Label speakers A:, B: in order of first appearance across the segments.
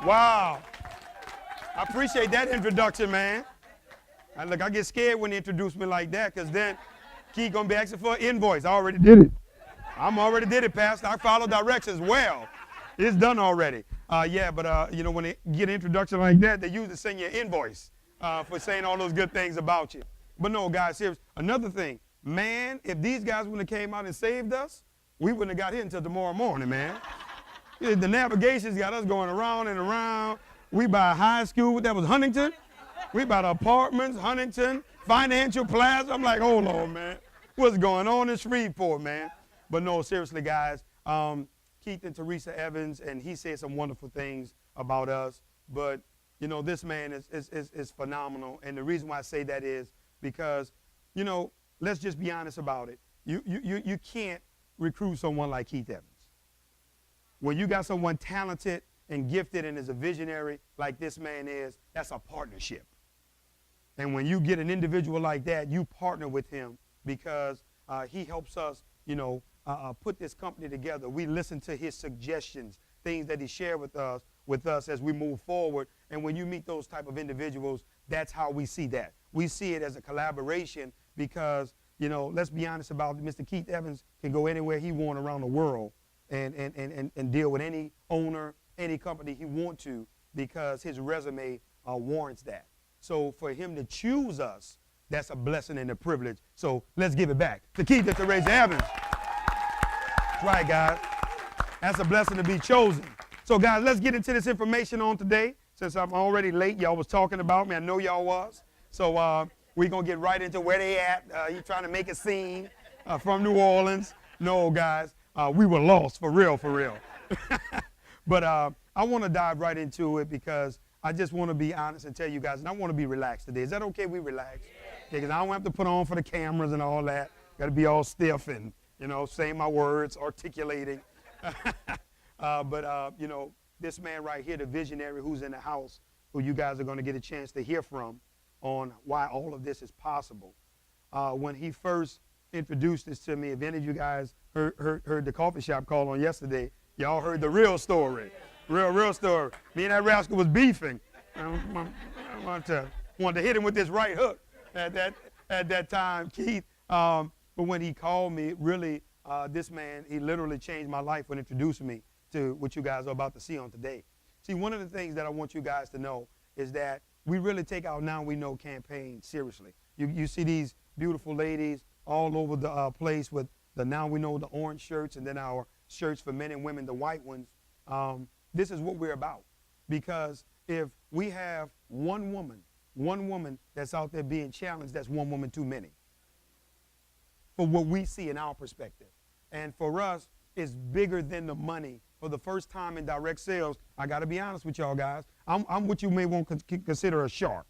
A: Wow. I appreciate that introduction, man. Look, I get scared when they introduce me like that, because then Keith going to be asking for an invoice. I already did it. I'm already did it, Pastor. I follow directions well. It's done already. When they get an introduction like that, they usually send you an invoice for saying all those good things about you. But no, guys, seriously. Another thing, man, if these guys wouldn't have came out and saved us, we wouldn't have got here until tomorrow morning, man. The navigation's got us going around and around. We by high school, that was Huntington. We by the apartments, Huntington, Financial Plaza. I'm like, hold on, man. What's going on in Shreveport, man? But no, seriously, guys, Keith and Teresa Evans, and he said some wonderful things about us. But, you know, this man is phenomenal. And the reason why I say that is because, you know, let's just be honest about it. You can't recruit someone like Keith Evans. When you got someone talented and gifted and is a visionary like this man is, that's a partnership. And when you get an individual like that, you partner with him because he helps us, you know, put this company together. We listen to his suggestions, things that he shared with us as we move forward. And when you meet those type of individuals, that's how we see that. We see it as a collaboration because, you know, let's be honest about it. Mr. Keith Evans can go anywhere he wants around the world and deal with any owner, any company he wants to because his resume warrants that. So for him to choose us, that's a blessing and a privilege. So let's give it back to Keith and Teresa Evans. That's right, guys. That's a blessing to be chosen. So, guys, let's get into this information on today. Since I'm already late, y'all was talking about me. I know y'all was. So we're going to get right into where they at. He's trying to make a scene from New Orleans. No, guys, we were lost, for real, for real. But I want to dive right into it because I just want to be honest and tell you guys, and I want to be relaxed today. Is that okay we relax? Because I don't have to put on for the cameras and all that. Got to be all stiff and, you know, saying my words, articulating. You know, this man right here, the visionary who's in the house, who you guys are going to get a chance to hear from on why all of this is possible. When he first introduced this to me, if any of you guys heard the coffee shop call on yesterday, y'all heard the real story. Real story. Me and that rascal was beefing. I wanted to hit him with this right hook at that time, Keith. But when he called me, really, this man, he literally changed my life when introducing me to what you guys are about to see on today. See, one of the things that I want you guys to know is that we really take our Now We Know campaign seriously. You see these beautiful ladies all over the place with the Now We Know, the orange shirts, and then our shirts for men and women, the white ones. This is what we're about. Because if we have one woman that's out there being challenged, that's one woman too many. For what we see in our perspective. And for us, it's bigger than the money. For the first time in direct sales, I got to be honest with y'all guys, I'm what you may want to consider a shark.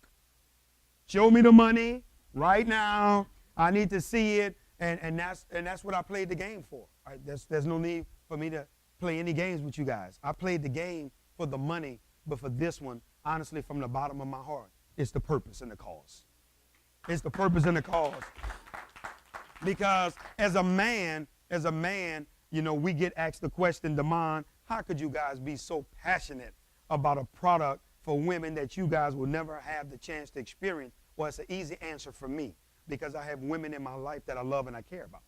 A: Show me the money right now. I need to see it, and that's what I played the game for. Right? There's no need for me to play any games with you guys. I played the game for the money, but for this one, honestly, from the bottom of my heart, it's the purpose and the cause. It's the purpose and the cause. Because as a man, you know, we get asked the question, Damon, how could you guys be so passionate about a product for women that you guys will never have the chance to experience? Well, it's an easy answer for me because I have women in my life that I love and I care about.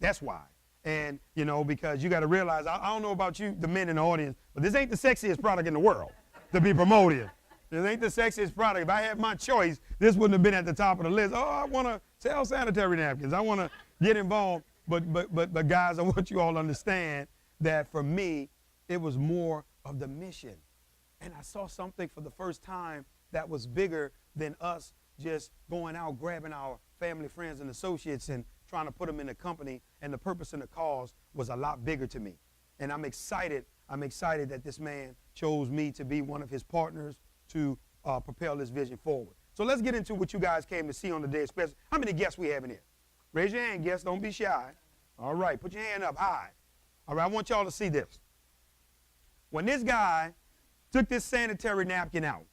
A: That's why. And, you know, because you got to realize, I don't know about you, the men in the audience, but this ain't the sexiest product in the world to be promoted. This ain't the sexiest product. If I had my choice, this wouldn't have been at the top of the list. Oh, I want to sell sanitary napkins. I want to get involved. But guys, I want you all to understand that for me, it was more of the mission. And I saw something for the first time that was bigger than us just going out, grabbing our family, friends, and associates and trying to put them in the company. And the purpose and the cause was a lot bigger to me. And I'm excited that this man chose me to be one of his partners to propel this vision forward. So let's get into what you guys came to see on the day, especially. How many guests we have in here? Raise your hand, guests. Don't be shy. All right, put your hand up high. All right, I want y'all to see this. When this guy took this sanitary napkin out,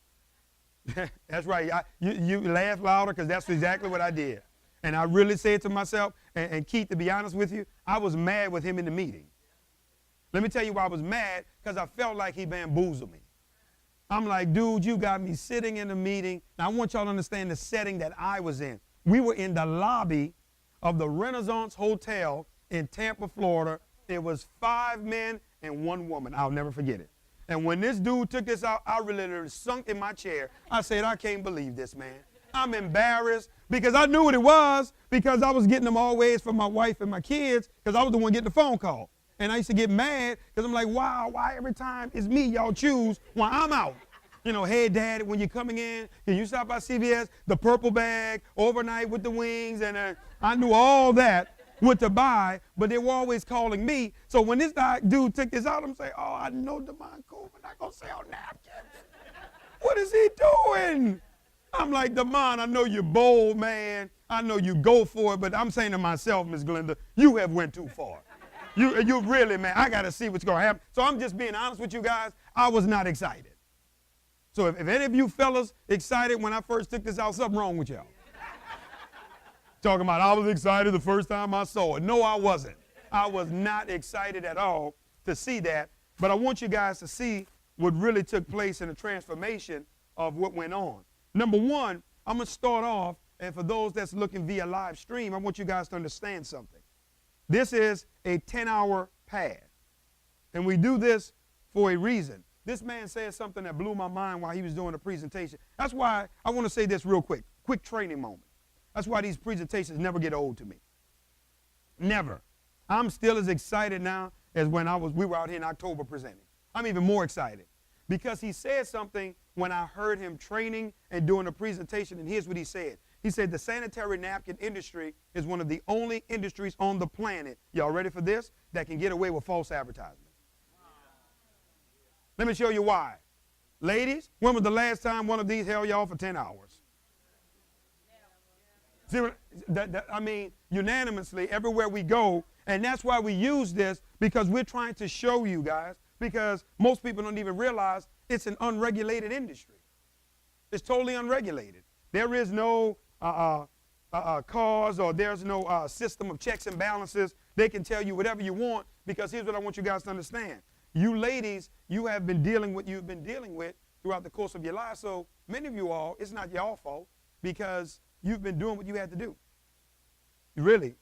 A: that's right. You laugh louder because that's exactly what I did. And I really said to myself, and Keith, to be honest with you, I was mad with him in the meeting. Let me tell you why I was mad, because I felt like he bamboozled me. I'm like, dude, you got me sitting in a meeting. Now, I want y'all to understand the setting that I was in. We were in the lobby of the Renaissance Hotel in Tampa, Florida. It was 5 men and 1 woman. I'll never forget it. And when this dude took this out, I literally sunk in my chair. I said, I can't believe this, man. I'm embarrassed because I knew what it was because I was getting them always for my wife and my kids because I was the one getting the phone call. And I used to get mad because I'm like, wow, why every time it's me y'all choose when I'm out? You know, hey, Dad, when you're coming in, can you stop by CVS? The purple bag, overnight with the wings, and I knew all that, what to buy, but they were always calling me. So when this dude took this out, I'm saying, oh, I know Demond Cooper not going to sell napkins. What is he doing? I'm like, Demond, I know you're bold, man. I know you go for it, but I'm saying to myself, Miss Glenda, you have went too far. You really, man, I got to see what's going to happen. So I'm just being honest with you guys. I was not excited. So if any of you fellas excited when I first took this out, something wrong with y'all. Talking about I was excited the first time I saw it. No, I wasn't. I was not excited at all to see that. But I want you guys to see what really took place in the transformation of what went on. Number one, I'm going to start off, and for those that's looking via live stream, I want you guys to understand something. This is a 10-hour pad, and we do this for a reason. This man said something that blew my mind while he was doing the presentation. That's why I want to say this real quick training moment. That's why these presentations never get old to me. Never. I'm still as excited now as when we were out here in October presenting. I'm even more excited because he said something when I heard him training and doing a presentation, and here's what he said. He said the sanitary napkin industry is one of the only industries on the planet, y'all ready for this, that can get away with false advertisement. Let me show you why. Ladies, when was the last time one of these held y'all for 10 hours? See, I mean, unanimously, everywhere we go, and that's why we use this, because we're trying to show you guys, because most people don't even realize it's an unregulated industry. It's totally unregulated. There is no cause or there's no system of checks and balances. They can tell you whatever you want, because here's what I want you guys to understand. You ladies, you have been dealing with what you've been dealing with throughout the course of your life. So many of you all, it's not your fault because you've been doing what you had to do. Really.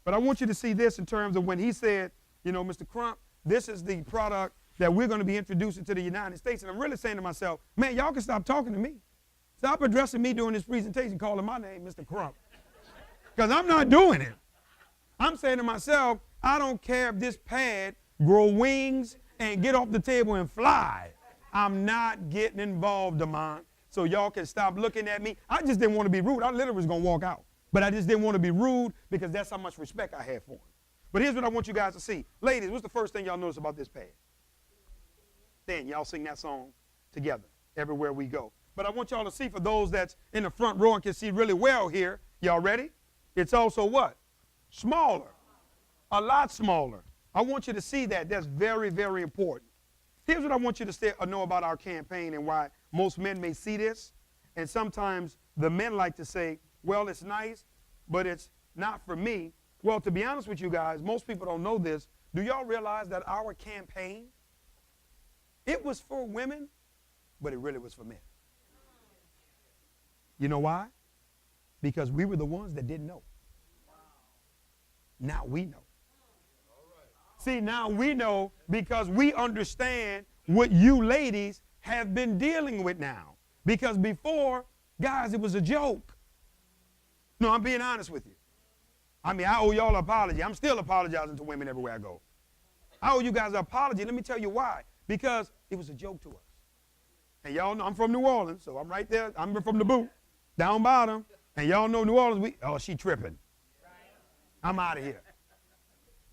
A: But I want you to see this in terms of when he said, you know, Mr. Crump, this is the product that we're going to be introducing to the United States. And I'm really saying to myself, man, y'all can stop talking to me. Stop addressing me during this presentation, calling my name Mr. Crump. Because I'm not doing it. I'm saying to myself, I don't care if this pad grow wings and get off the table and fly. I'm not getting involved, Demond. So y'all can stop looking at me. I just didn't want to be rude. I literally was going to walk out. But I just didn't want to be rude because that's how much respect I had for him. But here's what I want you guys to see. Ladies, what's the first thing y'all notice about this pad? Then y'all sing that song together everywhere we go. But I want y'all to see, for those that's in the front row and can see really well here, y'all ready? It's also what? Smaller. A lot smaller. I want you to see that. That's very, very important. Here's what I want you to know about our campaign and why most men may see this. And sometimes the men like to say, well, it's nice, but it's not for me. Well, to be honest with you guys, most people don't know this. Do y'all realize that our campaign, it was for women, but it really was for men? You know why? Because we were the ones that didn't know. Now we know. See, now we know because we understand what you ladies have been dealing with now. Because before, guys, it was a joke. No, I'm being honest with you. I mean, I owe y'all an apology. I'm still apologizing to women everywhere I go. I owe you guys an apology. Let me tell you why. Because it was a joke to us. And y'all know I'm from New Orleans, so I'm right there. I'm from the boot, down bottom. And y'all know New Orleans, she tripping. I'm out of here.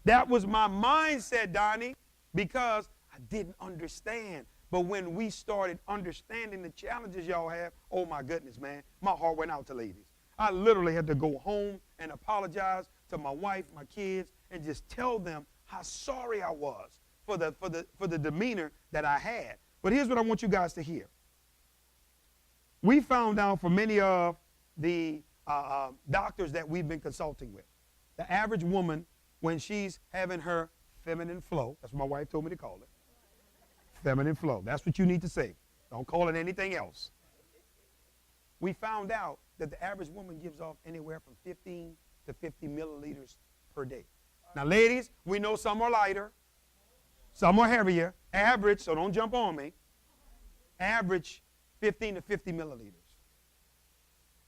A: That was my mindset, Donnie, because I didn't understand. But when we started understanding the challenges y'all have, oh my goodness, man, my heart went out to ladies. I literally had to go home and apologize to my wife, my kids, and just tell them how sorry I was for the demeanor that I had. But here's what I want you guys to hear. We found out from many of the doctors that we've been consulting with, the average woman, when she's having her feminine flow, that's what my wife told me to call it, feminine flow. That's what you need to say. Don't call it anything else. We found out that the average woman gives off anywhere from 15 to 50 milliliters per day. Now, ladies, we know some are lighter, some are heavier. Average, so don't jump on me, average 15 to 50 milliliters.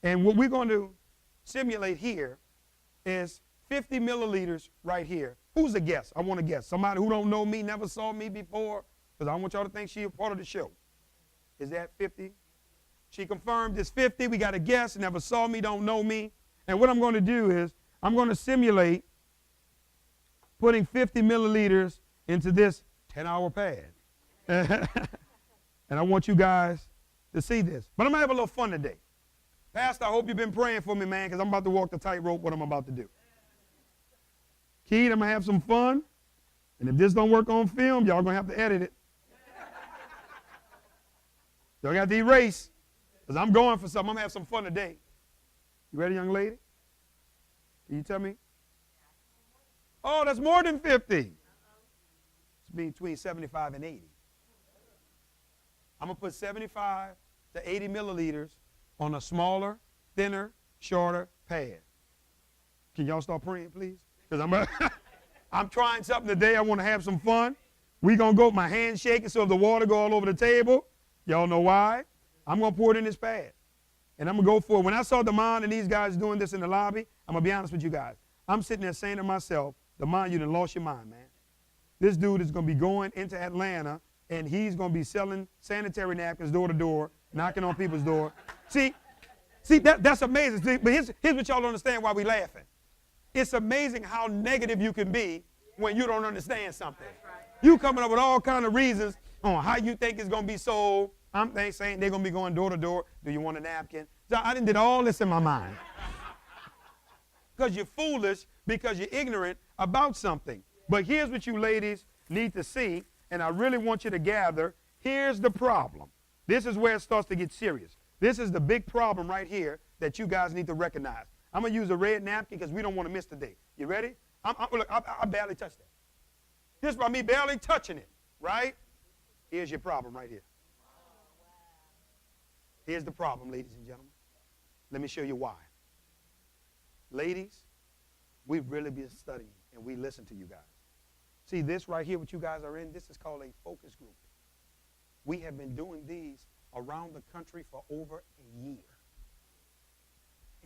A: And what we're going to simulate here is 50 milliliters right here. Who's a guest? I want to guess. Somebody who don't know me, never saw me before, because I want y'all to think she's a part of the show. Is that 50? She confirmed it's 50. We got a guest, never saw me, don't know me. And what I'm going to do is I'm going to simulate putting 50 milliliters into this 10-hour pad. And I want you guys to see this. But I'm going to have a little fun today. Pastor, I hope you've been praying for me, man, because I'm about to walk the tightrope what I'm about to do. Keith, I'm going to have some fun. And if this don't work on film, y'all going to have to edit it. Y'all got to erase, because I'm going for something. I'm going to have some fun today. You ready, young lady? Can you tell me? Oh, that's more than 50. It's between 75 and 80. I'm going to put 75 to 80 milliliters on a smaller, thinner, shorter pad. Can y'all start praying, please? Because I'm trying something today. I want to have some fun. We're going to go with my hands shaking so if the water go all over the table. Y'all know why? I'm going to pour it in this pad. And I'm going to go for it. When I saw Damon and these guys doing this in the lobby, I'm going to be honest with you guys. I'm sitting there saying to myself, Damon, you done lost your mind, man. This dude is going to be going into Atlanta, and he's going to be selling sanitary napkins door to door, knocking on people's door. See, that's amazing. See, but here's what y'all don't understand why we laughing. It's amazing how negative you can be when you don't understand something. You coming up with all kind of reasons on how you think it's going to be sold. I'm saying they're going to be going door to door. Do you want a napkin? So I done did all this in my mind. Because you're foolish, because you're ignorant about something. But here's what you ladies need to see, and I really want you to gather. Here's the problem. This is where it starts to get serious. This is the big problem right here that you guys need to recognize. I'm going to use a red napkin because we don't want to miss the day. You ready? Look, I barely touched that. This is by me barely touching it, right? Here's your problem right here. Here's the problem, ladies and gentlemen. Let me show you why. Ladies, we've really been studying, and we listen to you guys. See, this right here, what you guys are in, this is called a focus group. We have been doing these around the country for over a year.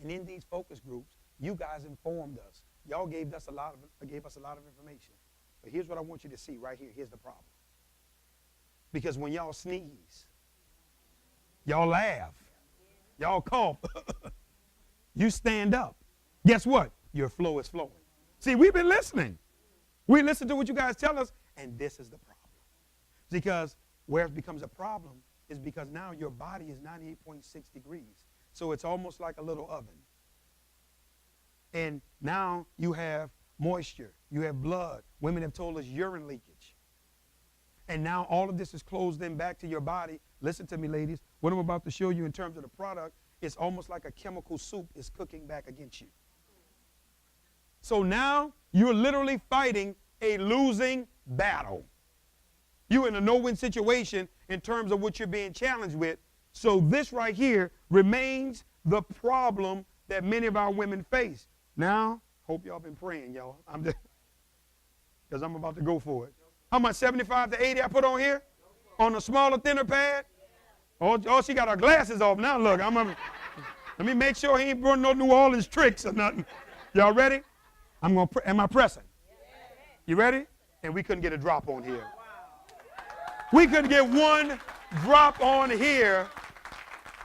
A: And in these focus groups, you guys informed us. Y'all gave us a lot of information. But here's what I want you to see right here. Here's the problem. Because when y'all sneeze, y'all laugh, y'all cough, you stand up. Guess what? Your flow is flowing. See, we've been listening. We listen to what you guys tell us, and this is the problem. Because where it becomes a problem is because now your body is 98.6 degrees. So it's almost like a little oven. And now you have moisture. You have blood. Women have told us urine leakage. And now all of this is closed in back to your body. Listen to me, ladies. What I'm about to show you in terms of the product, it's almost like a chemical soup is cooking back against you. So now you're literally fighting a losing battle. You're in a no-win situation in terms of what you're being challenged with. So this right here remains the problem that many of our women face. Now, hope y'all been praying, y'all. Because I'm about to go for it. How much, 75 to 80 I put on here? On a smaller, thinner pad? Oh, she got her glasses off now. Look, let me make sure he ain't running no New Orleans tricks or nothing. Y'all ready? Am I pressing? You ready? And we couldn't get a drop on here. We couldn't get one drop on here.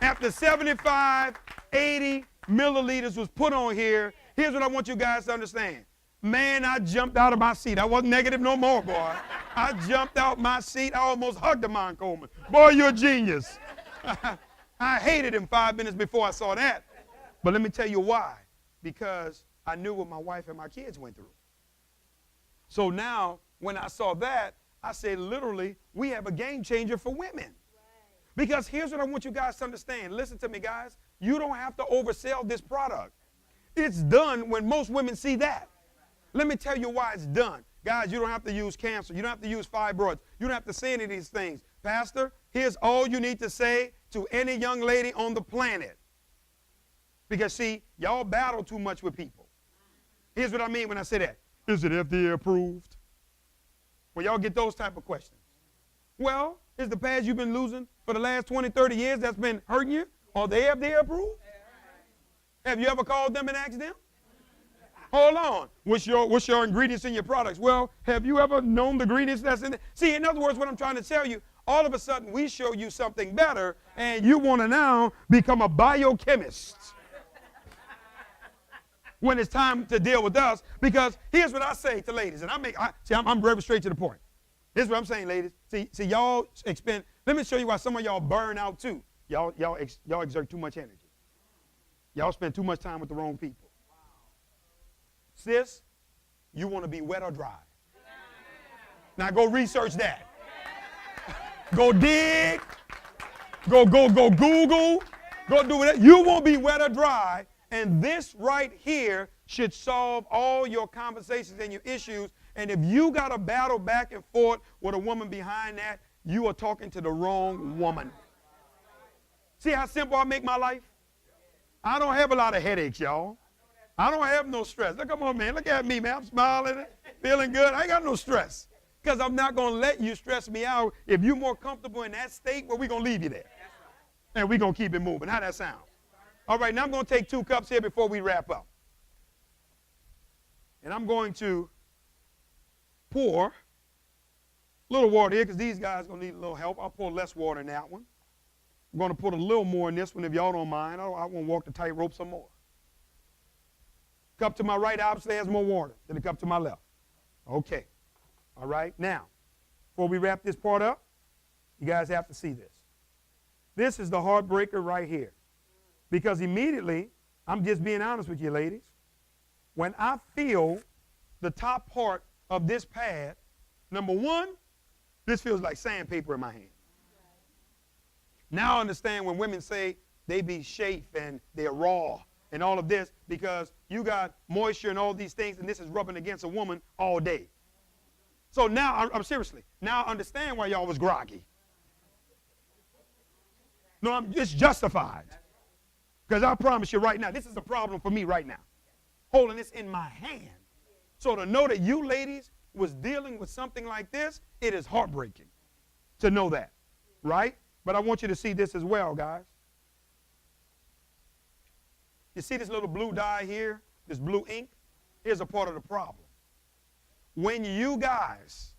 A: After 75, 80 milliliters was put on here, here's what I want you guys to understand. Man, I jumped out of my seat. I wasn't negative no more, boy. I jumped out my seat. I almost hugged Amon Coleman. Boy, you're a genius. I hated him 5 minutes before I saw that. But let me tell you why. Because I knew what my wife and my kids went through. So now, when I saw that, I said, literally, we have a game changer for women. Because here's what I want you guys to understand. Listen to me, guys. You don't have to oversell this product. It's done when most women see that. Let me tell you why it's done. Guys, you don't have to use cancer. You don't have to use fibroids. You don't have to say any of these things. Pastor, here's all you need to say to any young lady on the planet. Because, see, y'all battle too much with people. Here's what I mean when I say that. Is it FDA approved? Well, y'all get those type of questions. Well, is the pads you've been losing for the last 20, 30 years that's been hurting you? Are they FDA approved? Have you ever called them and asked them? Hold on. What's your ingredients in your products? Well, have you ever known the ingredients that's in it? See, in other words, what I'm trying to tell you, all of a sudden we show you something better, and you want to now become a biochemist when it's time to deal with us. Because here's what I say to ladies, and I'm very straight to the point. Here's what I'm saying, ladies. See, y'all expend. Let me show you why some of y'all burn out too. Y'all exert too much energy. Y'all spend too much time with the wrong people. Sis, you want to be wet or dry. Now go research that. Go dig. Go Google. Go do it. You won't be wet or dry. And this right here should solve all your conversations and your issues. And if you got a battle back and forth with a woman behind that, you are talking to the wrong woman. See how simple I make my life? I don't have a lot of headaches, y'all. I don't have no stress. Look, come on, man. Look at me, man. I'm smiling, feeling good. I ain't got no stress. Because I'm not going to let you stress me out. If you're more comfortable in that state, well, we're going to leave you there. And we're going to keep it moving. How that sound? All right, now I'm going to take 2 cups here before we wrap up. And I'm going to pour a little water here because these guys are going to need a little help. I'll pour less water in that one. I'm going to put a little more in this one if y'all don't mind. I want to walk the tightrope some more. Cup to my right obviously has more water than the cup to my left. Okay. All right. Now, before we wrap this part up, you guys have to see this. This is the heartbreaker right here. Because immediately, I'm just being honest with you, ladies, when I feel the top part of this pad, number one, this feels like sandpaper in my hand. Now I understand when women say they be chafed and they're raw and all of this because you got moisture and all these things and this is rubbing against a woman all day. So now, I'm seriously, now I understand why y'all was groggy. No, it's justified. Because I promise you right now, this is a problem for me right now. Holding this in my hand. So to know that you ladies was dealing with something like this, it is heartbreaking to know that, right? But I want you to see this as well, guys. You see this little blue dye here, this blue ink? Here's a part of the problem. When you guys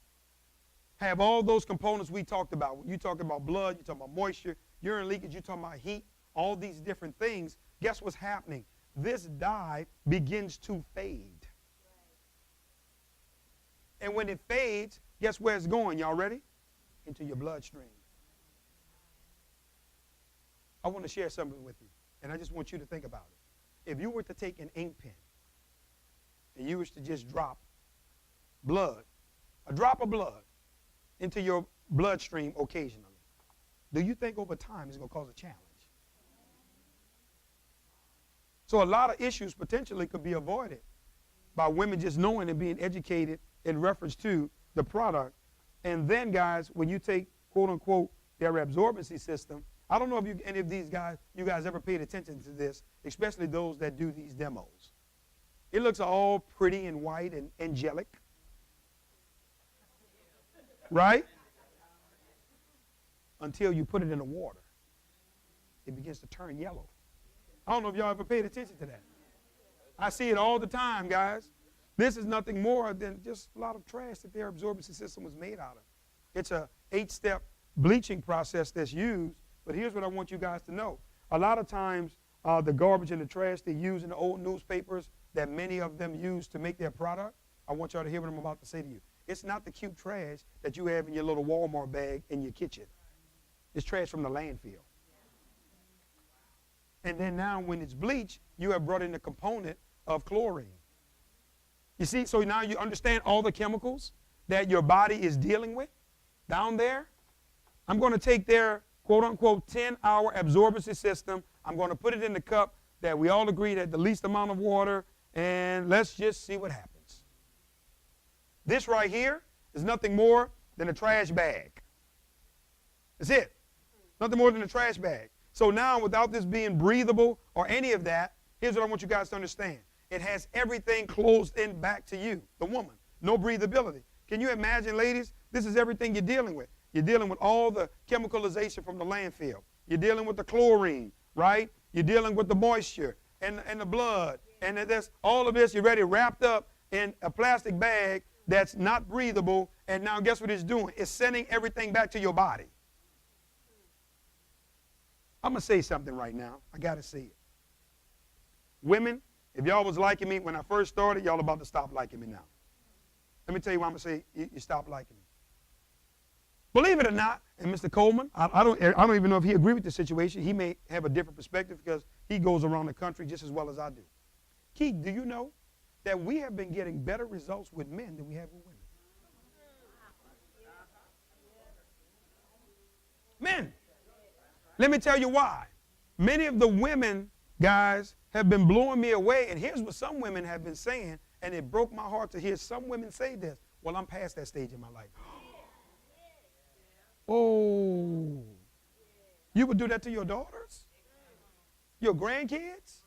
A: have all those components we talked about, you talking about blood, you talking about moisture, urine leakage, you talking about heat, all these different things, guess what's happening? This dye begins to fade. And when it fades, guess where it's going? Y'all ready? Into your bloodstream. I want to share something with you, and I just want you to think about it. If you were to take an ink pen and you were to just drop blood, a drop of blood, into your bloodstream occasionally, do you think over time it's going to cause a challenge? So a lot of issues potentially could be avoided by women just knowing and being educated in reference to the product. And then, guys, when you take, quote unquote, their absorbency system, I don't know if any of you guys ever paid attention to this, especially those that do these demos. It looks all pretty and white and angelic, right? Until you put it in the water. It begins to turn yellow. I don't know if y'all ever paid attention to that. I see it all the time, guys. This is nothing more than just a lot of trash that their absorbency system was made out of. It's a 8-step bleaching process that's used. But here's what I want you guys to know. A lot of times, the garbage and the trash they use in the old newspapers that many of them use to make their product, I want y'all to hear what I'm about to say to you. It's not the cute trash that you have in your little Walmart bag in your kitchen. It's trash from the landfill. And then now when it's bleached, you have brought in the component of chlorine. You see, so now you understand all the chemicals that your body is dealing with down there. I'm going to take their quote-unquote 10-hour absorbency system. I'm going to put it in the cup that we all agree that the least amount of water, and let's just see what happens. This right here is nothing more than a trash bag. That's it. Nothing more than a trash bag. So now, without this being breathable or any of that, here's what I want you guys to understand. It has everything closed in back to you, the woman. No breathability. Can you imagine, ladies? This is everything you're dealing with. You're dealing with all the chemicalization from the landfill. You're dealing with the chlorine, right? You're dealing with the moisture and the blood. And that's all of this, you're ready wrapped up in a plastic bag that's not breathable. And now guess what it's doing? It's sending everything back to your body. I'm going to say something right now. I got to say it. Women, if y'all was liking me when I first started, y'all about to stop liking me now. Let me tell you why I'm going to say you stop liking me. Believe it or not, and Mr. Coleman, I don't even know if he agreed with the situation. He may have a different perspective because he goes around the country just as well as I do. Keith, do you know that we have been getting better results with men than we have with women? Men. Let me tell you why. Many of the women, guys, have been blowing me away, and here's what some women have been saying, and it broke my heart to hear some women say this. Well, I'm past that stage in my life. Oh, you would do that to your daughters? Your grandkids?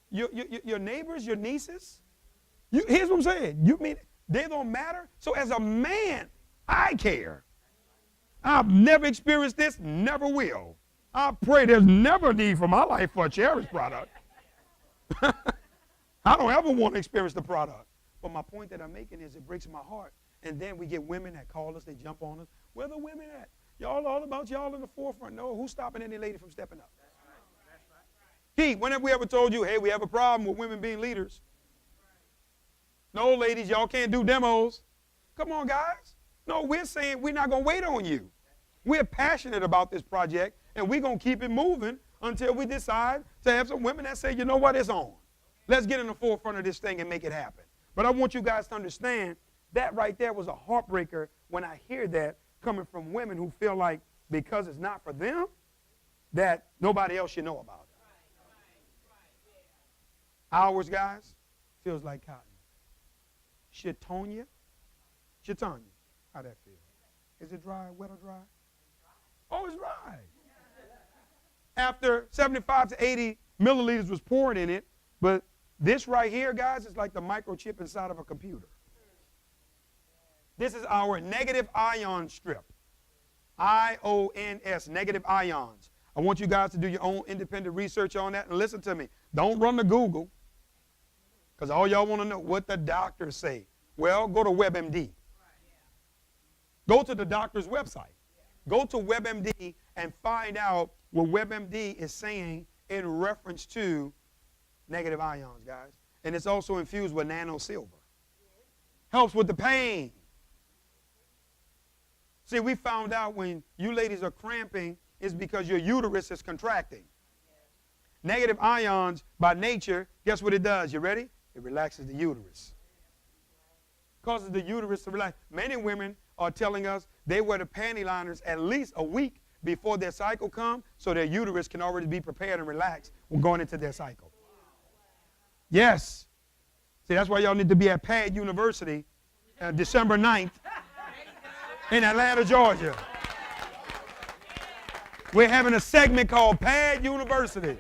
A: Your neighbors, your nieces? Here's what I'm saying. You mean they don't matter? So as a man, I care. I've never experienced this, never will. I pray there's never a need for my life for a Cherish product. I don't ever want to experience the product. But my point that I'm making is it breaks my heart. And then we get women that call us, they jump on us. Where the women at? Y'all all about y'all in the forefront. No, who's stopping any lady from stepping up? That's right. Keith, when have we ever told you, hey, we have a problem with women being leaders? No, ladies, y'all can't do demos. Come on, guys. No, we're saying we're not going to wait on you. We're passionate about this project, and we're going to keep it moving until we decide to have some women that say, you know what, it's on. Let's get in the forefront of this thing and make it happen. But I want you guys to understand that right there was a heartbreaker when I hear that coming from women who feel like because it's not for them, that nobody else should know about it. Ours, guys, feels like cotton. Shitonia? How that feel? Is it dry, wet or dry? Oh, it's dry. After 75 to 80 milliliters was poured in it, but this right here, guys, is like the microchip inside of a computer. This is our negative ion strip. IONS, negative ions. I want you guys to do your own independent research on that. And listen to me. Don't run to Google, because all y'all want to know what the doctors say. Well, go to WebMD. Go to the doctor's website. Go to WebMD and find out what WebMD is saying in reference to negative ions, guys. And it's also infused with nano silver. Helps with the pain. See, we found out when you ladies are cramping, it's because your uterus is contracting. Negative ions, by nature, guess what it does? You ready? It relaxes the uterus. Causes the uterus to relax. Many women are telling us they wear the panty liners at least a week before their cycle comes, so their uterus can already be prepared and relaxed when going into their cycle. Yes. See, that's why y'all need to be at PAD University December 9th in Atlanta, Georgia. We're having a segment called PAD University.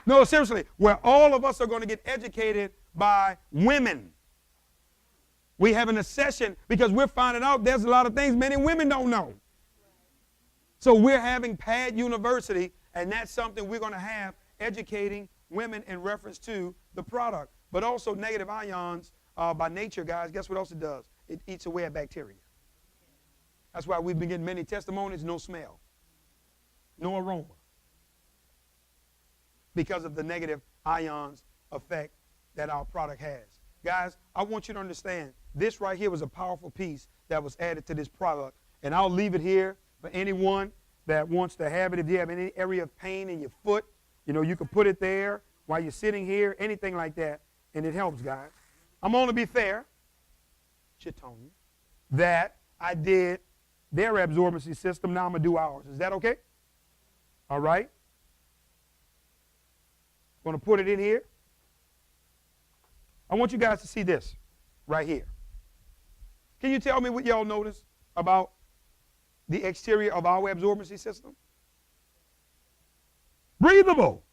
A: No, seriously, where all of us are going to get educated by women. We're having a session because we're finding out there's a lot of things many women don't know. So we're having PAD University, and that's something we're going to have educating women in reference to the product. But also negative ions, by nature, guys, guess what else it does? It eats away at bacteria. That's why we've been getting many testimonies, no smell, no aroma, because of the negative ions effect that our product has. Guys, I want you to understand, this right here was a powerful piece that was added to this product, and I'll leave it here for anyone that wants to have it. If you have any area of pain in your foot, you know, you can put it there while you're sitting here, anything like that, and it helps, guys. I'm going to be fair, Chitonia, that I did their absorbency system. Now I'm going to do ours. Is that okay? All right. Going to put it in here. I want you guys to see this right here. Can you tell me what y'all notice about the exterior of our absorbency system? Breathable.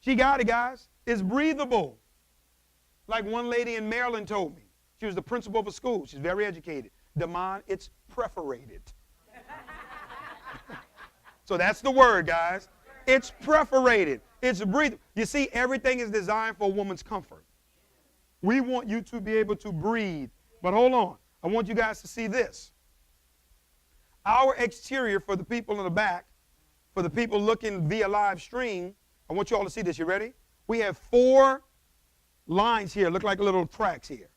A: She got it, guys. It's breathable. Like one lady in Maryland told me. She was the principal of a school. She's very educated. Demond, it's perforated. So that's the word, guys. It's perforated. It's breathable. You see, everything is designed for a woman's comfort. We want you to be able to breathe. But hold on. I want you guys to see this. Our exterior, for the people in the back, for the people looking via live stream, I want you all to see this. You ready? We have 4 lines here. Look like little tracks here.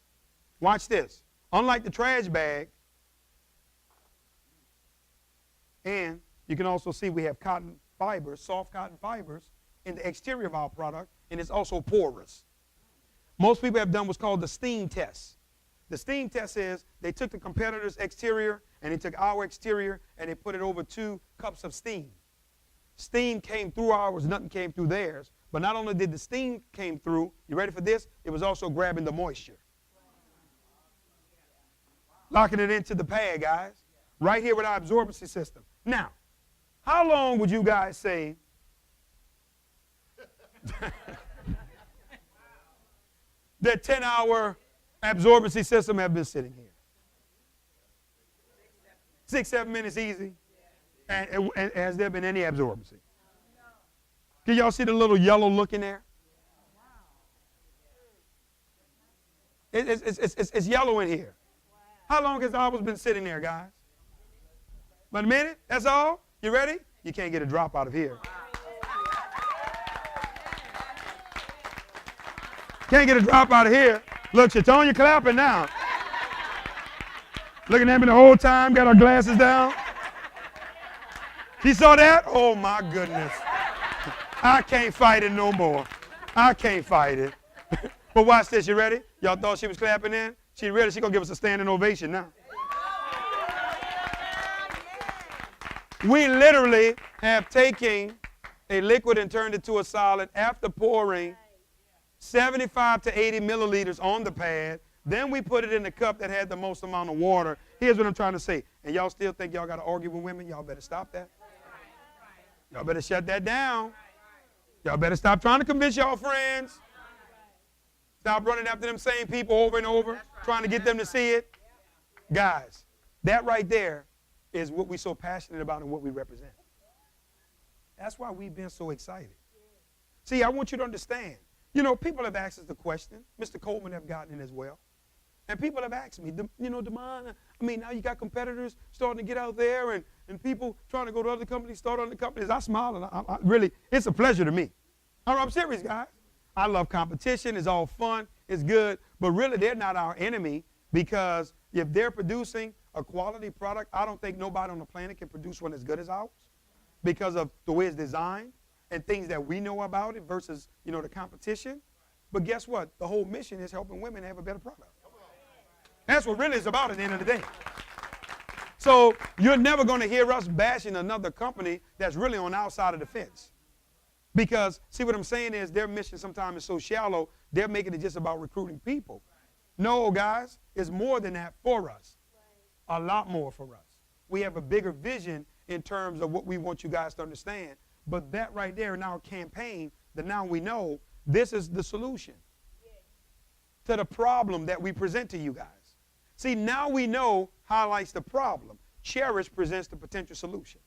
A: Watch this. Unlike the trash bag, and you can also see we have cotton fibers, soft cotton fibers, in the exterior of our product, and it's also porous. Most people have done what's called the steam test. The steam test is they took the competitor's exterior and they took our exterior and they put it over 2 cups of steam. Steam came through ours, nothing came through theirs. But not only did the steam came through, you ready for this? It was also grabbing the moisture. Locking it into the pad, guys. Right here with our absorbency system. Now, how long would you guys say that 10-hour absorbency system have been sitting here? 6, 7 minutes easy. And has there been any absorbency? Can y'all see the little yellow look in there? It's yellow in here. How long has ours been sitting there, guys? About a minute? That's all? You ready? You can't get a drop out of here. Can't get a drop out of here. Look, Shatonia clapping now. Looking at me the whole time, got her glasses down. She saw that? Oh, my goodness. I can't fight it no more. I can't fight it. But watch this. You ready? Y'all thought she was clapping in? She ready? She's going to give us a standing ovation now. We literally have taken a liquid and turned it to a solid after pouring 75 to 80 milliliters on the pad. Then we put it in the cup that had the most amount of water. Here's what I'm trying to say. And y'all still think y'all got to argue with women? Y'all better stop that. Y'all better shut that down. Y'all better stop trying to convince y'all friends. Stop running after them same people over and over, trying to get them to see it. Guys, that right there is what we're so passionate about and what we represent. That's why we've been so excited. See, I want you to understand. You know, people have asked us the question. Mr. Coleman have gotten it as well. And people have asked me, you know, Demond, I mean, now you got competitors starting to get out there and people trying to go to other companies, start other companies. I smile and I really, it's a pleasure to me. I'm serious, guys. I love competition. It's all fun. It's good. But really, they're not our enemy, because if they're producing a quality product, I don't think nobody on the planet can produce one as good as ours, because of the way it's designed and things that we know about it versus, you know, the competition. But guess what? The whole mission is helping women have a better product. That's what really is about at the end of the day. So you're never going to hear us bashing another company that's really on our side of the fence. Because, see, what I'm saying is their mission sometimes is so shallow, they're making it just about recruiting people. No, guys, it's more than that for us. A lot more for us. We have a bigger vision in terms of what we want you guys to understand. But that right there in our campaign, that now we know this is the solution to the problem that we present to you guys. See, now we know highlights the problem. Cherish presents the potential solution.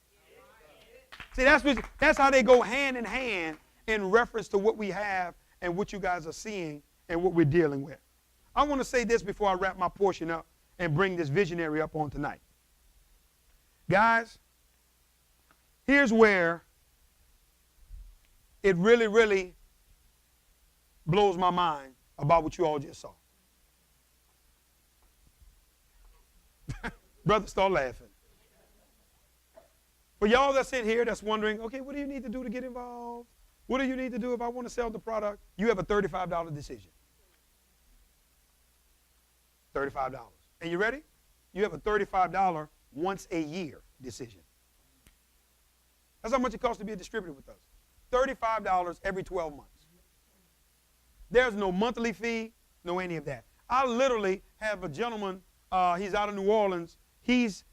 A: See, that's how they go hand in hand in reference to what we have and what you guys are seeing and what we're dealing with. I want to say this before I wrap my portion up and bring this visionary up on tonight. Guys, here's where it really, really blows my mind about what you all just saw. Brother, start laughing. For y'all that's in here that's wondering, okay, what do you need to do to get involved? What do you need to do if I want to sell the product? You have a $35 decision. $35. And you ready? You have a $35 once a year decision. That's how much it costs to be a distributor with us. $35 every 12 months. There's no monthly fee, no any of that. I literally have a gentleman, he's out of New Orleans. he's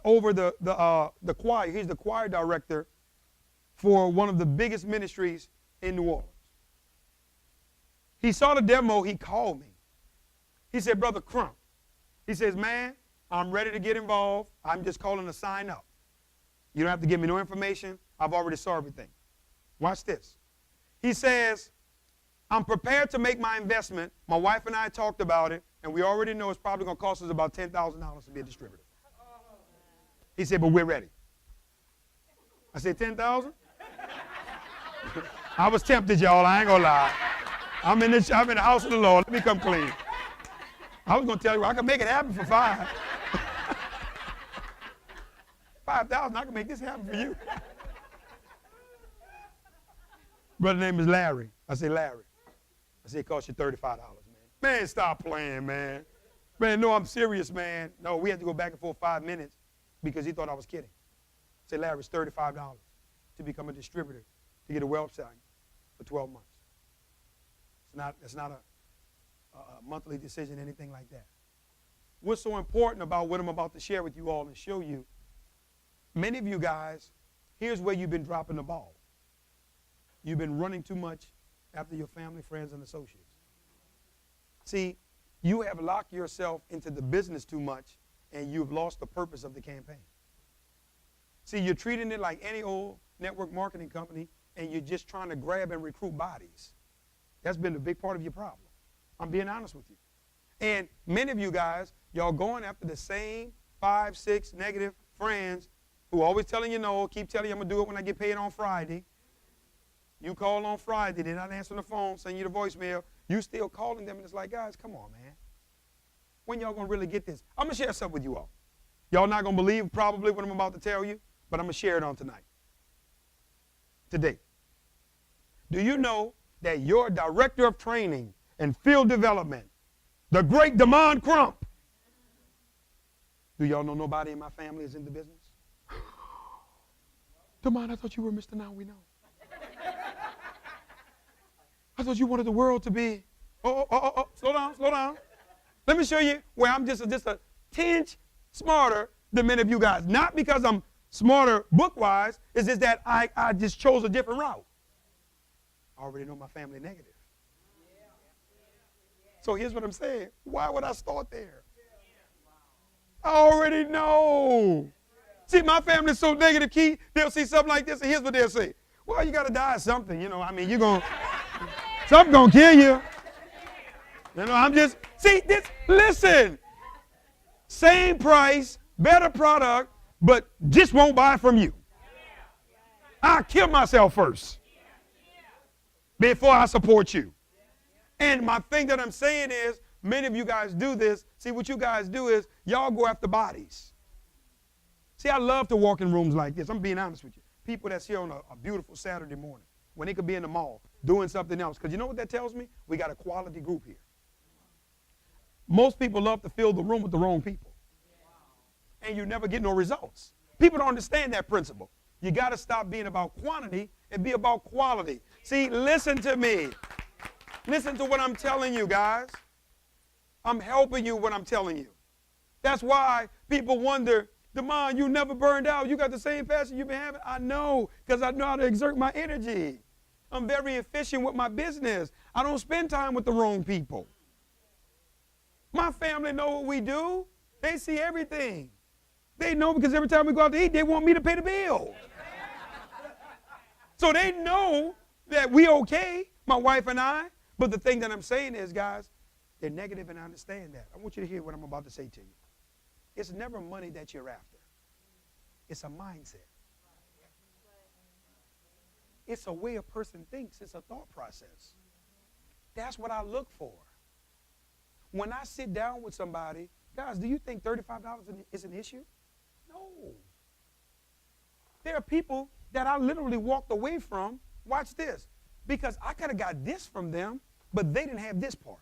A: over the choir. He's the choir director for one of the biggest ministries in New Orleans. He saw the demo. He called me. He said, Brother Crump, he says, man, I'm ready to get involved. I'm just calling to sign up. You don't have to give me no information. I've already saw everything. Watch this. He says, I'm prepared to make my investment. My wife and I talked about it, and we already know it's probably going to cost us about $10,000 to be a distributor. He said, but we're ready. I said, 10,000? I was tempted, y'all. I ain't going to lie. I'm in the house of the Lord. Let me come clean. I was going to tell you, I can make it happen for 5. 5,000, I can make this happen for you. Brother's name is Larry. I say, Larry. I say, it costs you $35, man. Man, stop playing, man. Man, no, I'm serious, man. No, we had to go back and forth 5 minutes because he thought I was kidding. I say, Larry, it's $35 to become a distributor, to get a website for 12 months. It's not a monthly decision, anything like that. What's so important about what I'm about to share with you all and show you, many of you guys, here's where you've been dropping the ball. You've been running too much after your family, friends, and associates. See, you have locked yourself into the business too much, and you've lost the purpose of the campaign. See, you're treating it like any old network marketing company, and you're just trying to grab and recruit bodies. That's been a big part of your problem. I'm being honest with you. And many of you guys, y'all going after the same 5, 6 negative friends who always telling you no, keep telling you I'm going to do it when I get paid on Friday. You call on Friday, they're not answering the phone, sending you the voicemail. You still calling them, and it's like, guys, come on, man. When y'all going to really get this? I'm going to share something with you all. Y'all not going to believe probably what I'm about to tell you, but I'm going to share it on tonight. Today. Do you know that your director of training and field development, the great Damon Crump, do y'all know nobody in my family is in the business? Damon, I thought you were Mr. Now We Know. I thought you wanted the world to be, slow down. Let me show you where I'm just a tinge smarter than many of you guys. Not because I'm smarter book-wise, it's just that I just chose a different route. I already know my family negative. So here's what I'm saying. Why would I start there? I already know. See, my family's so negative, Key, they'll see something like this, and here's what they'll say. Well, you got to die of something, you know. I mean, something going to kill you. You know, I'm just, see, listen. Same price, better product, but just won't buy from you. I'll kill myself first before I support you. And my thing that I'm saying is, many of you guys do this. See, what you guys do is, y'all go after bodies. See, I love to walk in rooms like this. I'm being honest with you. People that's here on a beautiful Saturday morning, when they could be in the mall doing something else. Because you know what that tells me? We got a quality group here. Most people love to fill the room with the wrong people. And you never get no results. People don't understand that principle. You got to stop being about quantity and be about quality. See, listen to me. Listen to what I'm telling you, guys. I'm helping you what I'm telling you. That's why people wonder, Damon, you never burned out. You got the same passion you've been having. I know, because I know how to exert my energy. I'm very efficient with my business. I don't spend time with the wrong people. My family know what we do. They see everything. They know because every time we go out to eat, they want me to pay the bill. So they know that we okay, my wife and I. But the thing that I'm saying is, guys, they're negative, and I understand that. I want you to hear what I'm about to say to you. It's never money that you're after. It's a mindset. It's a way a person thinks. It's a thought process. That's what I look for. When I sit down with somebody, guys, do you think $35 is an issue? No. There are people that I literally walked away from, watch this, because I could have got this from them, but they didn't have this part.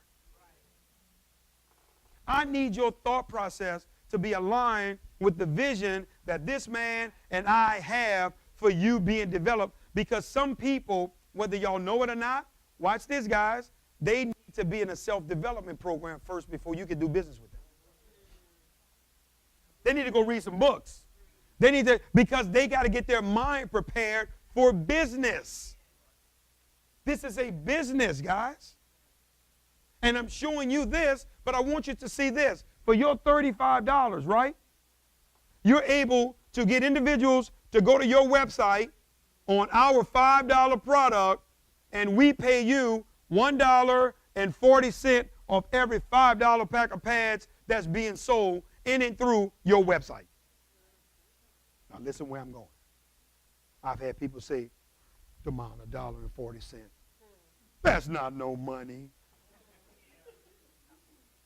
A: I need your thought process to be aligned with the vision that this man and I have for you being developed, because some people, whether y'all know it or not, watch this, guys, they need to be in a self-development program first before you can do business with them. They need to go read some books. They need to, because they got to get their mind prepared for business. This is a business, guys. And I'm showing you this, but I want you to see this. For your $35, right? You're able to get individuals to go to your website on our $5 product, and we pay you $1.40 of every $5 pack of pads that's being sold in and through your website. Now listen where I'm going. I've had people say, "Demond, $1.40. That's not no money.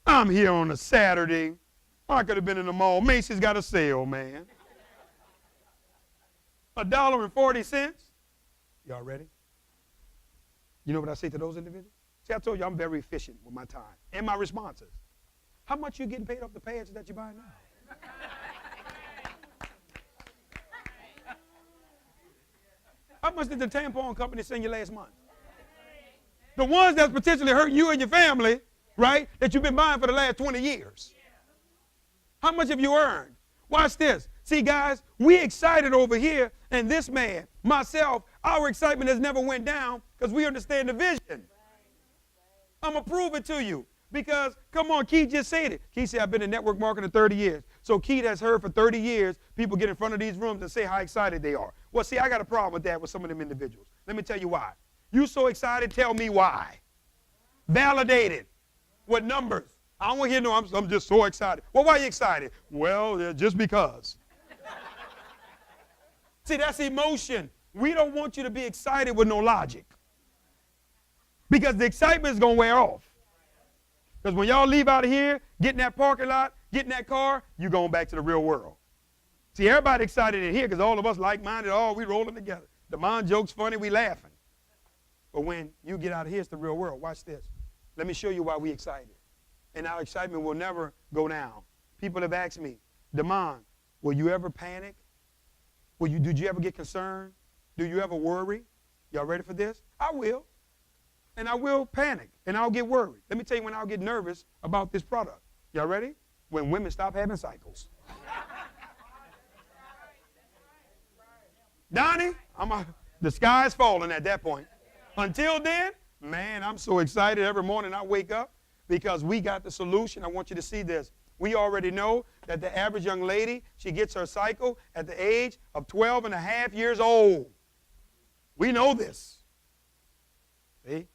A: I'm here on a Saturday. I could have been in the mall. Macy's got a sale, man. $1.40. Y'all ready? You know what I say to those individuals? See, I told you I'm very efficient with my time and my responses. How much you getting paid off the pads that you buy now? How much did the tampon company send you last month? The ones that's potentially hurt you and your family, right, that you've been buying for the last 20 years. How much have you earned? Watch this. See, guys, we excited over here, and this man, myself, our excitement has never went down because we understand the vision. I'm going to prove it to you because, come on, Keith just said it. Keith said, I've been in network marketing 30 years. So Keith has heard for 30 years people get in front of these rooms and say how excited they are. Well, see, I got a problem with that with some of them individuals. Let me tell you why. You so excited, tell me why. Validate it with numbers. I don't want to hear no, I'm just so excited. Well, why are you excited? Well, just because. See, that's emotion. We don't want you to be excited with no logic. Because the excitement is going to wear off. Because when y'all leave out of here, get in that parking lot, get in that car, you're going back to the real world. See, everybody excited in here because all of us like-minded, we rolling together. The mind joke's funny, we laughing. But when you get out of here, it's the real world. Watch this. Let me show you why we excited. And our excitement will never go down. People have asked me, Demond, will you ever panic? Did you ever get concerned? Do you ever worry? Y'all ready for this? I will. And I will panic, and I'll get worried. Let me tell you when I'll get nervous about this product. Y'all ready? When women stop having cycles. Donnie, the sky's falling at that point. Until then, man, I'm so excited every morning I wake up because we got the solution. I want you to see this. We already know that the average young lady, she gets her cycle at the age of 12 and a half years old. We know this. See?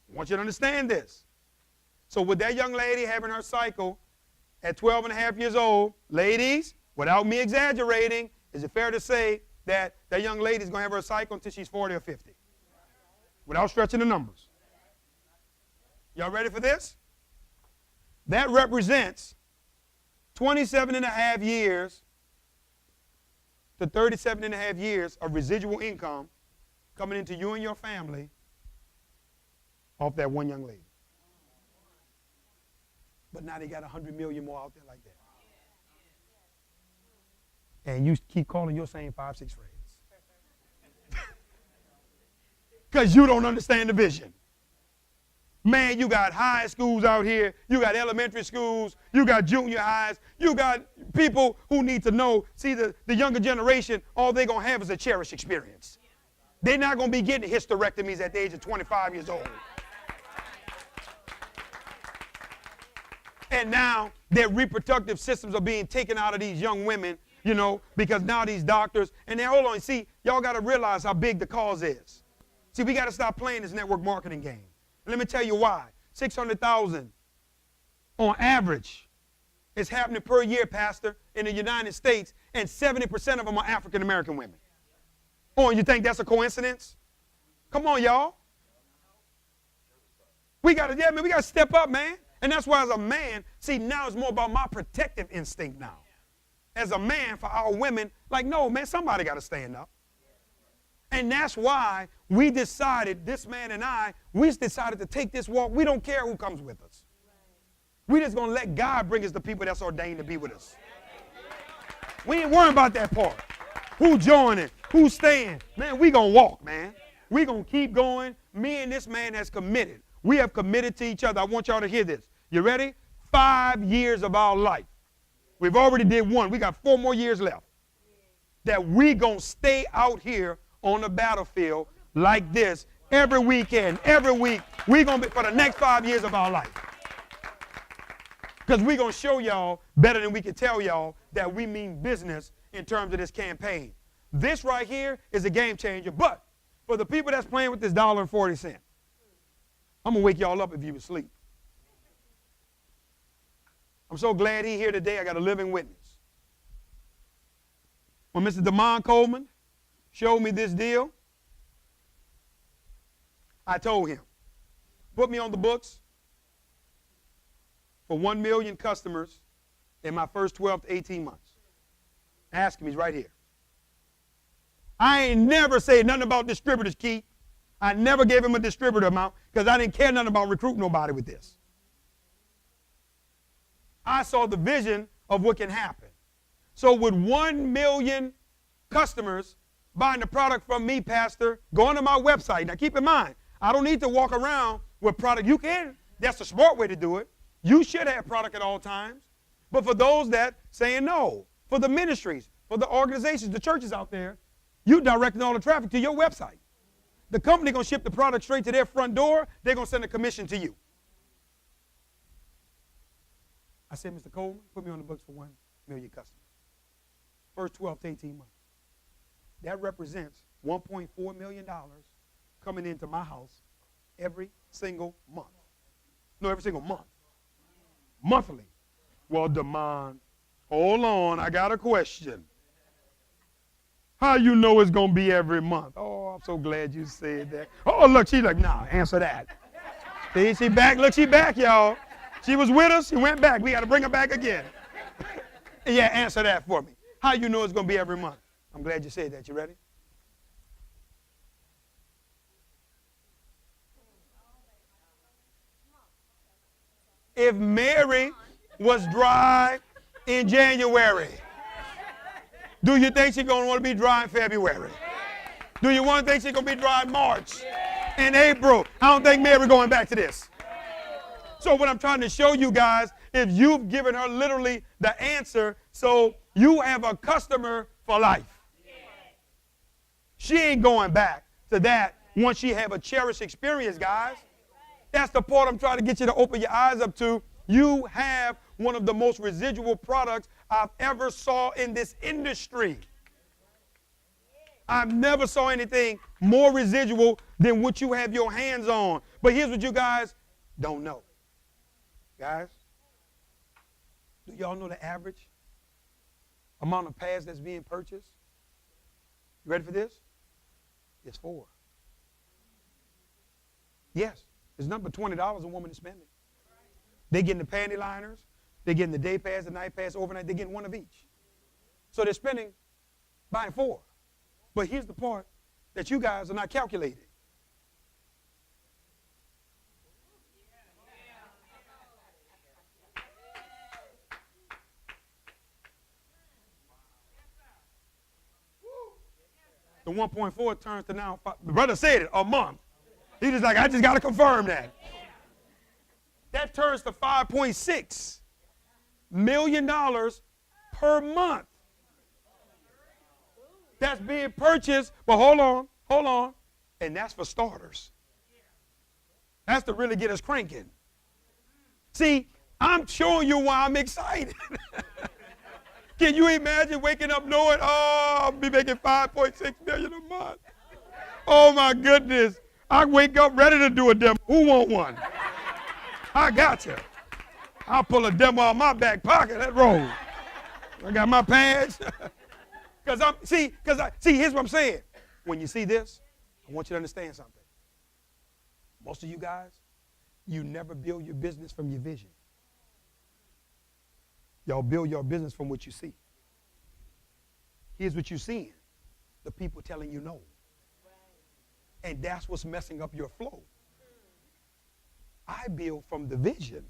A: I want you to understand this. So with that young lady having her cycle at 12 and a half years old, ladies, without me exaggerating, is it fair to say that that young lady is going to have her cycle until she's 40 or 50? Without stretching the numbers. Y'all ready for this? That represents 27 and a half years to 37 and a half years of residual income coming into you and your family off that one young lady. But now they got 100 million more out there like that. And you keep calling your same 5, 6 friends. Because you don't understand the vision. Man, you got high schools out here. You got elementary schools. You got junior highs. You got people who need to know. See, the younger generation, all they're going to have is a cherished experience. They're not going to be getting hysterectomies at the age of 25 years old. And now their reproductive systems are being taken out of these young women, you know, because now these doctors, and then hold on, see, y'all got to realize how big the cause is. See, we got to stop playing this network marketing game. And let me tell you why. 600,000 on average is happening per year, Pastor, in the United States, and 70% of them are African-American women. Oh, and you think that's a coincidence? Come on, y'all. We got to step up, man. And that's why as a man, see, now it's more about my protective instinct now. As a man, for our women, like, no, man, somebody got to stand up. And that's why we decided, this man and I, we decided to take this walk. We don't care who comes with us. We just going to let God bring us the people that's ordained to be with us. We ain't worrying about that part. Who joining? Who's staying? Man, we going to walk, man. We going to keep going. Me and this man has committed. We have committed to each other. I want y'all to hear this. You ready? 5 years of our life. We've already did one. We got 4 more years left. That we going to stay out here on the battlefield like this every weekend, every week. We're going to be for the next 5 years of our life. Because we're going to show y'all better than we can tell y'all that we mean business in terms of this campaign. This right here is a game changer. But for the people that's playing with this $1.40, I'm going to wake y'all up if you were asleep. I'm so glad he's here today. I got a living witness. When Mr. Damon Coleman showed me this deal, I told him, put me on the books for 1 million customers in my first 12 to 18 months. Ask him, he's right here. I ain't never said nothing about distributors, Keith. I never gave him a distributor amount because I didn't care nothing about recruiting nobody with this. I saw the vision of what can happen. So with 1 million customers buying the product from me, Pastor, going to my website. Now keep in mind, I don't need to walk around with product. You can. That's the smart way to do it. You should have product at all times. But for those that saying no, for the ministries, for the organizations, the churches out there, you directing all the traffic to your website. The company going to ship the product straight to their front door. They're going to send a commission to you. I said, Mr. Coleman, put me on the books for 1 million customers. First 12 to 18 months. That represents $1.4 million coming into my house every single month. No, every single month. Monthly. Well, Damon, hold on, I got a question. How you know it's going to be every month? Oh, I'm so glad you said that. Oh, look, she's like, nah, answer that. See, she back. Look, she back, y'all. She was with us. She went back. We got to bring her back again. Yeah, answer that for me. How you know it's going to be every month? I'm glad you said that. You ready? If Mary was dry in January, do you think she's going to want to be dry in February? Do you want to think she's going to be dry in March? In April? I don't think Mary going back to this. So what I'm trying to show you guys, if you've given her literally the answer, so you have a customer for life. She ain't going back to that once she have a cherished experience, guys. That's the part I'm trying to get you to open your eyes up to. You have one of the most residual products I've ever saw in this industry. I've never saw anything more residual than what you have your hands on. But here's what you guys don't know. Guys, do y'all know the average amount of pads that's being purchased? You ready for this? It's 4. Yes, it's nothing but $20 a woman is spending. They're getting the panty liners, they're getting the day pads, the night pads, overnight, they're getting one of each. So they're spending, buying 4. But here's the part that you guys are not calculating. The 1.4 turns to now 5. The brother said it, a month. He just like, I just got to confirm that. That turns to $5.6 million per month. That's being purchased, but hold on. And that's for starters. That's to really get us cranking. See, I'm showing you why I'm excited. Can you imagine waking up knowing, oh, I'll be making $5.6 million a month? Oh, my goodness. I wake up ready to do a demo. Who want one? I got you. I'll pull a demo out of my back pocket. That roll. I got my pads. See, here's what I'm saying. When you see this, I want you to understand something. Most of you guys, you never build your business from your vision. Y'all build your business from what you see. Here's what you're seeing. The people telling you no. And that's what's messing up your flow. I build from the vision.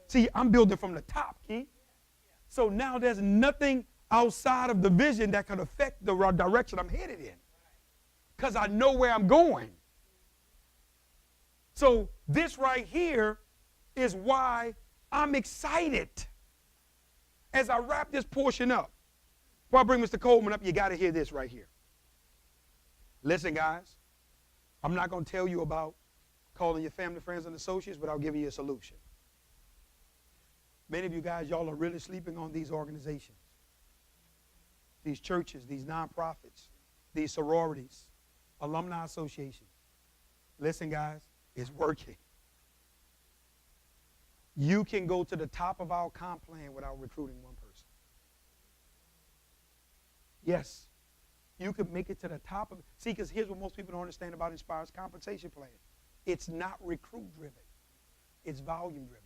A: See, I'm building from the top, Keith. So now there's nothing outside of the vision that can affect the direction I'm headed in. Because I know where I'm going. So this right here is why I'm excited. as I wrap this portion up, before I bring Mr. Coleman up, you got to hear this right here. Listen, guys, I'm not going to tell you about calling your family, friends, and associates, but I'll give you a solution. Many of you guys, y'all are really sleeping on these organizations, these churches, these nonprofits, these sororities, alumni associations. Listen, guys, it's working. You can go to the top of our comp plan without recruiting one person. Yes, you could make it to the top of it. See, because here's what most people don't understand about Nspire's compensation plan. It's not recruit driven. It's volume driven.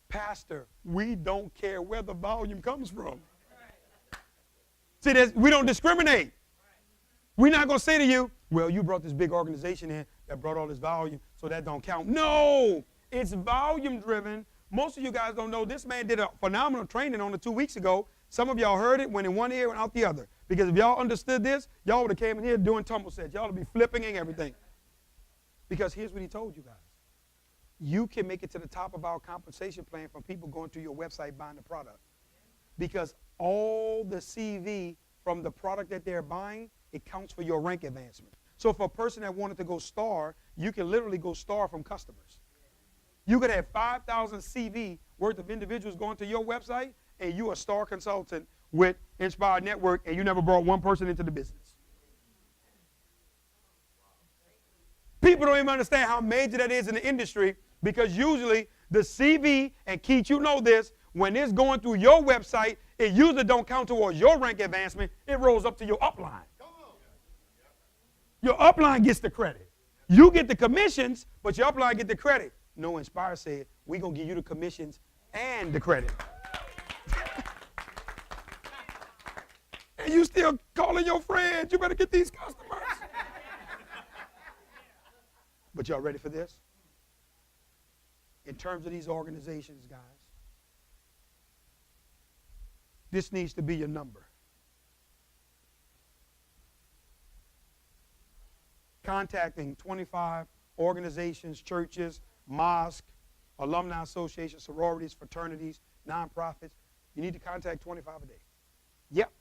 A: Pastor, we don't care where the volume comes from. See, we don't discriminate. We're not going to say to you, well, you brought this big organization in that brought all this volume, so that don't count. No, it's volume driven. Most of you guys don't know this man did a phenomenal training on it 2 weeks ago. Some of y'all heard it, went in one ear and out the other. Because if y'all understood this, y'all would have came in here doing tumble sets. Y'all would be flipping and everything. Because here's what he told you guys. You can make it to the top of our compensation plan from people going to your website buying the product. Because all the CV from the product that they're buying, it counts for your rank advancement. So for a person that wanted to go star, you can literally go star from customers. You could have 5,000 CV worth of individuals going to your website, and you a star consultant with Nspire Network, and you never brought one person into the business. People don't even understand how major that is in the industry, because usually the CV, and Keith, you know this, when it's going through your website, it usually don't count towards your rank advancement. It rolls up to your upline. Your upline gets the credit. You get the commissions, but your upline get the credit. No, Nspire said, we're going to give you the commissions and the credit. And you still calling your friends, you better get these customers. But y'all ready for this? In terms of these organizations, guys, this needs to be your number. Contacting 25 organizations, churches, mosques, alumni associations, sororities, fraternities, nonprofits. You need to contact 25 a day. Yep.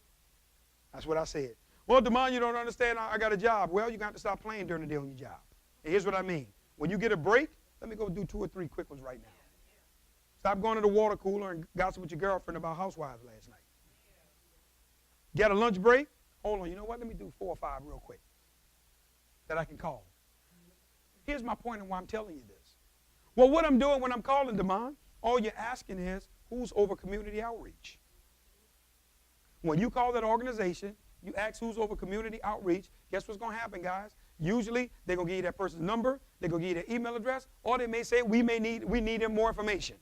A: That's what I said. Well, Demond, you don't understand. I got a job. Well, you're going to have to stop playing during the day on your job. And here's what I mean. When you get a break, let me go do 2 or 3 quick ones right now. Stop going to the water cooler and gossip with your girlfriend about housewives last night. Get a lunch break. Hold on. You know what? Let me do 4 or 5 real quick that I can call. Here's my point and why I'm telling you this. Well, what I'm doing when I'm calling, Demond, all you're asking is, who's over community outreach? When you call that organization, you ask who's over community outreach, guess what's going to happen, guys? Usually, they're going to give you that person's number, they're going to give you their email address, or they may say, we need more information.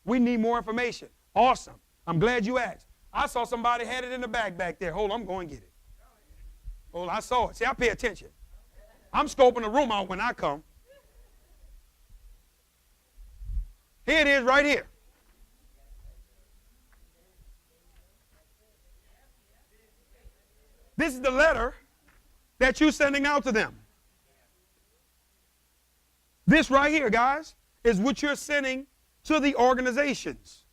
A: We need more information. Awesome. I'm glad you asked. I saw somebody had it in the bag back there. Hold on, I'm going to get it. Hold on, I saw it. See, I pay attention. I'm scoping the room out when I come. Here it is right here. This is the letter that you're sending out to them. This right here, guys, is what you're sending to the organizations.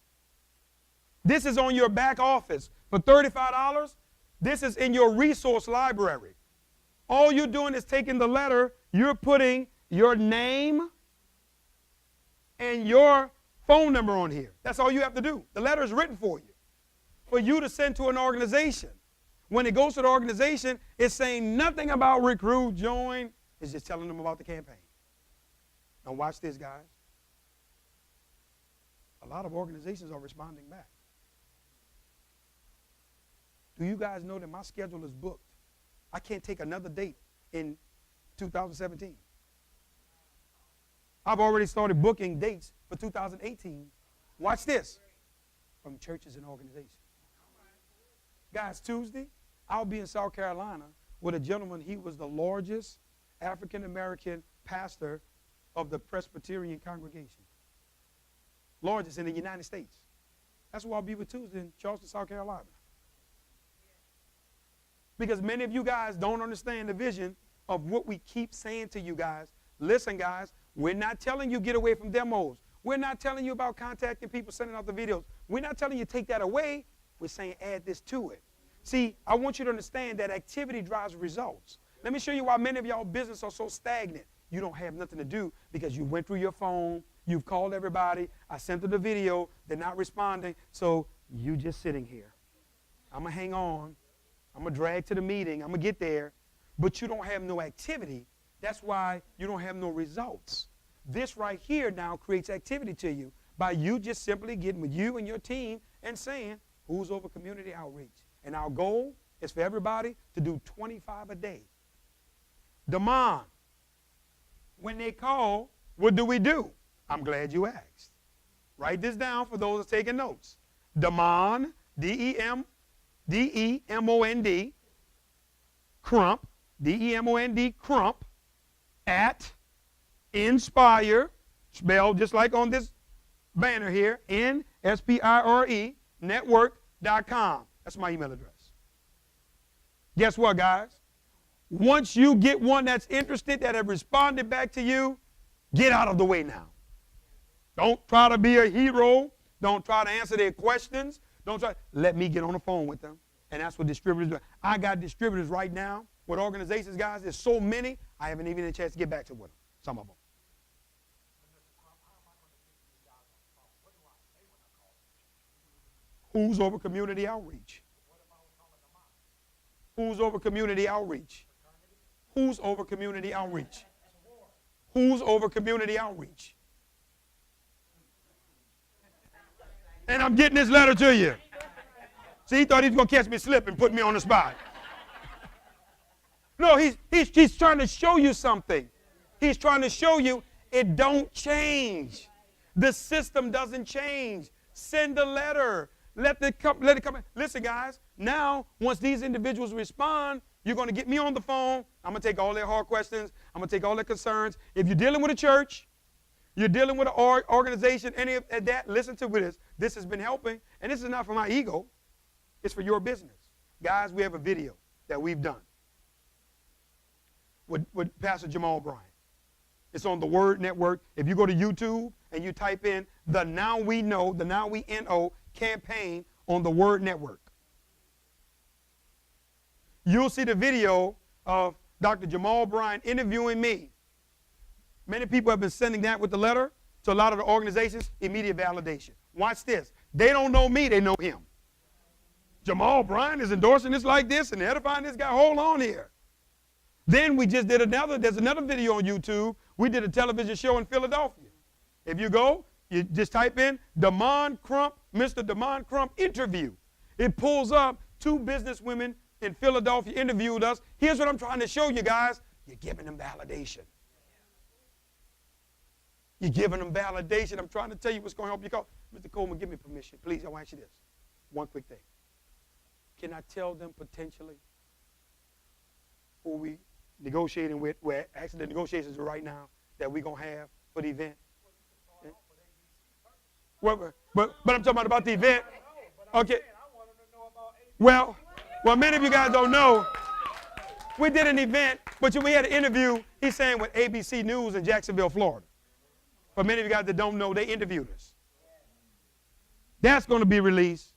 A: This is on your back office. For $35, this is in your resource library. All you're doing is taking the letter, you're putting your name and your phone number on here. That's all you have to do. The letter is written for you to send to an organization. When it goes to the organization, it's saying nothing about recruit, join. It's just telling them about the campaign. Now watch this, guys. A lot of organizations are responding back. Do you guys know that my schedule is booked? I can't take another date in 2017. I've already started booking dates for 2018. Watch this. From churches and organizations. Guys, Tuesday, I'll be in South Carolina with a gentleman. He was the largest African-American pastor of the Presbyterian congregation. Largest in the United States. That's who I'll be with Tuesday in Charleston, South Carolina. Because many of you guys don't understand the vision of what we keep saying to you guys. Listen, guys, we're not telling you get away from demos. We're not telling you about contacting people, sending out the videos. We're not telling you take that away. We're saying add this to it. See, I want you to understand that activity drives results. Let me show you why many of y'all business are so stagnant. You don't have nothing to do because you went through your phone, you've called everybody, I sent them the video, they're not responding, so you just sitting here. I'm going to hang on. I'm going to drag to the meeting. I'm going to get there. But you don't have no activity. That's why you don't have no results. This right here now creates activity to you by you just simply getting with you and your team and saying, who's over community outreach? And our goal is for everybody to do 25 a day. Demand. When they call, what do? I'm glad you asked. Write this down for those that are taking notes. Demand, D-E-M-O-N-D, Crump, D-E-M-O-N-D, Crump, at Nspire, spelled just like on this banner here, N-S-P-I-R-E, network.com. That's my email address. Guess what, guys? Once you get one that's interested, that have responded back to you, get out of the way now. Don't try to be a hero. Don't try to answer their questions. Don't try. Let me get on the phone with them. And that's what distributors do. I got distributors right now with organizations, guys. There's so many, I haven't even had a chance to get back to with them, some of them. Who's over community outreach? Who's over community outreach? Who's over community outreach? Who's over community outreach? And I'm getting this letter to you. See, he thought he was going to catch me slipping, put me on the spot. No, he's trying to show you something. He's trying to show you it don't change. The system doesn't change. Send a letter. Let it come. Listen, guys, now, once these individuals respond, you're going to get me on the phone. I'm going to take all their hard questions. I'm going to take all their concerns. If you're dealing with a church, you're dealing with an organization, any of that, listen to this. This has been helping, and this is not for my ego. It's for your business. Guys, we have a video that we've done with Pastor Jamal Bryant. It's on the Word Network. If you go to YouTube and you type in the Now We Know, the Now We Know campaign on the Word Network, you'll see the video of Dr. Jamal Bryant interviewing me. Many people have been sending that with the letter to a lot of the organizations, immediate validation. Watch this. They don't know me, they know him. Jamal Bryant is endorsing this like this and edifying this guy. Hold on here. Then we just did there's another video on YouTube. We did a television show in Philadelphia. If you go, you just type in Damon Crump, Mr. Damon Crump interview. It pulls up 2 businesswomen in Philadelphia interviewed us. Here's what I'm trying to show you guys. You're giving them validation. You're giving them validation. I'm trying to tell you what's going to help you call. Mr. Coleman, give me permission. Please, I want to ask you this. One quick thing. Can I tell them potentially who we negotiating with, where actually the negotiations are right now that we're going to have for the event? Well, but I'm talking about the event. Okay. Well, many of you guys don't know. We did an event, but we had an interview, he's saying, with ABC News in Jacksonville, Florida. For many of you guys that don't know, they interviewed us. That's going to be released.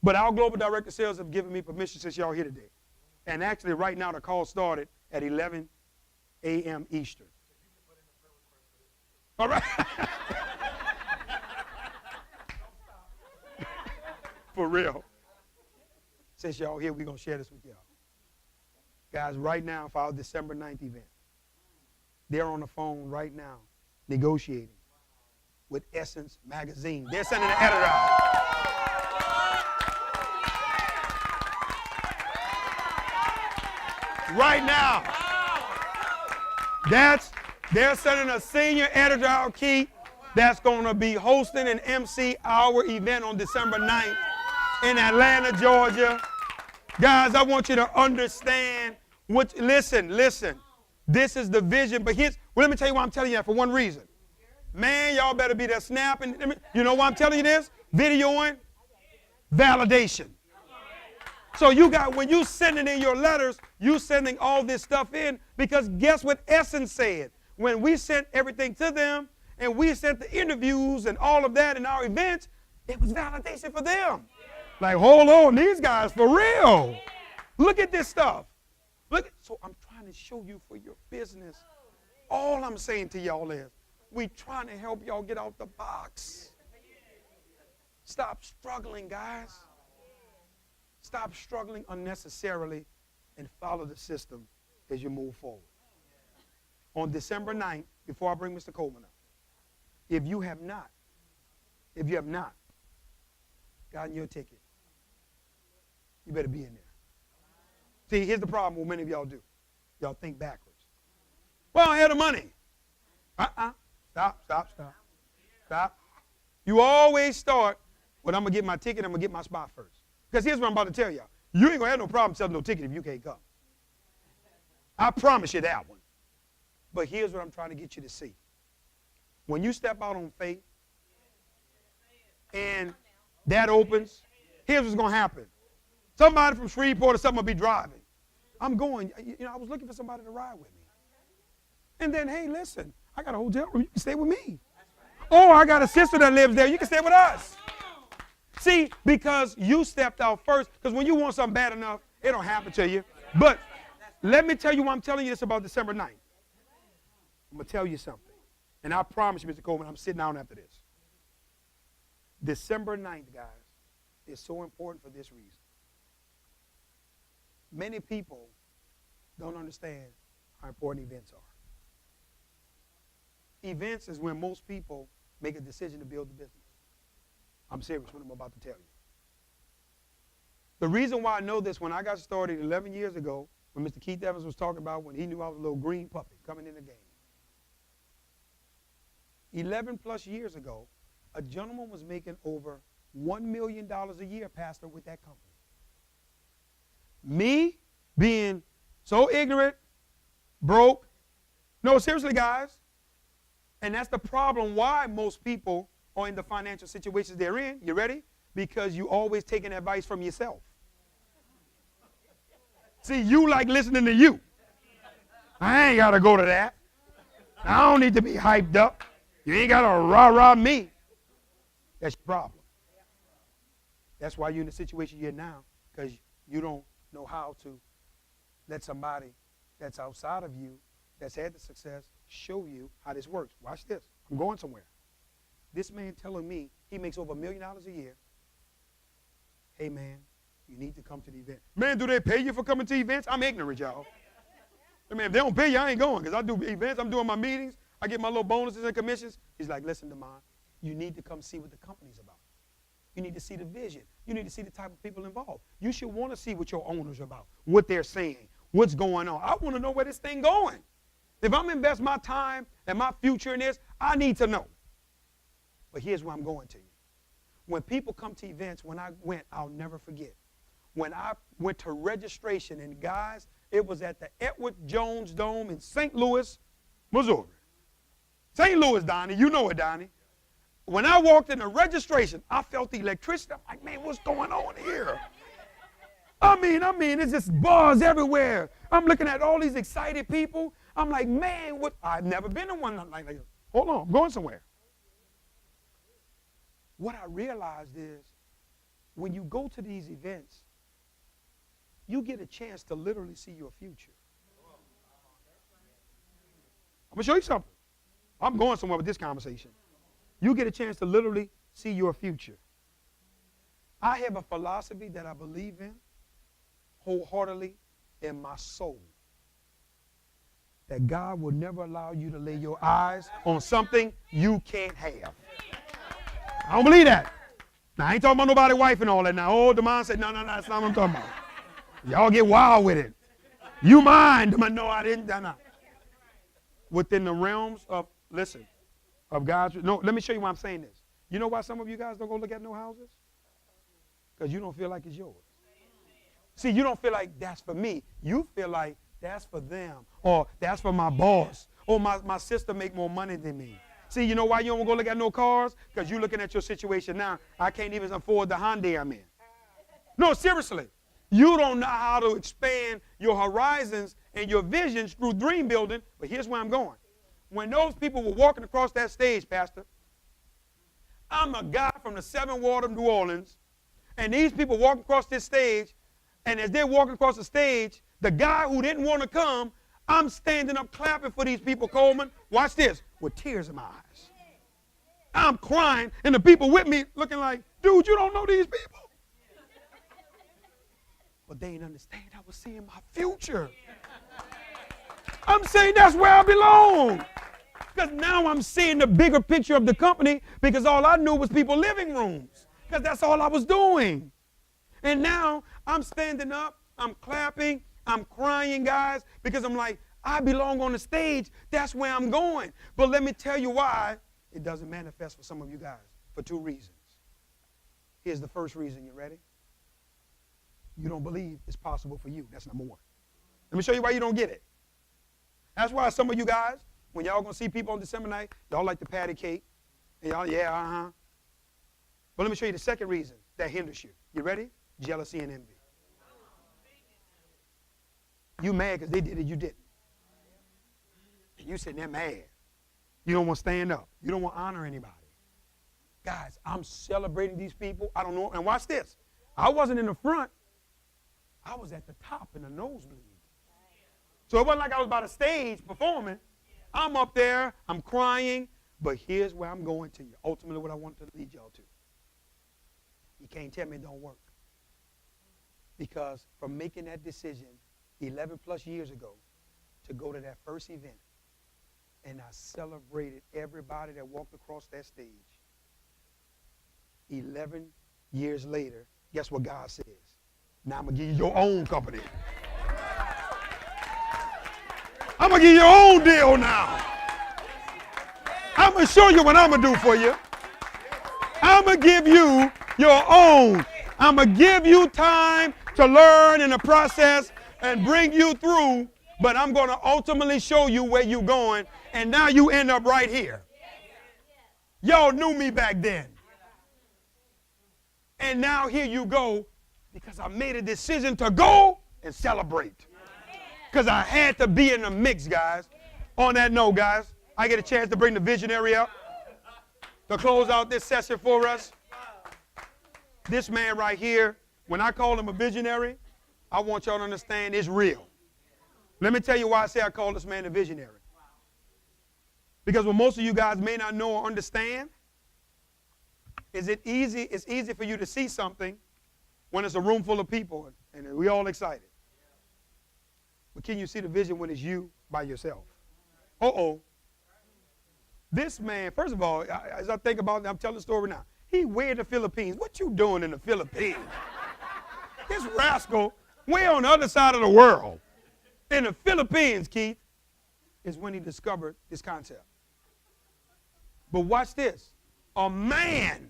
A: But our global director of sales have given me permission since y'all here today. And actually, right now, the call started at 11 a.m. Eastern. All right. For real. Since y'all here, we're going to share this with y'all. Guys, right now, for our December 9th event, they're on the phone right now negotiating with Essence Magazine. They're sending an editor out. Right now. They're sending a senior editor out, Keith, that's going to be hosting and MC our event on December 9th in Atlanta, Georgia. Guys, I want you to understand listen. This is the vision, but let me tell you why I'm telling you that for one reason. Man, y'all better be there snapping. You know why I'm telling you this? Videoing, validation. So when you sending in your letters, you sending all this stuff in because guess what Essence said? When we sent everything to them and we sent the interviews and all of that in our events, it was validation for them. Like, hold on, these guys for real. Look at this stuff. Look, so I'm trying to show you for your business. All I'm saying to y'all is, we trying to help y'all get out the box. Stop struggling, guys. Stop struggling unnecessarily and follow the system as you move forward. On December 9th, before I bring Mr. Coleman up, if you have not gotten your ticket, you better be in there. See, here's the problem what many of y'all do. Y'all think backwards. Well, I had the money. Stop. You always start with, I'm going to get my ticket, I'm going to get my spot first. Because here's what I'm about to tell y'all. You ain't going to have no problem selling no ticket if you can't come. I promise you that one. But here's what I'm trying to get you to see. When you step out on faith and that opens, here's what's going to happen. Somebody from Shreveport or something will be driving. I'm going, I was looking for somebody to ride with me. And then, hey, listen, I got a hotel room. You can stay with me. Or I got a sister that lives there. You can stay with us. See, because you stepped out first. Because when you want something bad enough, it don't happen to you. But let me tell you why I'm telling you this about December 9th. I'm going to tell you something. And I promise you, Mr. Coleman, I'm sitting down after this. December 9th, guys, is so important for this reason. Many people don't understand how important events are. Events is when most people make a decision to build the business. I'm serious what I'm about to tell you. The reason why I know this, when I got started 11 years ago, when Mr. Keith Evans was talking about when he knew I was a little green puppy coming in the game. 11 plus years ago, a gentleman was making over $1 million a year, pastor, with that company. Me being so ignorant, broke. No, seriously, guys. And that's the problem why most people are in the financial situations they're in. You ready? Because you always taking advice from yourself. See, you like listening to you. I ain't got to go to that. I don't need to be hyped up. You ain't got to rah-rah me. That's your problem. That's why you're in the situation you're in now, because you don't know how to let somebody that's outside of you, that's had the success, show you how this works. Watch this. I'm going somewhere. This man telling me he makes over $1 million a year. Hey, man, you need to come to the event. Man, do they pay you for coming to events? I'm ignorant, y'all. I mean, if they don't pay you, I ain't going, because I do events. I'm doing my meetings. I get my little bonuses and commissions. He's like, listen, Demond, you need to come see what the company's about. You need to see the vision. You need to see the type of people involved. You should want to see what your owners are about, what they're saying, what's going on. I want to know where this thing going. If I'm investing my time and my future in this, I need to know. But here's where I'm going to you. When people come to events, when I went, I'll never forget. When I went to registration, and guys, it was at the Edward Jones Dome in St. Louis, Missouri. St. Louis, Donnie, you know it, Donnie. When I walked in the registration, I felt the electricity. I'm like, man, what's going on here? I mean, it's just buzz everywhere. I'm looking at all these excited people. I'm like, man, what? I've never been in one like this. Hold on, I'm going somewhere. What I realized is when you go to these events, you get a chance to literally see your future. I'm going to show you something. I'm going somewhere with this conversation. You get a chance to literally see your future. I have a philosophy that I believe in wholeheartedly in my soul. That God will never allow you to lay your eyes on something you can't have. I don't believe that. Now, I ain't talking about nobody's wife and all that. Now, oh, Demond said, no, that's not what I'm talking about. Y'all get wild with it. You mind? No, I didn't. No. Within the realms of, listen, of God's, no, let me show you why I'm saying this. You know why some of you guys don't go look at no houses? Because you don't feel like it's yours. See, you don't feel like that's for me. You feel like that's for them, or that's for my boss, or my sister make more money than me. See, you know why you don't go look at no cars? Because you're looking at your situation now. I can't even afford the Hyundai I'm in. No, seriously. You don't know how to expand your horizons and your visions through dream building, but here's where I'm going. when those people were walking across that stage, Pastor, I'm a guy from the Seventh Ward of New Orleans, and these people walking across this stage, and as they're walking across the stage, the guy who didn't want to come, I'm standing up clapping for these people, Coleman. Watch this, with tears in my eyes. I'm crying, and the people with me looking like, dude, you don't know these people. But they didn't understand I was seeing my future. I'm saying that's where I belong. Because now I'm seeing the bigger picture of the company, because all I knew was people living rooms. Because that's all I was doing. And now I'm standing up, I'm clapping, I'm crying, guys, because I'm like, I belong on the stage. That's where I'm going. But let me tell you why it doesn't manifest for some of you guys, for two reasons. Here's the first reason. You ready? You don't believe it's possible for you. That's number one. Let me show you why you don't get it. That's why some of you guys, when y'all going to see people on December night, y'all like the patty cake. And y'all, yeah, uh-huh. But let me show you the second reason that hinders you. You ready? Jealousy and envy. You mad because they did it, you didn't. And you sitting there mad. You don't want to stand up. You don't want to honor anybody. Guys, I'm celebrating these people. I don't know. And watch this. I wasn't in the front. I was at the top in the nosebleed. So it wasn't like I was by the stage performing. I'm up there. I'm crying. But here's where I'm going to you. Ultimately, what I want to lead y'all to. You can't tell me it don't work. Because from making that decision 11 plus years ago to go to that first event, and I celebrated everybody that walked across that stage. 11 years later, guess what God says? Now I'm going to give you your own company. I'm going to give you your own deal now. I'm going to show you what I'm going to do for you. I'm going to give you your own. I'm going to give you time to learn in the process and bring you through, but I'm going to ultimately show you where you're going, and now you end up right here. Y'all knew me back then. And now here you go, because I made a decision to go and celebrate. Because I had to be in the mix, guys. On that note, guys, I get a chance to bring the visionary up to close out this session for us. This man right here, when I call him a visionary, I want y'all to understand it's real. Let me tell you why I say I call this man a visionary. Because what most of you guys may not know or understand is it's easy for you to see something when it's a room full of people and we all excited. But can you see the vision when it's you by yourself? Uh-oh. This man, first of all, as I think about it, I'm telling the story now. He way in the Philippines. What you doing in the Philippines? This rascal way on the other side of the world. In the Philippines, Keith, is when he discovered this concept. But watch this. A man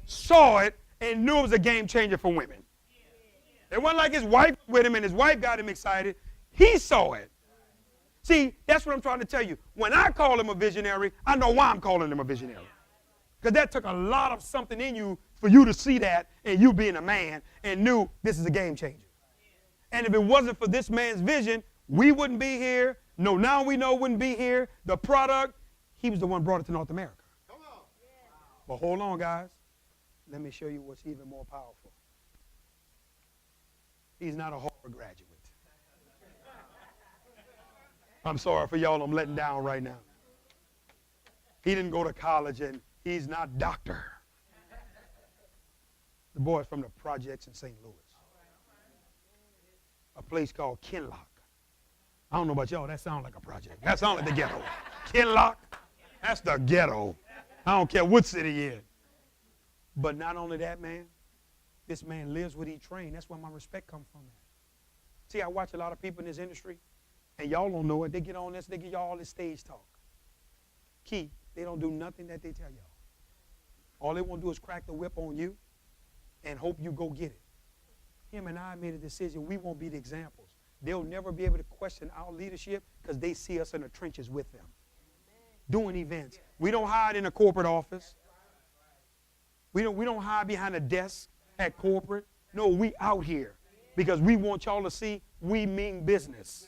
A: saw it and knew it was a game changer for women. It wasn't like his wife with him and his wife got him excited. He saw it. See, that's what I'm trying to tell you. When I call him a visionary, I know why I'm calling him a visionary. Because that took a lot of something in you for you to see that and you being a man and knew this is a game changer. And if it wasn't for this man's vision, we wouldn't be here. No, now we know wouldn't be here. The product, he was the one who brought it to North America. Come on. But hold on, guys. Let me show you what's even more powerful. He's not a Harvard graduate. I'm sorry for y'all, I'm letting down right now. He didn't go to college and he's not doctor. The boy's from the projects in St. Louis. A place called Kinlock. I don't know about y'all, that sounds like a project. That sounds like the ghetto. Kinlock, that's the ghetto. I don't care what city you're in. But not only that, man, this man lives what he trained. That's where my respect comes from. See, I watch a lot of people in this industry, and y'all don't know it. They get on this, they give y'all all this stage talk. Key, they don't do nothing that they tell y'all. All they want to do is crack the whip on you and hope you go get it. Him and I made a decision. We won't be the examples. They'll never be able to question our leadership because they see us in the trenches with them. Doing events. We don't hide in a corporate office. We don't hide behind a desk at corporate. No, we out here because we want y'all to see we mean business.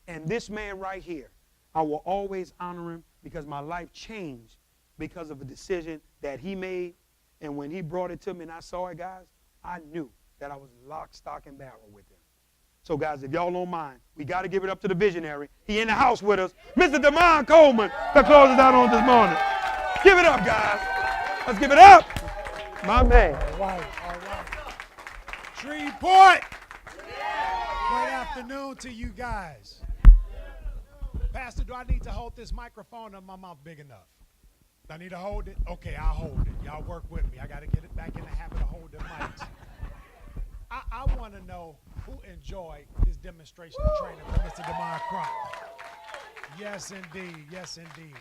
A: And this man right here, I will always honor him because my life changed because of a decision that he made. And when he brought it to me and I saw it, guys, I knew that I was lock, stock, and barrel with him. So, guys, if y'all don't mind, we got to give it up to the visionary. He in the house with us, Mr. DeMond Coleman, to close us out on this morning. Give it up, guys. Let's give it up. My man.
B: All right. Shreveport. Good afternoon to you guys. Pastor, do I need to hold this microphone or my mouth big enough? Do I need to hold it? Okay, I'll hold it. Y'all work with me. I got to get it back in the habit of holding mics. I want to know who enjoyed this demonstration of training from Mr. DeMond Crump. Yes, indeed. Yes, indeed.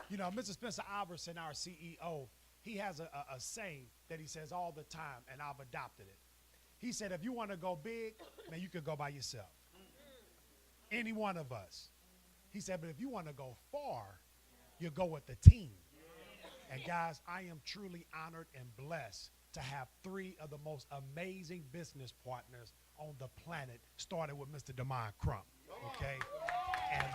B: You know, Mr. Spencer Albertson, our CEO, he has a saying that he says all the time, and I've adopted it. He said, if you want to go big, man, you could go by yourself. Any one of us. He said, but if you want to go far, you go with the team. And guys, I am truly honored and blessed to have three of the most amazing business partners on the planet, started with Mr. DeMond Crump, okay? And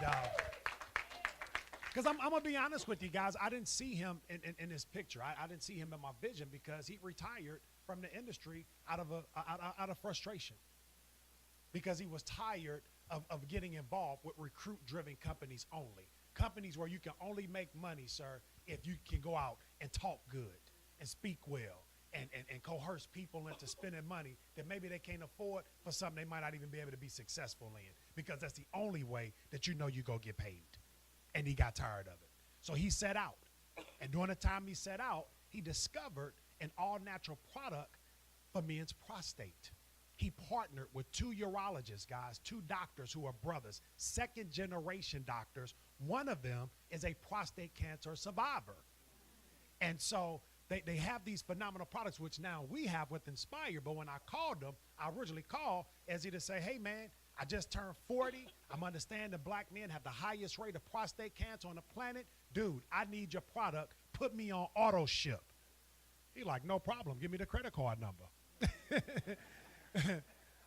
B: because I'm going to be honest with you guys, I didn't see him in this picture. I didn't see him in my vision because he retired from the industry out of frustration, because he was tired of getting involved with recruit-driven companies only. Companies where you can only make money, sir, if you can go out and talk good and speak well and coerce people into spending money that maybe they can't afford for something they might not even be able to be successful in, because that's the only way that you know you go get paid. And he got tired of it. So he set out. And during the time he set out, he discovered an all-natural product for men's prostate. He partnered with two urologists, guys, two doctors who are brothers, second-generation doctors. One of them is a prostate cancer survivor. And so they have these phenomenal products, which now we have with Nspire. But when I called them, I originally called as to say, hey, man, I just turned 40. I'm understanding black men have the highest rate of prostate cancer on the planet. Dude, I need your product. Put me on auto ship. He like, no problem. Give me the credit card number.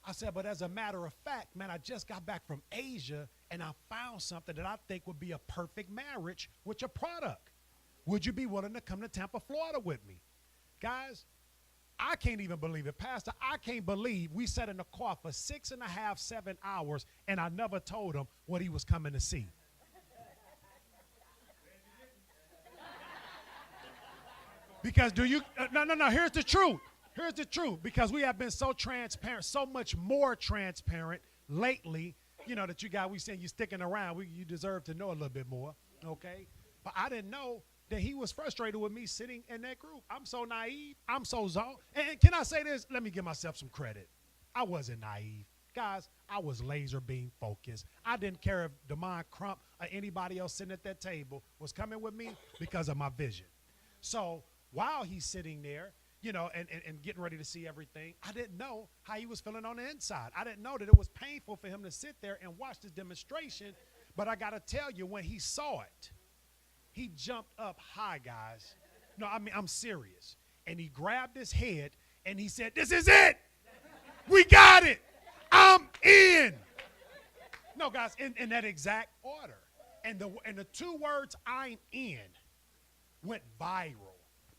B: I said, but as a matter of fact, man, I just got back from Asia and I found something that I think would be a perfect marriage with your product. Would you be willing to come to Tampa, Florida with me? Guys, I can't even believe it. Pastor, I can't believe we sat in the car for 6.5, 7 hours and I never told him what he was coming to see. Because no, here's the truth. Here's the truth, because we have been so transparent, so much more transparent lately, you know, that you guys, we saying you sticking around, you deserve to know a little bit more, okay? But I didn't know that he was frustrated with me sitting in that group. I'm so naive. I'm so zoned. And can I say this? Let me give myself some credit. I wasn't naive. Guys, I was laser beam focused. I didn't care if DeMond Crump or anybody else sitting at that table was coming with me because of my vision. So while he's sitting there, you know, and getting ready to see everything, I didn't know how he was feeling on the inside. I didn't know that it was painful for him to sit there and watch this demonstration. But I got to tell you, when he saw it, he jumped up high, guys. No, I mean, I'm serious. And he grabbed his head and he said, this is it. We got it. I'm in. No, guys, in that exact order. And the two words, I'm in, went viral.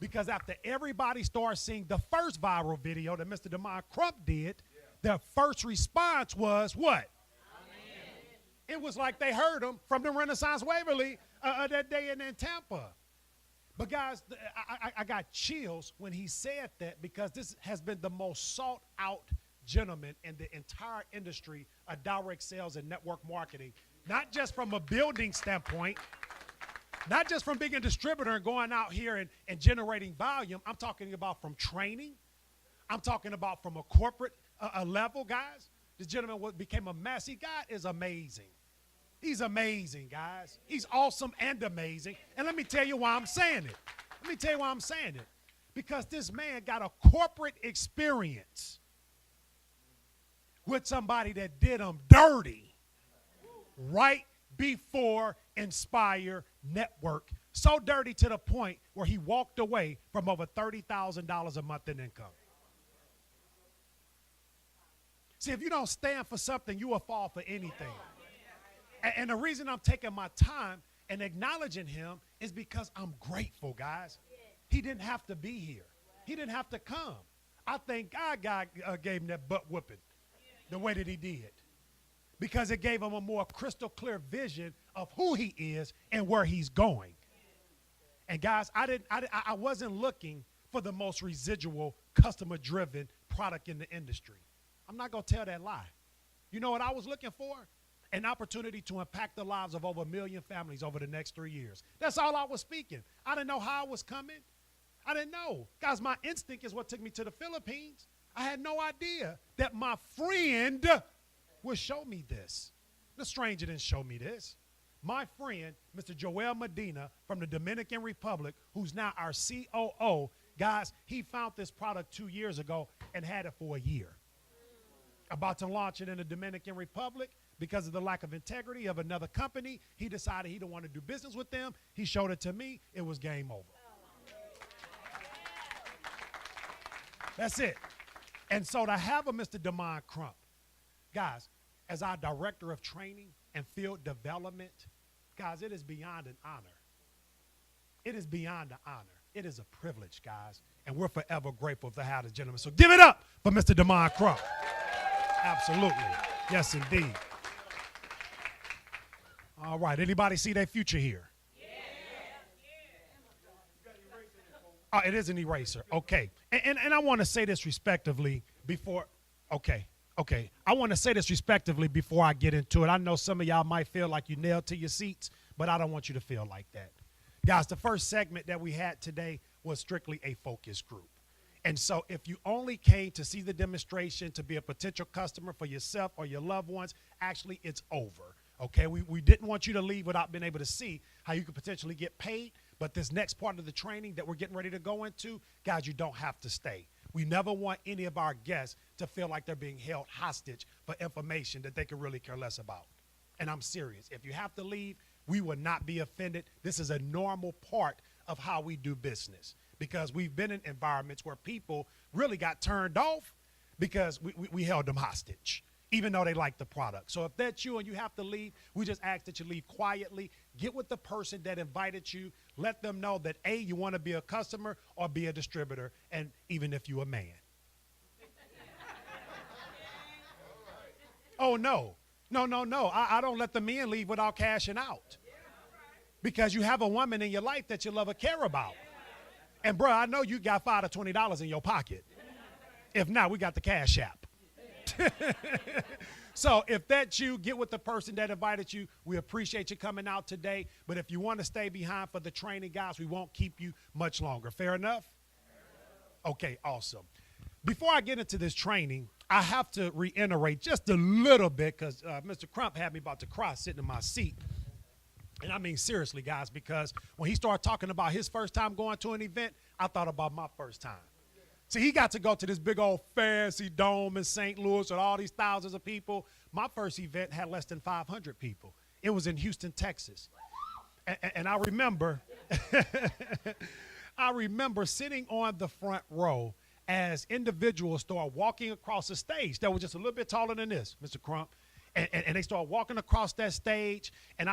B: Because after everybody started seeing the first viral video that Mr. DeMond Crump did, their first response was what? It was like they heard him from the Renaissance Waverly that day in Tampa. But guys, I got chills when he said that, because this has been the most sought out gentleman in the entire industry of direct sales and network marketing, not just from a building standpoint, not just from being a distributor and going out here and generating volume. I'm talking about from training. I'm talking about from a corporate level, guys. This gentleman became a mess. God is amazing. He's amazing, guys. He's awesome and amazing. And let me tell you why I'm saying it. Because this man got a corporate experience with somebody that did him dirty right before Nspire Network. So dirty to the point where he walked away from over $30,000 a month in income. See, if you don't stand for something, you will fall for anything. And the reason I'm taking my time and acknowledging him is because I'm grateful, guys. He didn't have to be here. He didn't have to come. I think God gave him that butt whooping the way that he did, because it gave him a more crystal clear vision of who he is and where he's going. And guys, I wasn't looking for the most residual, customer-driven product in the industry. I'm not going to tell that lie. You know what I was looking for? An opportunity to impact the lives of over 1 million families over the next 3 years. That's all I was speaking. I didn't know how I was coming. I didn't know. Guys, my instinct is what took me to the Philippines. I had no idea that my friend would show me this. The stranger didn't show me this. My friend, Mr. Joel Medina from the Dominican Republic, who's now our COO, guys, he found this product 2 years ago and had it for a year. About to launch it in the Dominican Republic. Because of the lack of integrity of another company, he decided he didn't want to do business with them. He showed it to me. It was game over. That's it. And so to have a Mr. Damon Crump, guys, as our director of training and field development, guys, it is beyond an honor. It is beyond an honor. It is a privilege, guys. And we're forever grateful to have this gentleman. So give it up for Mr. Damon Crump. Absolutely. Yes, indeed. All right. Anybody see their future here? Oh, it is an eraser. Okay. And I want to say this respectively before. Okay. I want to say this respectively before I get into it. I know some of y'all might feel like you nailed to your seats, but I don't want you to feel like that. Guys, the first segment that we had today was strictly a focus group. And so if you only came to see the demonstration to be a potential customer for yourself or your loved ones, actually it's over. Okay, we didn't want you to leave without being able to see how you could potentially get paid. But this next part of the training that we're getting ready to go into, guys, you don't have to stay. We never want any of our guests to feel like they're being held hostage for information that they could really care less about. And I'm serious. If you have to leave, we will not be offended. This is a normal part of how we do business, because we've been in environments where people really got turned off because we held them hostage, even though they like the product. So if that's you and you have to leave, we just ask that you leave quietly. Get with the person that invited you. Let them know that, A, you want to be a customer or be a distributor, and even if you're a man. Oh, no. No. I don't let the men leave without cashing out, because you have a woman in your life that you love or care about. And, bro, I know you got $5 to $20 in your pocket. If not, we got the Cash App. So if that's you, get with the person that invited you. We appreciate you coming out today. But if you want to stay behind for the training, guys, we won't keep you much longer. Fair enough? Okay, awesome. Before I get into this training, I have to reiterate just a little bit, because Mr. Crump had me about to cry sitting in my seat. And I mean seriously, guys, because when he started talking about his first time going to an event, I thought about my first time. See, he got to go to this big old fancy dome in St. Louis with all these thousands of people. My first event had less than 500 people. It was in Houston, Texas. And I remember, sitting on the front row as individuals started walking across the stage that was just a little bit taller than this, Mr. Crump. And they started walking across that stage. And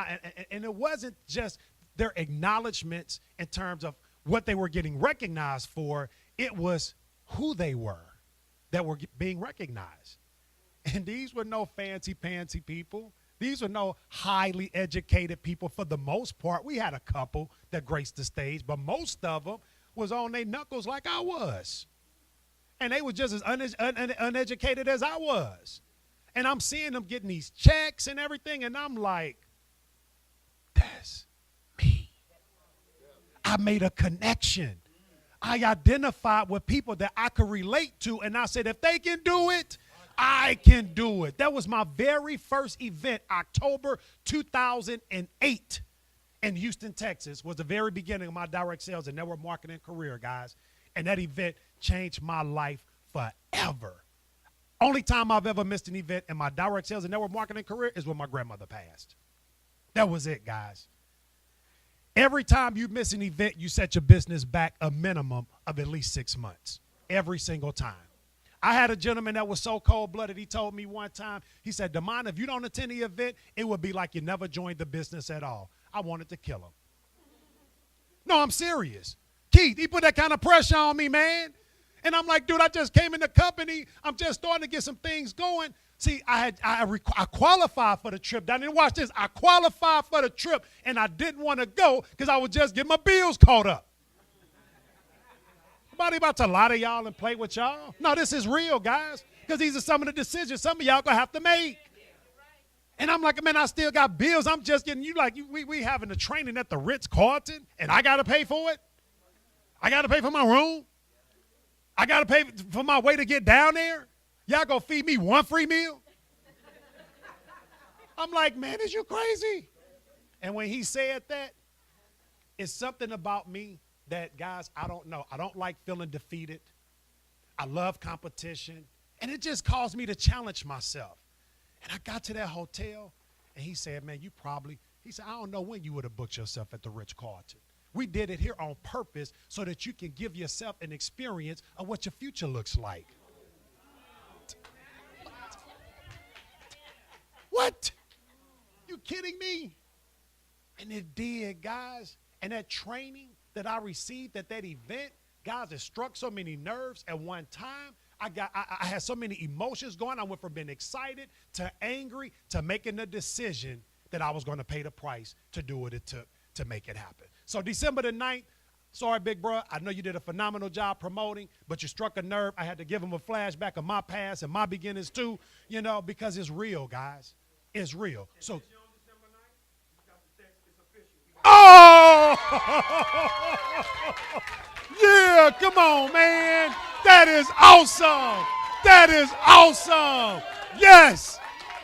B: it wasn't just their acknowledgments in terms of what they were getting recognized for. It was who they were that were being recognized. And these were no fancy-pantsy people. These were no highly educated people for the most part. We had a couple that graced the stage, but most of them was on their knuckles like I was. And they were just as uneducated as I was. And I'm seeing them getting these checks and everything, and I'm like, that's me. I made a connection. I identified with people that I could relate to, and I said, if they can do it, I can do it. That was my very first event, October 2008 in Houston, Texas, was the very beginning of my direct sales and network marketing career, guys. And that event changed my life forever. Only time I've ever missed an event in my direct sales and network marketing career is when my grandmother passed. That was it, guys. Every time you miss an event, you set your business back a minimum of at least 6 months. Every single time. I had a gentleman that was so cold-blooded, he told me one time, he said, Damon, if you don't attend the event, it would be like you never joined the business at all. I wanted to kill him. No, I'm serious. Keith, he put that kind of pressure on me, man. And I'm like, dude, I just came in the company. I'm just starting to get some things going. See, I qualified for the trip. Now, didn't watch this. I qualified for the trip, and I didn't want to go because I would just get my bills caught up. Nobody about to lie to y'all and play with y'all. No, this is real, guys, because these are some of the decisions some of y'all going to have to make. And I'm like, man, I still got bills. I'm just getting you like, we having a training at the Ritz-Carlton, and I got to pay for it? I got to pay for my room? I got to pay for my way to get down there? Y'all going to feed me one free meal? I'm like, man, is you crazy? And when he said that, it's something about me that, guys, I don't know. I don't like feeling defeated. I love competition. And it just caused me to challenge myself. And I got to that hotel, and he said, man, he said, I don't know when you would have booked yourself at the Ritz-Carlton. We did it here on purpose so that you can give yourself an experience of what your future looks like. What? You kidding me? And it did, guys. And that training that I received at that event, guys, it struck so many nerves at one time. I had so many emotions going. I went from being excited to angry to making the decision that I was going to pay the price to do what it took to make it happen. So December the 9th, sorry, big bro, I know you did a phenomenal job promoting, but you struck a nerve. I had to give him a flashback of my past and my beginnings too, because it's real, guys. It's real. So, oh! Yeah, come on, man. That is awesome. That is awesome. Yes.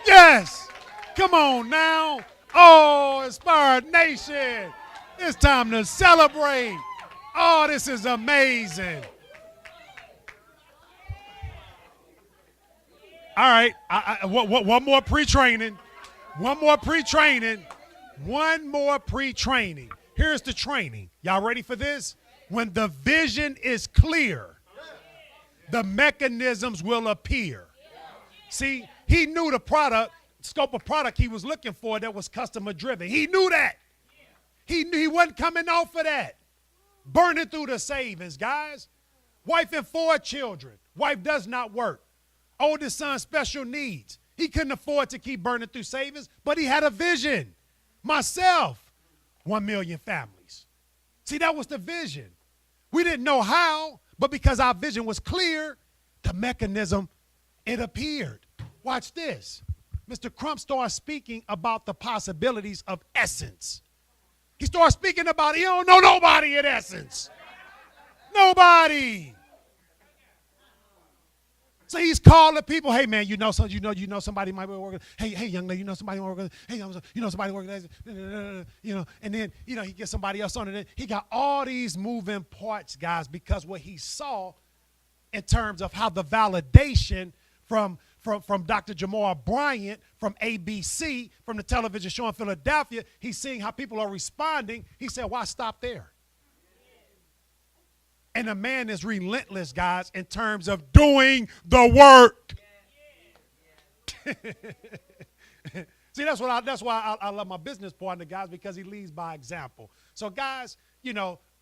B: Yes. Come on now. Oh, Inspired Nation. It's time to celebrate. Oh, this is amazing. All right. One more pre-training. One more pre-training. One more pre-training. Here's the training. Y'all ready for this? When the vision is clear, the mechanisms will appear. See, he knew the scope of product he was looking for that was customer driven. He knew that. He wasn't coming off of that. Burning through the savings, guys. Wife and 4 children. Wife does not work. Oldest son, special needs. He couldn't afford to keep burning through savings, but he had a vision. Myself, 1 million families. See, that was the vision. We didn't know how, but because our vision was clear, the mechanism, it appeared. Watch this. Mr. Crump started speaking about the possibilities of Essence. He started speaking about, he don't know nobody at Essence. Nobody. So he's calling people, hey man, you know somebody might be working. Hey young lady, you know somebody working. Hey, you know somebody working. And then he gets somebody else on it. He got all these moving parts, guys, because what he saw in terms of how the validation from Dr. Jamar Bryant, from ABC, from the television show in Philadelphia, he's seeing how people are responding. He said, why stop there? And the man is relentless, guys, in terms of doing the work. See, that's why I love my business partner, guys, because he leads by example. So, guys,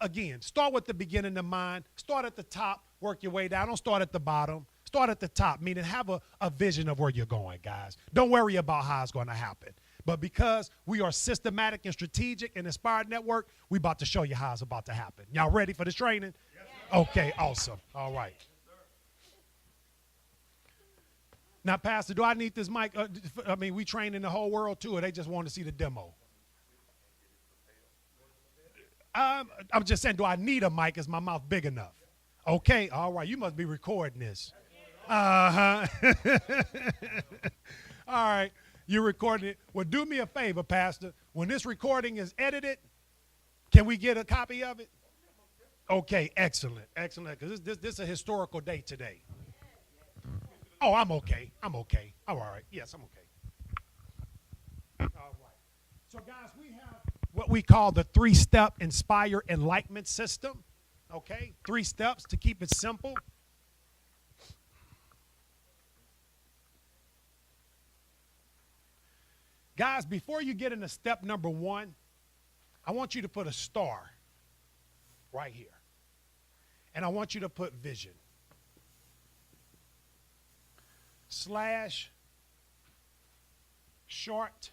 B: again, start with the beginning in mind. Start at the top, work your way down. Don't start at the bottom. Start at the top, meaning have a vision of where you're going, guys. Don't worry about how it's going to happen. But because we are systematic and strategic and Inspired Network, we about to show you how it's about to happen. Y'all ready for this training? Okay, awesome. All right. Now, Pastor, do I need this mic? We train in the whole world too, or they just want to see the demo? I'm just saying, do I need a mic? Is my mouth big enough? Okay, all right. You must be recording this. Uh-huh. All right, you're recording it. Well, do me a favor, Pastor. When this recording is edited, can we get a copy of it? Okay, excellent, because this is a historical day today. Oh, I'm okay. All right. Yes, I'm okay. All right. So, guys, we have what we call the 3-step Nspire enlightenment system. Okay, 3 steps to keep it simple. Guys, before you get into step number 1, I want you to put a star right here. And I want you to put vision. / short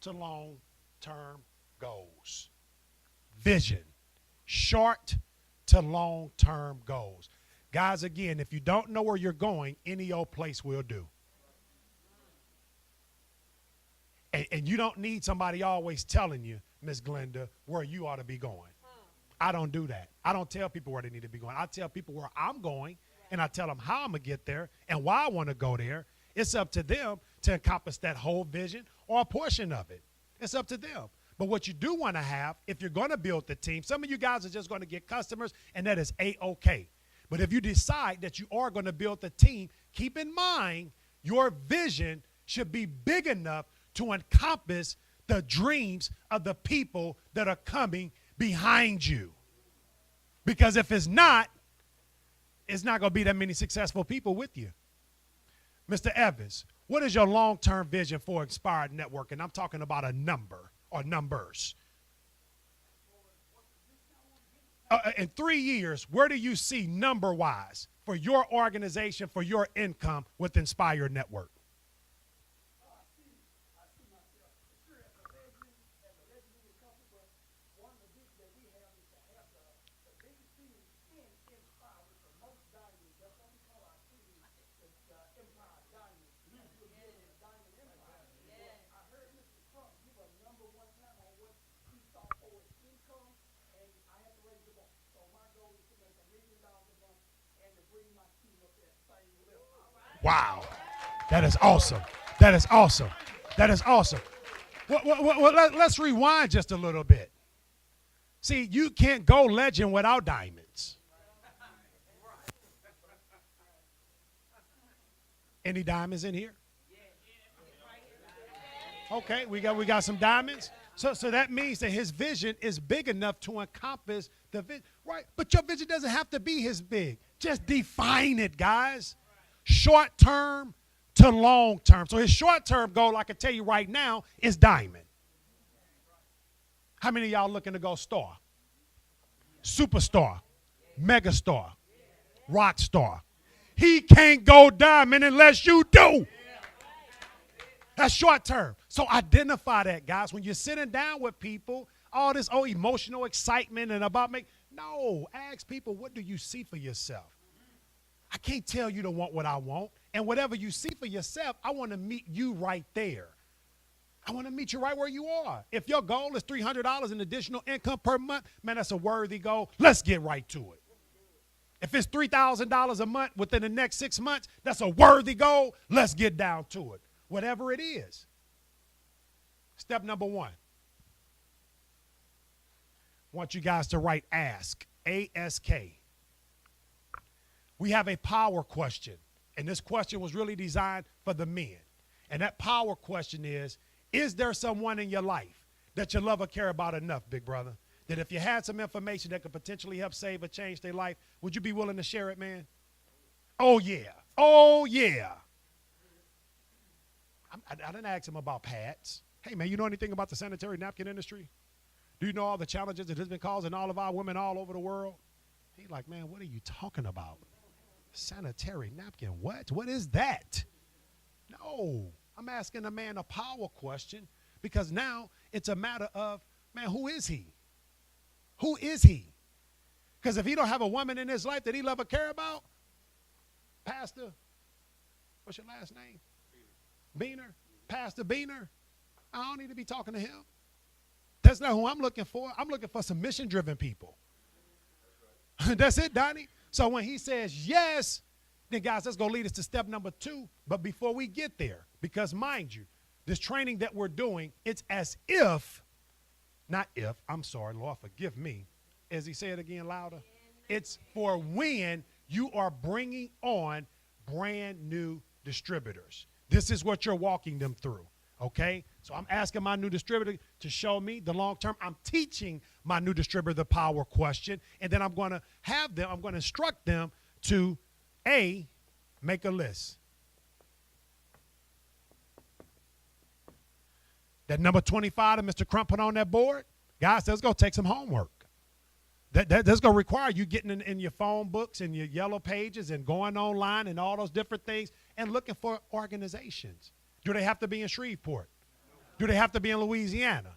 B: to long-term goals. Vision. Short to long-term goals. Guys, again, if you don't know where you're going, any old place will do. And you don't need somebody always telling you, Miss Glenda, where you ought to be going. I don't do that. I don't tell people where they need to be going. I tell people where I'm going, and I tell them how I'm going to get there and why I want to go there. It's up to them to encompass that whole vision or a portion of it. It's up to them. But what you do want to have, if you're going to build the team, some of you guys are just going to get customers, and that is A-OK. But if you decide that you are going to build the team, keep in mind your vision should be big enough to encompass the dreams of the people that are coming behind you. Because if it's not going to be that many successful people with you. Mr. Evans, what is your long-term vision for Inspired Network? And I'm talking about a number or numbers. In 3 years, where do you see number-wise for your organization, for your income with Inspired Network? Wow. That is awesome. That is awesome. That is awesome. Well, let's rewind just a little bit. See, you can't go legend without diamonds. Any diamonds in here? Okay, we got some diamonds. So that means that his vision is big enough to encompass the vision, right? But your vision doesn't have to be his big. Just define it, guys. Short term to long term. So his short term goal, I can tell you right now, is diamond. How many of y'all looking to go star? Superstar, megastar, rock star. He can't go diamond unless you do. That's short term. So identify that, guys. When you're sitting down with people, all this emotional excitement and about no, ask people, what do you see for yourself? I can't tell you to want what I want. And whatever you see for yourself, I want to meet you right there. I want to meet you right where you are. If your goal is $300 in additional income per month, man, that's a worthy goal. Let's get right to it. If it's $3,000 a month within the next 6 months, that's a worthy goal. Let's get down to it. Whatever it is. Step number 1. I want you guys to write ASK, A-S-K. We have a power question, and this question was really designed for the men. And that power question is there someone in your life that you love or care about enough, big brother, that if you had some information that could potentially help save or change their life, would you be willing to share it, man? Oh, yeah. Oh, yeah. I didn't ask him about pads. Hey, man, you know anything about the sanitary napkin industry? Do you know all the challenges that has been causing all of our women all over the world? He's like, man, what are you talking about? Sanitary napkin, what? What is that? No, I'm asking a man a power question because now it's a matter of, man, who is he? Who is he? Because if he don't have a woman in his life that he love or care about, Pastor, what's your last name? Beaner. Pastor Beaner, I don't need to be talking to him. That's not who I'm looking for. I'm looking for some mission-driven people. That's it, Donnie. So when he says yes, then guys, that's going to lead us to step number 2. But before we get there, because mind you, this training that we're doing, it's as if, not if, I'm sorry, Lord, forgive me. As he said again louder, it's for when you are bringing on brand new distributors. This is what you're walking them through, okay? So I'm asking my new distributor to show me the long term. I'm teaching my new distributor the power question, and then I'm going to instruct them to, A, make a list. That number 25 that Mr. Crump put on that board, guys, that's going to take some homework. That's going to require you getting in your phone books and your yellow pages and going online and all those different things and looking for organizations. Do they have to be in Shreveport? Do they have to be in Louisiana?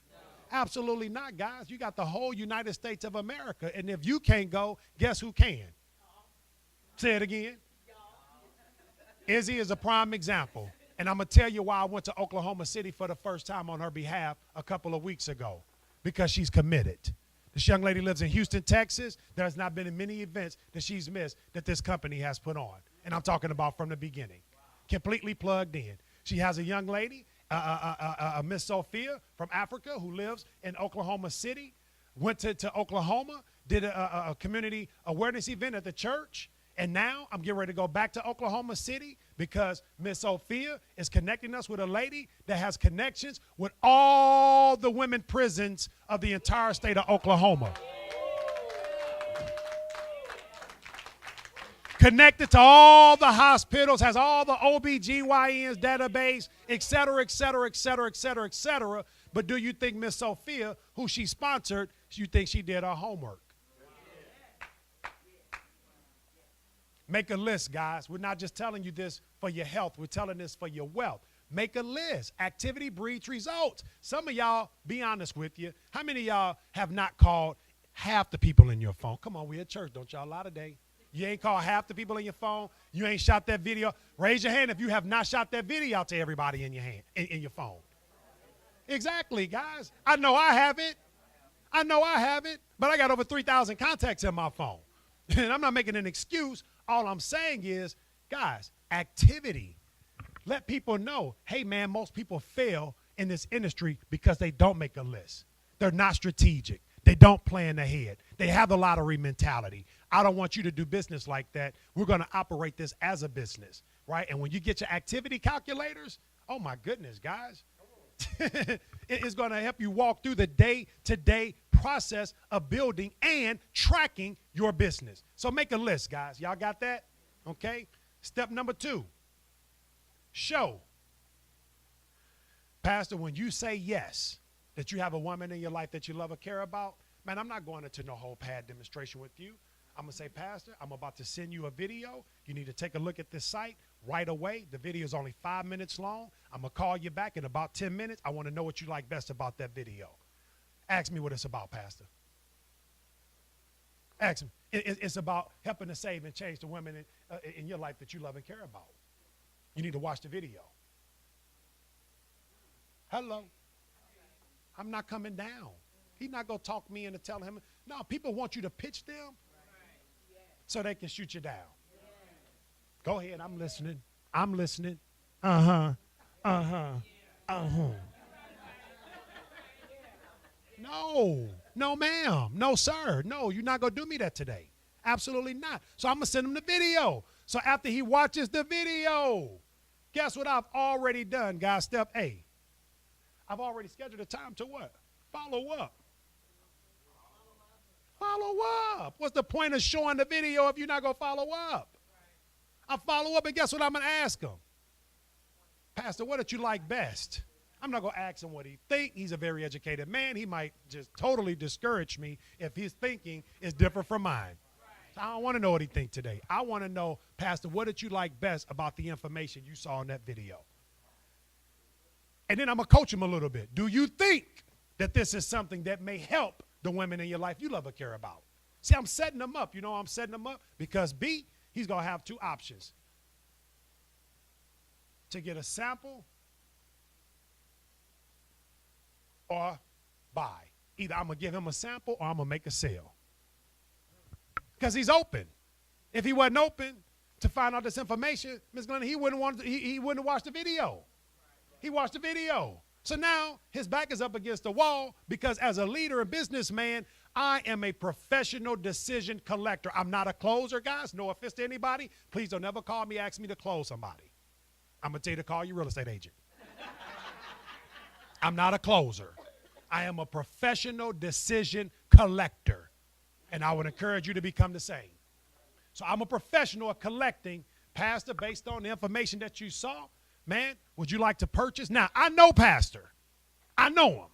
B: Absolutely not, guys. You got the whole United States of America, and if you can't go, guess who can? Say it again. Izzy is a prime example, and I'm going to tell you why I went to Oklahoma City for the first time on her behalf a couple of weeks ago, because she's committed. This young lady lives in Houston, Texas. There has not been many events that she's missed that this company has put on, and I'm talking about from the beginning. Completely plugged in. She has a young lady, Miss Sophia from Africa, who lives in Oklahoma City, went to Oklahoma, did a community awareness event at the church, and now I'm getting ready to go back to Oklahoma City because Miss Sophia is connecting us with a lady that has connections with all the women prisons of the entire state of Oklahoma. Connected to all the hospitals, has all the OBGYNs database, et cetera, et cetera, et cetera, et cetera, et cetera. But do you think Miss Sophia, who she sponsored, you think she did her homework? Make a list, guys. We're not just telling you this for your health. We're telling this for your wealth. Make a list. Activity breeds results. Some of y'all, be honest with you, how many of y'all have not called half the people in your phone? Come on, we at church. Don't y'all lie today. You ain't called half the people in your phone. You ain't shot that video. Raise your hand if you have not shot that video out to everybody in your hand, in your phone. Exactly, guys. I know I haven't. But I got over 3,000 contacts in my phone. And I'm not making an excuse. All I'm saying is, guys, activity. Let people know, hey, man, most people fail in this industry because they don't make a list. They're not strategic. They don't plan ahead. They have the lottery mentality. I don't want you to do business like that. We're going to operate this as a business, right? And when you get your activity calculators, oh, my goodness, guys. It is going to help you walk through the day-to-day process of building and tracking your business. So make a list, guys. Y'all got that? Okay. Step number 2, show. Pastor, when you say yes, that you have a woman in your life that you love or care about, man, I'm not going into no whole pad demonstration with you. I'm going to say, Pastor, I'm about to send you a video. You need to take a look at this site right away. The video is only 5 minutes long. I'm going to call you back in about 10 minutes. I want to know what you like best about that video. Ask me what it's about, Pastor. Ask me. It's about helping to save and change the women in your life that you love and care about. You need to watch the video. Hello. I'm not coming down. He's not going to talk me into telling him. No, people want you to pitch them so they can shoot you down. Go ahead. I'm listening. I'm listening. Uh-huh. Uh-huh. Uh-huh. No, ma'am. No, sir. No, you're not going to do me that today. Absolutely not. So I'm going to send him the video. So after he watches the video, guess what I've already done, guys? Step A. I've already scheduled a time to what? Follow up. Follow up. What's the point of showing the video if you're not going to follow up? I follow up, and guess what I'm going to ask him? Pastor, what did you like best? I'm not going to ask him what he thinks. He's a very educated man. He might just totally discourage me if his thinking is different from mine. So I don't want to know what he thinks today. I want to know, Pastor, what did you like best about the information you saw in that video? And then I'm going to coach him a little bit. Do you think that this is something that may help the women in your life you love or care about? See, I'm setting them up. You know I'm setting them up? Because B, he's going to have 2 options. To get a sample or buy. Either I'm going to give him a sample or I'm going to make a sale. Because he's open. If he wasn't open to find out this information, Ms. Glenn, he wouldn't have watched the video. He watched the video. So now his back is up against the wall because as a leader and businessman, I am a professional decision collector. I'm not a closer, guys. No offense to anybody. Please don't ever call me, ask me to close somebody. I'm going to tell you to call your real estate agent. I'm not a closer. I am a professional decision collector. And I would encourage you to become the same. So I'm a professional at collecting, Pastor, based on the information that you saw. Man, would you like to purchase? Now, I know, Pastor. I know him,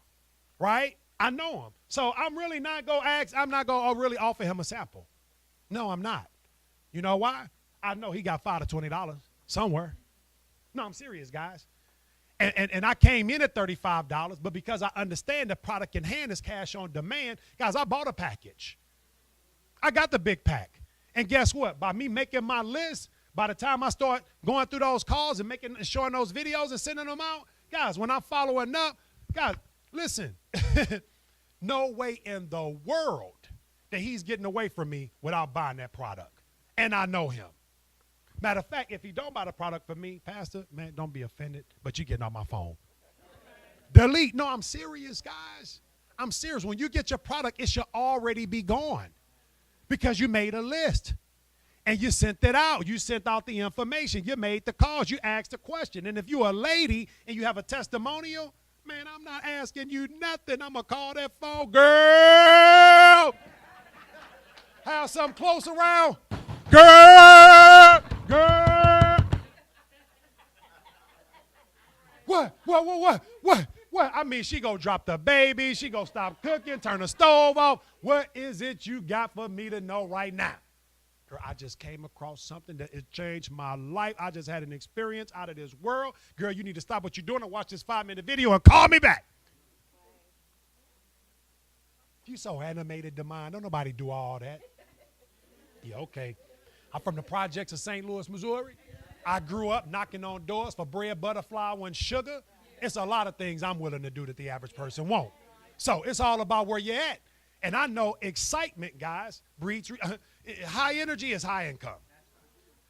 B: right? I know him. So I'm really not going to ask, I'm not going to really offer him a sample. No, I'm not. You know why? I know he got $5 to $20 somewhere. No, I'm serious, guys. And I came in at $35, but because I understand the product in hand is cash on demand, guys, I bought a package. I got the big pack. And guess what? By me making my list, by the time I start going through those calls and showing those videos and sending them out, guys, when I'm following up, guys, listen, no way in the world that he's getting away from me without buying that product. And I know him. Matter of fact, if he don't buy the product for me, Pastor, man, don't be offended, but you're getting on my phone. Delete. No, I'm serious, guys. I'm serious. When you get your product, it should already be gone because you made a list and you sent it out. You sent out the information. You made the calls. You asked the question. And if you're a lady and you have a testimonial, man, I'm not asking you nothing. I'm going to call that phone. Girl, have something close around. Girl. What? I mean, she gonna drop the baby. She gonna stop cooking, turn the stove off. What is it you got for me to know right now? Girl, I just came across something that has changed my life. I just had an experience out of this world. Girl, you need to stop what you're doing and watch this 5-minute video and call me back. You so animated, Demond. Don't nobody do all that. Yeah, okay. I'm from the projects of St. Louis, Missouri. I grew up knocking on doors for bread, butter, flour, and sugar. It's a lot of things I'm willing to do that the average person won't. So it's all about where you're at. And I know excitement, guys, breeds high energy is high income.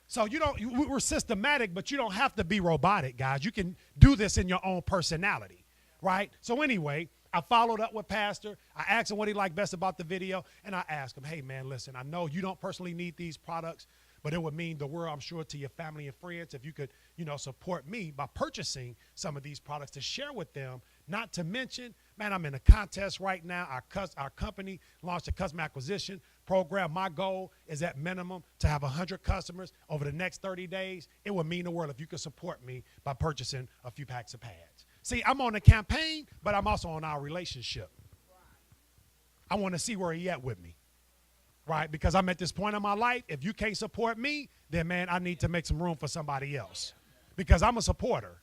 B: So we're systematic, but you don't have to be robotic, guys. You can do this in your own personality, right? So anyway, I followed up with Pastor. I asked him what he liked best about the video, and I asked him, hey, man, listen, I know you don't personally need these products, but it would mean the world, I'm sure, to your family and friends if you could, support me by purchasing some of these products to share with them. Not to mention, man, I'm in a contest right now. Our company launched a customer acquisition program. My goal is at minimum to have 100 customers over the next 30 days. It would mean the world if you could support me by purchasing a few packs of pads. See, I'm on the campaign, but I'm also on our relationship. I want to see where he at with me, right? Because I'm at this point in my life. If you can't support me, then, man, I need to make some room for somebody else because I'm a supporter.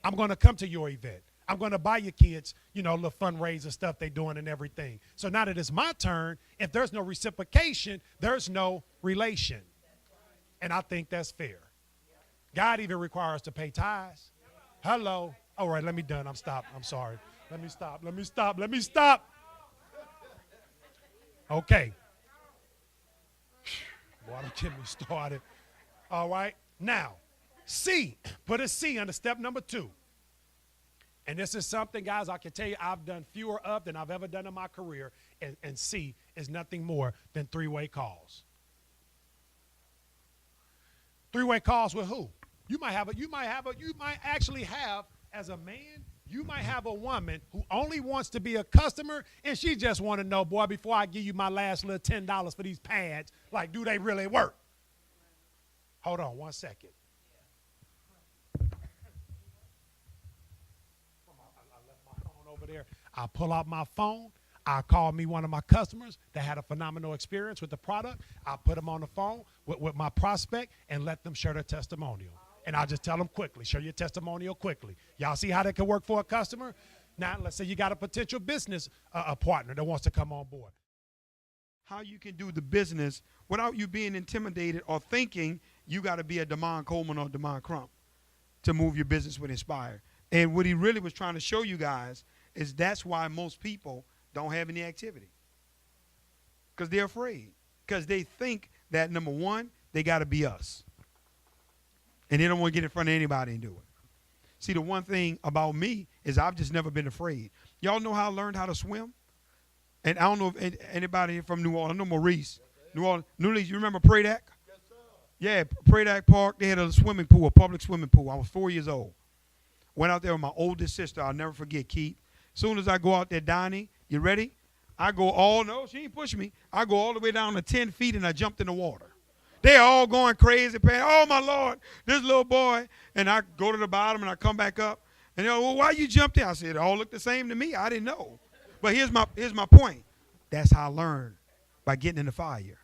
B: I'm going to come to your event. I'm going to buy your kids, little fundraiser stuff they're doing and everything. So now that it's my turn, if there's no reciprocation, there's no relation. And I think that's fair. God even requires us to pay tithes. Hello. All right, let me done. I'm stopped. I'm sorry. Let me stop. Okay. Boy, don't get me started. All right. Now, C. Put a C under step number 2. And this is something, guys, I can tell you I've done fewer of than I've ever done in my career. And C is nothing more than 3-way calls. 3-way calls with who? You might actually have, as a man, you might have a woman who only wants to be a customer, and she just want to know, boy, before I give you my last little $10 for these pads, like, do they really work? Hold on 1 second. I left my phone over there. I pull out my phone. I call me one of my customers that had a phenomenal experience with the product. I put them on the phone with my prospect and let them share their testimonial. And I'll just tell them quickly, share your testimonial quickly. Y'all see how that can work for a customer? Now, let's say you got a potential business a partner that wants to come on board.
A: How you can do the business without you being intimidated or thinking you got to be a Demond Coleman or Demond Crump to move your business with Nspire. And what he really was trying to show you guys is that's why most people don't have any activity. Because they're afraid. Because they think that, number one, they got to be us. And they don't want to get in front of anybody and do it. See, the one thing about me is I've just never been afraid. Y'all know how I learned how to swim? And I don't know if anybody from New Orleans. I know Maurice. New Orleans, you remember Pradak? Yes, sir. Yeah, Pradak Park, they had a swimming pool, a public swimming pool. I was 4 years old. Went out there with my oldest sister. I'll never forget, Keith. As soon as I go out there, Donnie, you ready? No, she ain't pushing me. I go all the way down to 10 feet and I jumped in the water. They're all going crazy, oh, my Lord, this little boy. And I go to the bottom and I come back up. And they're, well, why you jumped in? I said, it all looked the same to me. I didn't know. But here's my point. That's how I learned, by getting in the fire.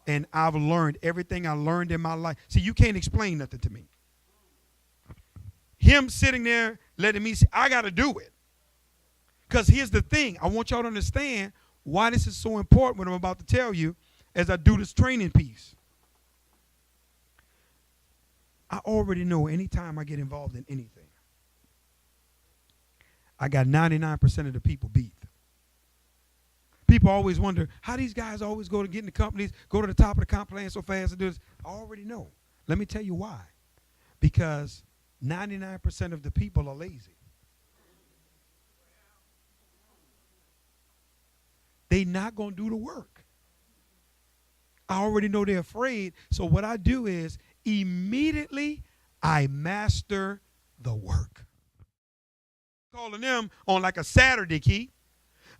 A: And I've learned everything I learned in my life. See, you can't explain nothing to me. Him sitting there letting me see, I got to do it. Because here's the thing. I want y'all to understand why this is so important, what I'm about to tell you, as I do this training piece. I already know anytime I get involved in anything, I got 99% of the people beat. People always wonder how these guys always go to get in the companies, go to the top of the comp plan so fast and do this. I already know. Let me tell you why. Because 99% of the people are lazy. They're not going to do the work. I already know they're afraid. So what I do is immediately I master the work. Calling them on like a Saturday, Key.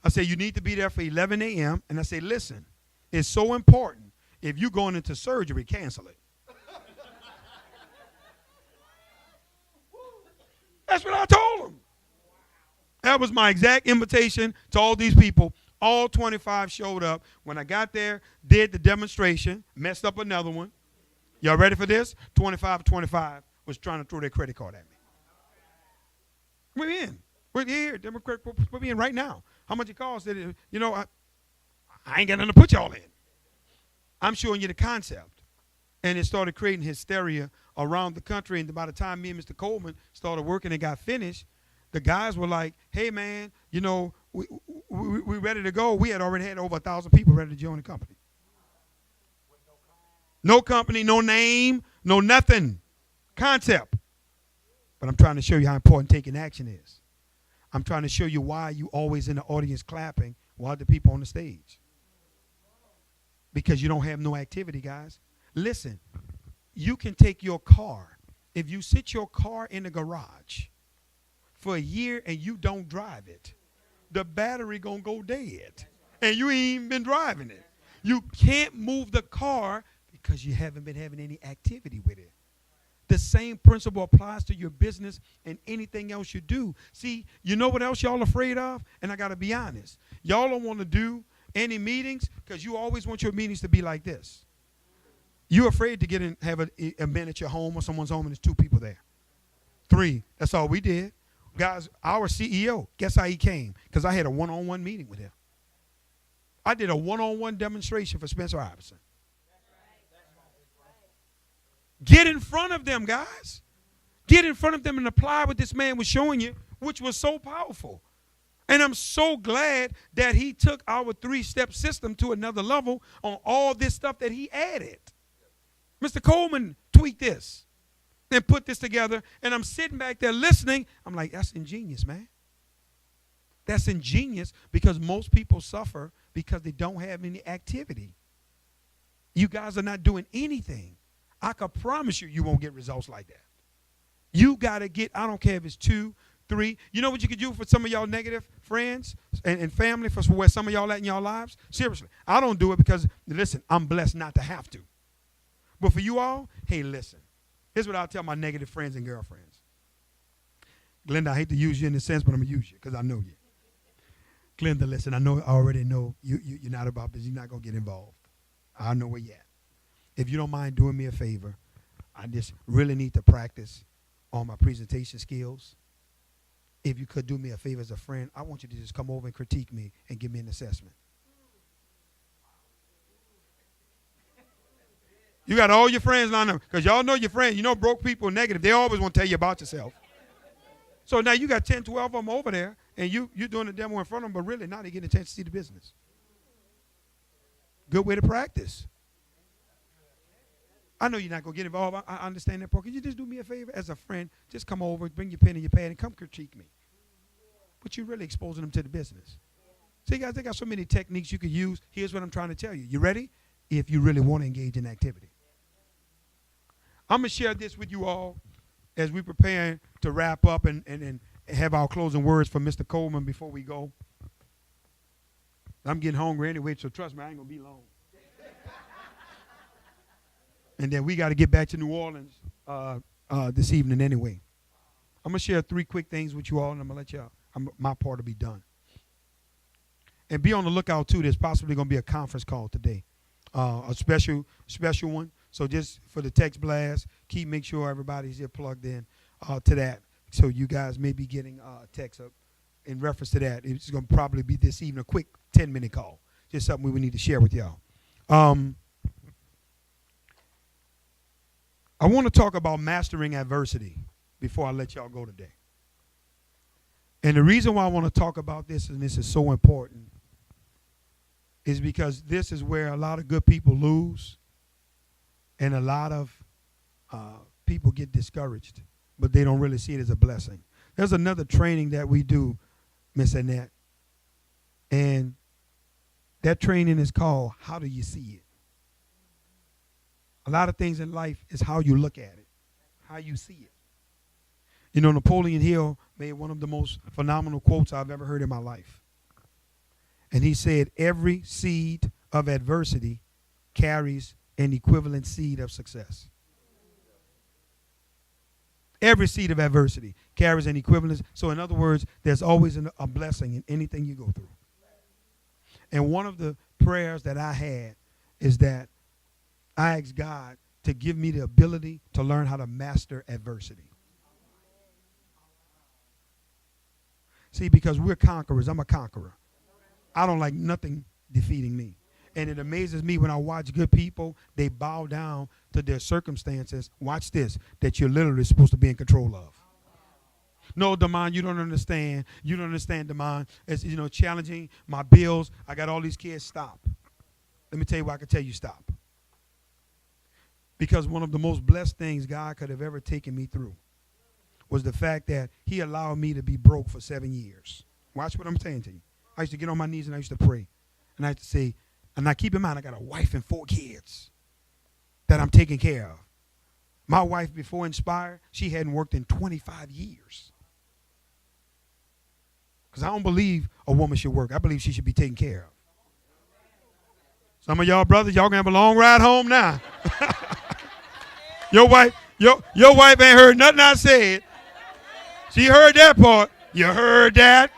A: I say, you need to be there for 11 a.m. And I say, listen, it's so important. If you're going into surgery, cancel it. That's what I told them. That was my exact invitation to all these people. All 25 showed up. When I got there, did the demonstration, messed up another one. Y'all ready for this? 25 was trying to throw their credit card at me. We're in. We're here. We're in right now. How much it costs? I ain't got nothing to put y'all in. I'm showing you the concept. And it started creating hysteria around the country. And by the time me and Mr. Coleman started working and got finished, the guys were like, hey, man, we ready to go. We had already had over 1,000 people ready to join the company. No company, no name, no nothing. Concept. But I'm trying to show you how important taking action is. I'm trying to show you why you always in the audience clapping while the people on the stage. Because you don't have no activity, guys. Listen, you can take your car. If you sit your car in the garage for a year and you don't drive it, the battery gonna go dead. And you ain't even been driving it. You can't move the car because you haven't been having any activity with it. The same principle applies to your business and anything else you do. See, you know what else y'all afraid of? And I got to be honest. Y'all don't want to do any meetings because you always want your meetings to be like this. You're afraid to get in, have an event at your home or someone's home and there's 2 people there. 3. That's all we did. Guys, our CEO, guess how he came? Because I had a one-on-one meeting with him. I did a one-on-one demonstration for Spencer Iverson. Get in front of them, guys. Get in front of them and apply what this man was showing you, which was so powerful. And I'm so glad that he took our 3-step system to another level on all this stuff that he added. Mr. Coleman tweaked this and put this together, and I'm sitting back there listening. I'm like, that's ingenious, man. That's ingenious because most people suffer because they don't have any activity. You guys are not doing anything. I can promise you won't get results like that. You got to get, I don't care if it's 2, 3. You know what you could do for some of y'all negative friends and family, for where some of y'all at in y'all lives? Seriously, I don't do it because, listen, I'm blessed not to have to. But for you all, hey, listen. Here's what I'll tell my negative friends and girlfriends. Glenda, I hate to use you in this sense, but I'm going to use you because I know you. Glenda, listen, I already know you're not about this. You're not going to get involved. I know where you're at. If you don't mind doing me a favor, I just really need to practice on my presentation skills. If you could do me a favor as a friend, I want you to just come over and critique me and give me an assessment. You got all your friends lined up because y'all know your friends. You know broke people are negative. They always want to tell you about yourself. So now you got 10, 12 of them over there, and you're doing the demo in front of them, but really now they're getting a chance to see the business. Good way to practice. I know you're not going to get involved. I understand that part. Could you just do me a favor as a friend? Just come over, bring your pen and your pad, and come critique me. But you're really exposing them to the business. See, guys, they got so many techniques you could use. Here's what I'm trying to tell you. You ready? If you really want to engage in activity. I'm going to share this with you all as we prepare to wrap up and have our closing words from Mr. Coleman before we go. I'm getting hungry anyway, so trust me, I ain't going to be long. And then we got to get back to New Orleans this evening anyway. I'm going to share 3 quick things with you all, and I'm going to let y'all, my part will be done. And be on the lookout, too. There's possibly going to be a conference call today, a special one. So just for the text blast, make sure everybody's here plugged in to that. So you guys may be getting a text up in reference to that. It's going to probably be this evening, a quick 10-minute call. Just something we would need to share with y'all. I want to talk about mastering adversity before I let y'all go today. And the reason why I want to talk about this, and this is so important, is because this is where a lot of good people lose and a lot of people get discouraged, but they don't really see it as a blessing. There's another training that we do, Miss Annette, and that training is called How Do You See It? A lot of things in life is how you look at it, how you see it. You know, Napoleon Hill made one of the most phenomenal quotes I've ever heard in my life. And he said, every seed of adversity carries an equivalent seed of success. Every seed of adversity carries an equivalent. So in other words, there's always a blessing in anything you go through. And one of the prayers that I had is that I asked God to give me the ability to learn how to master adversity. See, because we're conquerors. I'm a conqueror. I don't like nothing defeating me. And it amazes me when I watch good people, they bow down to their circumstances. Watch this, that you're literally supposed to be in control of. No, Damon, you don't understand. You don't understand, Damon. It's, challenging my bills. I got all these kids. Stop. Let me tell you why I can tell you stop. Because one of the most blessed things God could have ever taken me through was the fact that he allowed me to be broke for 7 years. Watch what I'm saying to you. I used to get on my knees and I used to pray. And I used to say, and now keep in mind, I got a wife and 4 kids that I'm taking care of. My wife, before Nspire, she hadn't worked in 25 years. Because I don't believe a woman should work. I believe she should be taken care of. Some of y'all brothers, y'all going to have a long ride home now. Your wife ain't heard nothing I said. She heard that part. You heard that?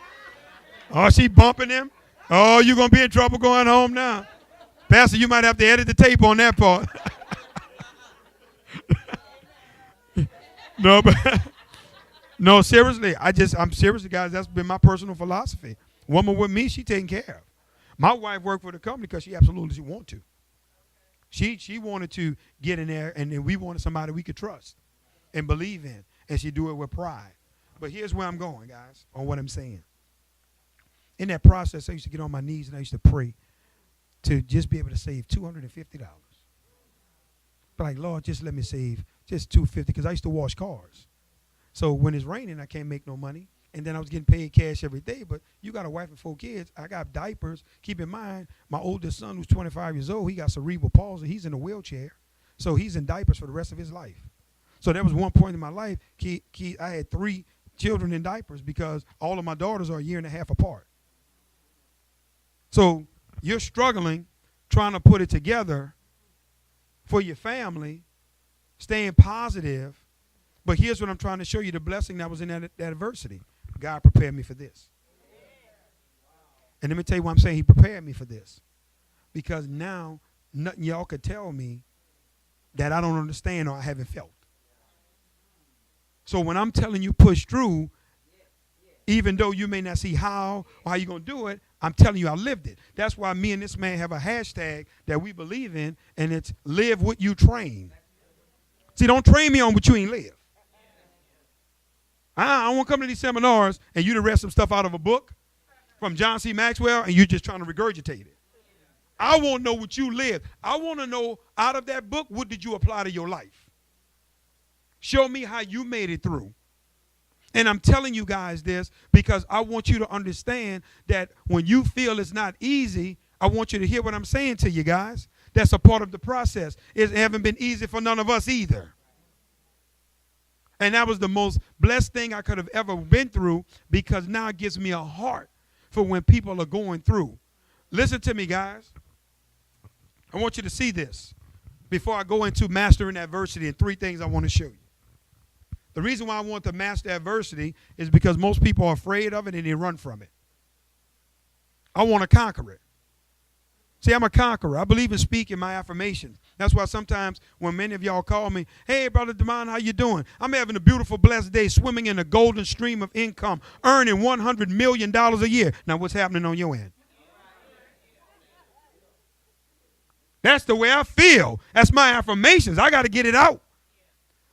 A: Oh, she bumping him. Oh, you're going to be in trouble going home now. Pastor, you might have to edit the tape on that part. No, seriously. I'm serious, guys. That's been my personal philosophy. Woman with me, she taken care of. My wife worked for the company because she absolutely want to. She wanted to get in there, and then we wanted somebody we could trust and believe in, and she do it with pride. But here's where I'm going, guys, on what I'm saying. In that process, I used to get on my knees and I used to pray to just be able to save $250. But like, Lord, just let me save just $250 because I used to wash cars. So when it's raining, I can't make no money. And then I was getting paid cash every day. But you got a wife and 4 kids. I got diapers. Keep in mind, my oldest son, who's 25 years old, he got cerebral palsy. He's in a wheelchair. So he's in diapers for the rest of his life. So there was one point in my life, I had 3 children in diapers because all of my daughters are a year and a half apart. So you're struggling, trying to put it together for your family, staying positive. But here's what I'm trying to show you, the blessing that was in that adversity. God prepared me for this. And let me tell you why I'm saying he prepared me for this. Because now nothing y'all could tell me that I don't understand or I haven't felt. So when I'm telling you push through, even though you may not see how or how you're going to do it, I'm telling you I lived it. That's why me and this man have a hashtag that we believe in, and it's live what you train. See, don't train me on what you ain't live. I don't want to come to these seminars and you to read some stuff out of a book from John C. Maxwell and you're just trying to regurgitate it. I want to know what you live. I want to know out of that book, what did you apply to your life? Show me how you made it through. And I'm telling you guys this because I want you to understand that when you feel it's not easy, I want you to hear what I'm saying to you guys. That's a part of the process. It hasn't been easy for none of us either. And that was the most blessed thing I could have ever been through because now it gives me a heart for when people are going through. Listen to me, guys. I want you to see this before I go into mastering adversity and 3 things I want to show you. The reason why I want to master adversity is because most people are afraid of it and they run from it. I want to conquer it. See, I'm a conqueror. I believe in speaking my affirmations. That's why sometimes when many of y'all call me, hey, Brother Demond, how you doing? I'm having a beautiful, blessed day, swimming in a golden stream of income, earning $100 million a year. Now, what's happening on your end? That's the way I feel. That's my affirmations. I got to get it out.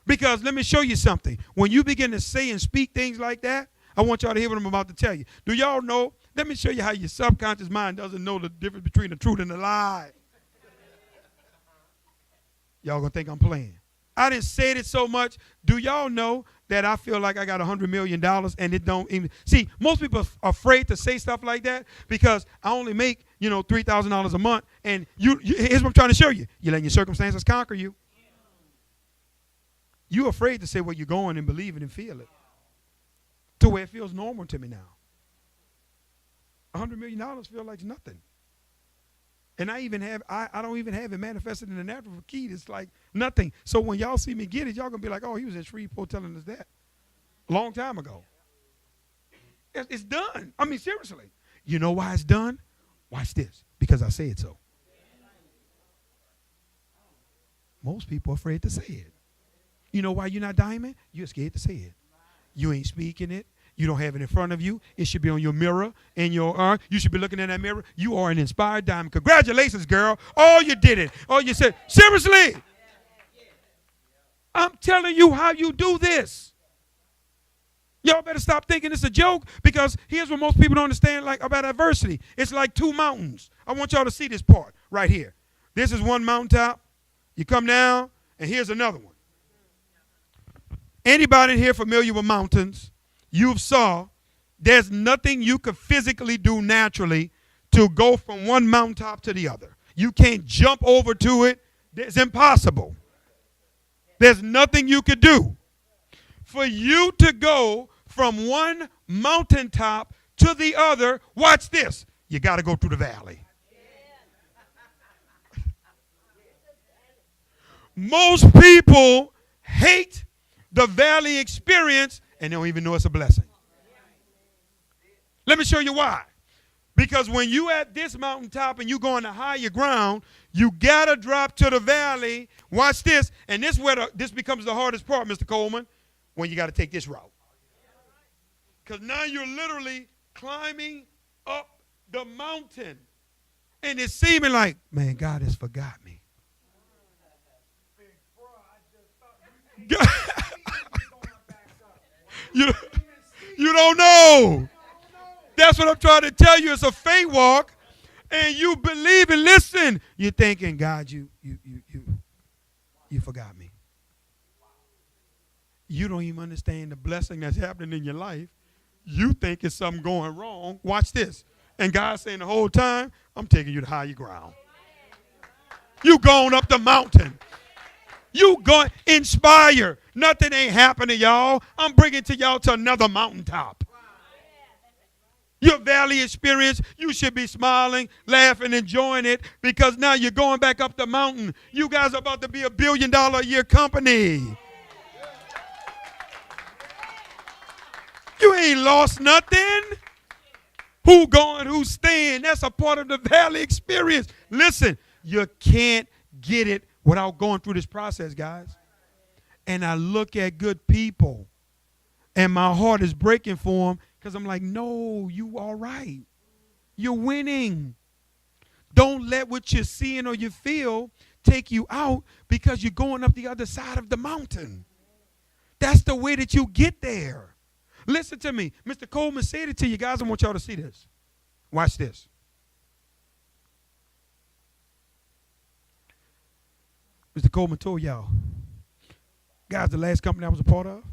A: Because let me show you something. When you begin to say and speak things like that, I want y'all to hear what I'm about to tell you. Do y'all know? Let me show you how your subconscious mind doesn't know the difference between the truth and the lie. Y'all gonna think I'm playing. I didn't say it so much. Do y'all know that I feel like I got $100 million and it don't even, see, most people are afraid to say stuff like that because I only make, $3,000 a month, and here's what I'm trying to show you. You're letting your circumstances conquer you. You're afraid to say where you're going and believe it and feel it to where it feels normal to me now. $100 million feels like nothing. And I don't even have it manifested in the natural for Keith. It's like nothing. So when y'all see me get it, y'all going to be like, oh, he was in Shreveport telling us that a long time ago. It's done. I mean, seriously. You know why it's done? Watch this. Because I say it so. Most people are afraid to say it. You know why you're not diamond? You're scared to say it. You ain't speaking it. You don't have it in front of you. It should be on your mirror, in your arm. You should be looking in that mirror. You are an inspired diamond. Congratulations, girl. Oh, you did it. Oh, you said, seriously. I'm telling you how you do this. Y'all better stop thinking it's a joke, because here's what most people don't understand about adversity. It's like two mountains. I want y'all to see this part right here. This is one mountaintop. You come down, and here's another one. Anybody in here familiar with mountains? You've saw there's nothing you could physically do naturally to go from one mountaintop to the other. You can't jump over to it. It's impossible. There's nothing you could do. For you to go from one mountaintop to the other, watch this, you got to go through the valley. Most people hate the valley experience and they don't even know it's a blessing. Let me show you why. Because when you at this mountaintop and you go on the higher ground, you got to drop to the valley. Watch this. And this is where this becomes the hardest part, Mr. Coleman, when you got to take this route. Because now you're literally climbing up the mountain. And it's seeming like, man, God has forgot me. You don't know. That's what I'm trying to tell you. It's a faith walk, and you believe and listen. You're thinking, God, you forgot me. You don't even understand the blessing that's happening in your life. You think it's something going wrong. Watch this. And God's saying the whole time, I'm taking you to higher ground. You going up the mountain. You going Nspire. Nothing ain't happening, y'all. I'm bringing to y'all to another mountaintop. Your valley experience, you should be smiling, laughing, enjoying it, because now you're going back up the mountain. You guys are about to be $1 billion a year company. You ain't lost nothing. Who going, who's staying? That's a part of the valley experience. Listen, you can't get it without going through this process, guys. And I look at good people, and my heart is breaking for them, because I'm like, no, you all right. You're winning. Don't let what you're seeing or you feel take you out, because you're going up the other side of the mountain. That's the way that you get there. Listen to me. Mr. Coleman said it to you guys. I want y'all to see this. Watch this. Mr. Coleman told y'all, guys, the last company I was a part of,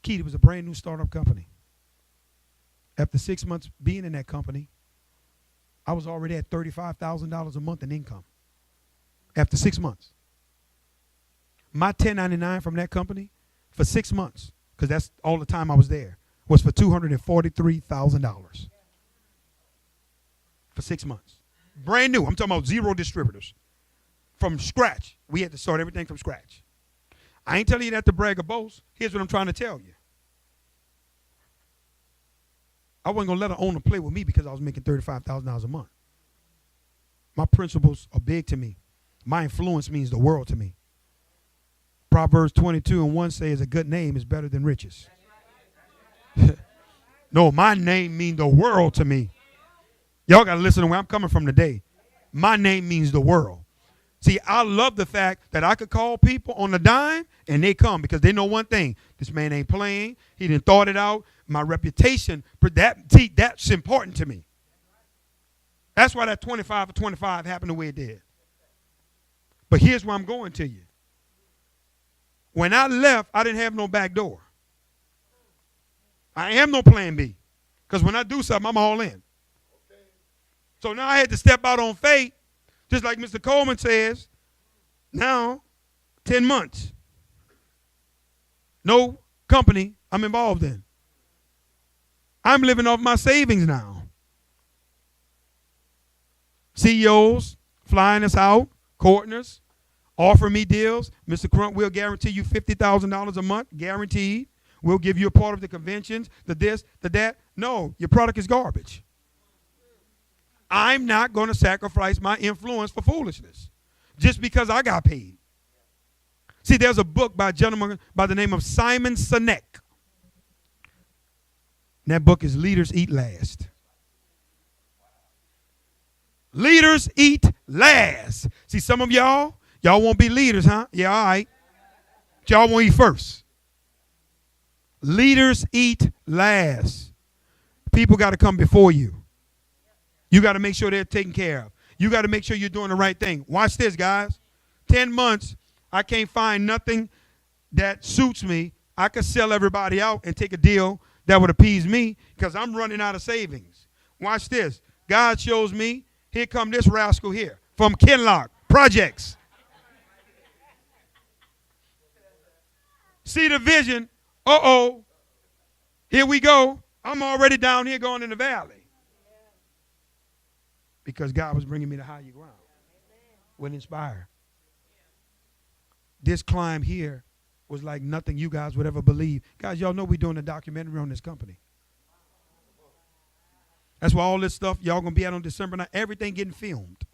A: Keith, it was a brand new startup company. After 6 months being in that company, I was already at $35,000 a month in income. After 6 months. My 1099 from that company for 6 months, because that's all the time I was there, was for $243,000. For 6 months. Brand new. I'm talking about 0 distributors. From scratch. We had to start everything from scratch. I ain't telling you that to brag or boast. Here's what I'm trying to tell you. I wasn't going to let an owner play with me because I was making $35,000 a month. My principles are big to me. My influence means the world to me. Proverbs 22:1 says a good name is better than riches. No, my name means the world to me. Y'all got to listen to where I'm coming from today. My name means the world. See, I love the fact that I could call people on the dime and they come because they know one thing. This man ain't playing. He didn't thought it out. My reputation, that's important to me. That's why that 25 for 25 happened the way it did. But here's where I'm going to you. When I left, I didn't have no back door. I am no plan B. Because when I do something, I'm all in. So now I had to step out on faith. Just like Mr. Coleman says, now 10 months. No company I'm involved in. I'm living off my savings now. CEOs flying us out, courting us, offering me deals. Mr. Crump, we'll guarantee you $50,000 a month, guaranteed. We'll give you a part of the conventions, the this, the that. No, your product is garbage. I'm not going to sacrifice my influence for foolishness just because I got paid. See, there's a book by a gentleman by the name of Simon Sinek. And that book is Leaders Eat Last. Leaders eat last. See, some of y'all won't be leaders, huh? Yeah, all right. But y'all won't eat first. Leaders eat last. People got to come before you. You got to make sure they're taken care of. You got to make sure you're doing the right thing. Watch this, guys. 10 months, I can't find nothing that suits me. I could sell everybody out and take a deal that would appease me because I'm running out of savings. Watch this. God shows me, here come this rascal here from Kinlock Projects. See the vision. Uh-oh. Here we go. I'm already down here going in the valley. Because God was bringing me to higher ground with Nspire. This climb here was like nothing you guys would ever believe. Guys, y'all know we're doing a documentary on this company. That's why all this stuff y'all going to be out on December 9th, everything getting filmed.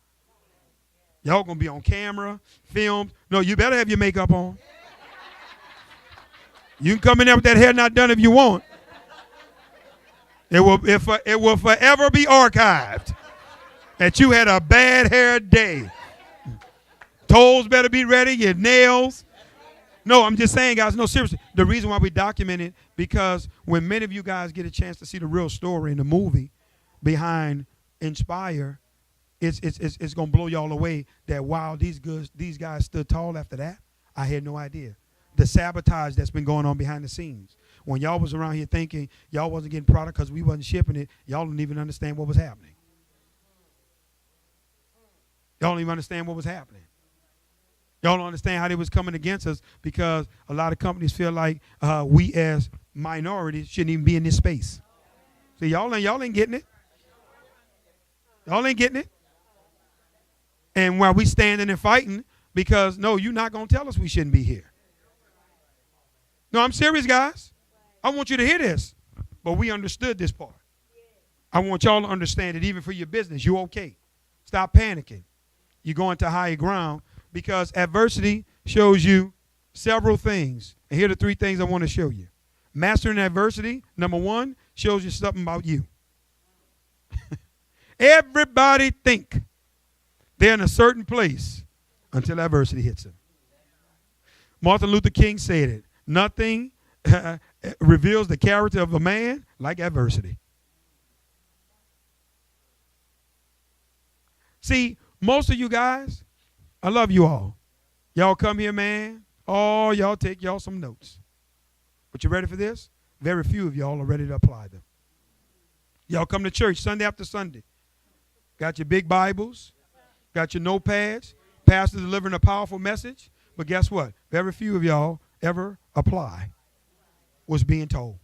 A: Y'all going to be on camera, filmed. No, you better have your makeup on. You can come in there with that hair not done if you want. It will forever be archived that you had a bad hair day. Toes better be ready, your nails. No, I'm just saying, guys, no, seriously. The reason why we document it, because when many of you guys get a chance to see the real story in the movie behind Nspire, it's going to blow y'all away that wow, these guys stood tall after that. I had no idea. The sabotage that's been going on behind the scenes. When y'all was around here thinking y'all wasn't getting product because we wasn't shipping it, y'all didn't even understand what was happening. Y'all don't even understand what was happening. Y'all don't understand how they was coming against us because a lot of companies feel like we as minorities shouldn't even be in this space. See, y'all ain't getting it. Y'all ain't getting it. And while we standing and fighting because, no, you're not going to tell us we shouldn't be here. No, I'm serious, guys. I want you to hear this. But we understood this part. I want y'all to understand that even for your business, you're okay. Stop panicking. You're going to higher ground because adversity shows you several things. And here are the 3 things I want to show you. Mastering adversity, number 1, shows you something about you. Everybody think they're in a certain place until adversity hits them. Martin Luther King said it. Nothing reveals the character of a man like adversity. See, most of you guys, I love you all. Y'all come here, man. Oh, y'all take y'all some notes. But you ready for this? Very few of y'all are ready to apply them. Y'all come to church Sunday after Sunday. Got your big Bibles. Got your notepads. Pastor delivering a powerful message. But guess what? Very few of y'all ever apply what's being told.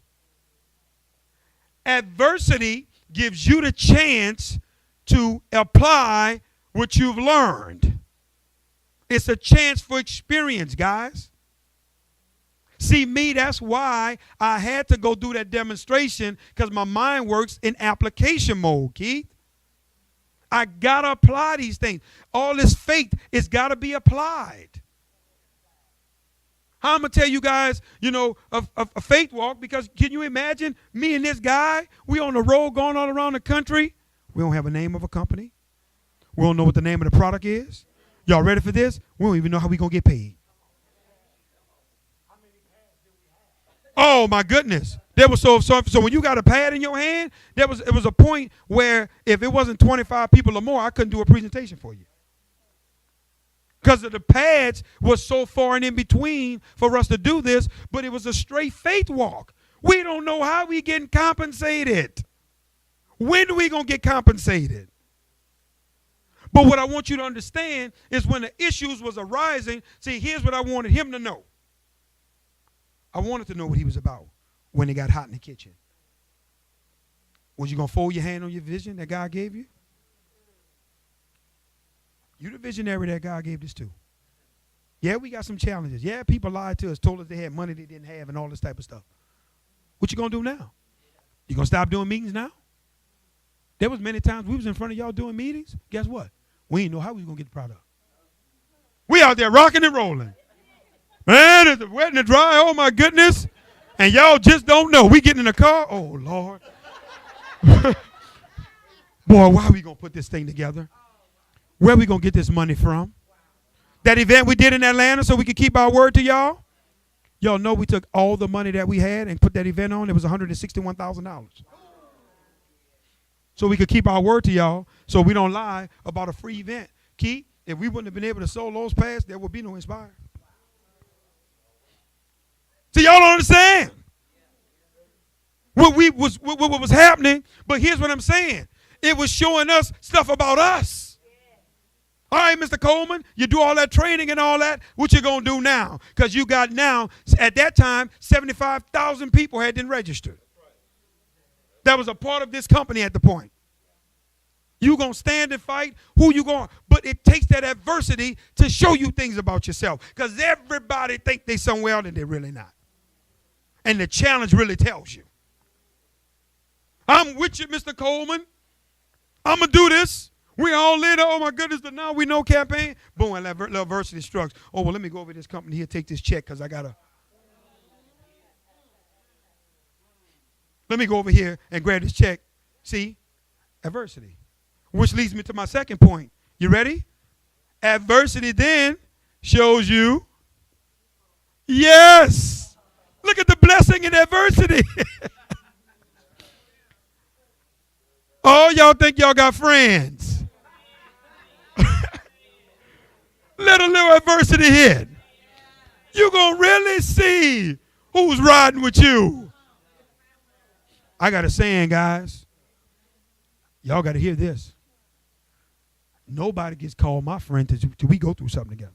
A: Adversity gives you the chance to apply what you've learned. It's a chance for experience, guys. See, me, that's why I had to go do that demonstration, because my mind works in application mode, Keith. I got to apply these things. All this faith, it's got to be applied. How I'm going to tell you guys, a faith walk, because can you imagine me and this guy, we on the road going all around the country. We don't have a name of a company. We don't know what the name of the product is. Y'all ready for this? We don't even know how we going to get paid. Oh, my goodness. There was so when you got a pad in your hand, it was a point where if it wasn't 25 people or more, I couldn't do a presentation for you. Because the pads was so far and in between for us to do this, but it was a straight faith walk. We don't know how we getting compensated. When are we going to get compensated? But what I want you to understand is when the issues was arising, see, here's what I wanted him to know. I wanted to know what he was about when it got hot in the kitchen. Was you going to fold your hand on your vision that God gave you? You the visionary that God gave this to. Yeah, we got some challenges. Yeah, people lied to us, told us they had money they didn't have and all this type of stuff. What you going to do now? You going to stop doing meetings now? There was many times we was in front of y'all doing meetings. Guess what? We didn't know how we was going to get the product. We out there rocking and rolling. Man, it's wet and dry. Oh, my goodness. And y'all just don't know. We getting in the car. Oh, Lord. Boy, why are we going to put this thing together? Where are we going to get this money from? That event we did in Atlanta so we could keep our word to y'all? Y'all know we took all the money that we had and put that event on. It was $161,000. So we could keep our word to y'all so we don't lie about a free event. Keith, if we wouldn't have been able to sell those passes, there would be no Nspire. See, y'all don't understand what was happening, but here's what I'm saying. It was showing us stuff about us. All right, Mr. Coleman, you do all that training and all that. What you going to do now? Because you got now, at that time, 75,000 people had been registered. That was a part of this company at the point. You going to stand and fight? Who you going? But it takes that adversity to show you things about yourself. Because everybody think they somewhere else and they're really not. And the challenge really tells you. I'm with you, Mr. Coleman. I'm going to do this. We all in. Oh, my goodness, the Now We Know campaign. Boom, and that little adversity strikes. Oh, well, let me go over to this company here, take this check because I got to. Let me go over here and grab this check. See? Adversity. Which leads me to my second point. You ready? Adversity then shows you. Yes. Look at the blessing in adversity. Oh, y'all think y'all got friends. Let a little adversity hit. You're going to really see who's riding with you. I got a saying, guys. Y'all got to hear this. Nobody gets called my friend till we go through something together.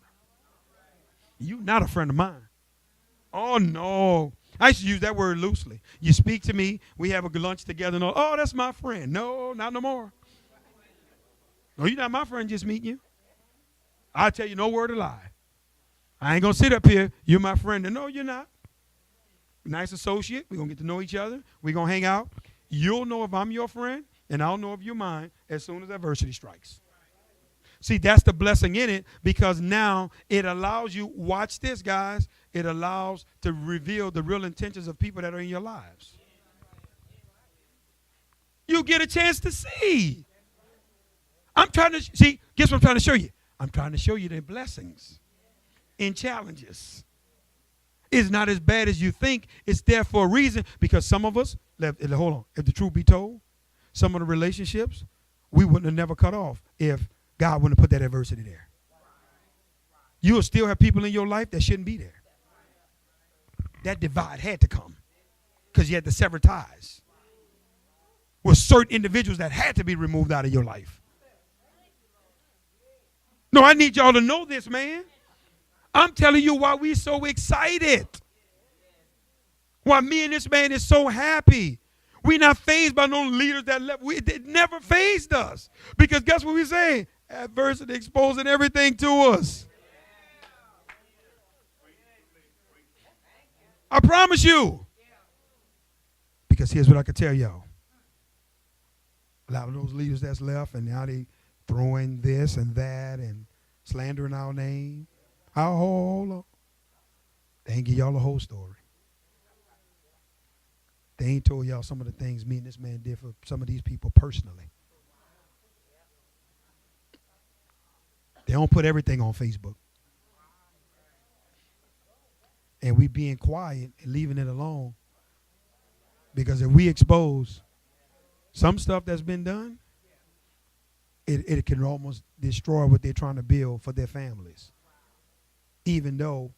A: You're not a friend of mine. Oh, no. I used to use that word loosely. You speak to me, we have a lunch together, and all, oh, that's my friend. No, not no more. No, you're not my friend, just meeting you. I'll tell you no word of lie. I ain't going to sit up here, you're my friend. And no, you're not. Nice associate. We're going to get to know each other. We're going to hang out. You'll know if I'm your friend, and I'll know if you're mine as soon as adversity strikes. See, that's the blessing in it, because now it allows you, watch this, guys, it allows to reveal the real intentions of people that are in your lives. You get a chance to see. I'm trying to, see, guess what I'm trying to show you? I'm trying to show you the blessings in challenges. It's not as bad as you think. It's there for a reason, because some of us, hold on, if the truth be told, some of the relationships we wouldn't have never cut off if God wouldn't have put that adversity there. You will still have people in your life that shouldn't be there. That divide had to come because you had to sever ties with certain individuals that had to be removed out of your life. No, I need y'all to know this, man. I'm telling you why we're so excited. Why me and this man is so happy. We're not fazed by no leaders that left. It never fazed us. Because guess what we say? Adversity exposing everything to us. I promise you. Because here's what I can tell y'all. A lot of those leaders that's left, and now they throwing this and that and slandering our name. Hold on. They ain't give y'all the whole story. They ain't told y'all some of the things me and this man did for some of these people personally. They don't put everything on Facebook. And we being quiet and leaving it alone. Because if we expose some stuff that's been done, it can almost destroy what they're trying to build for their families. Even though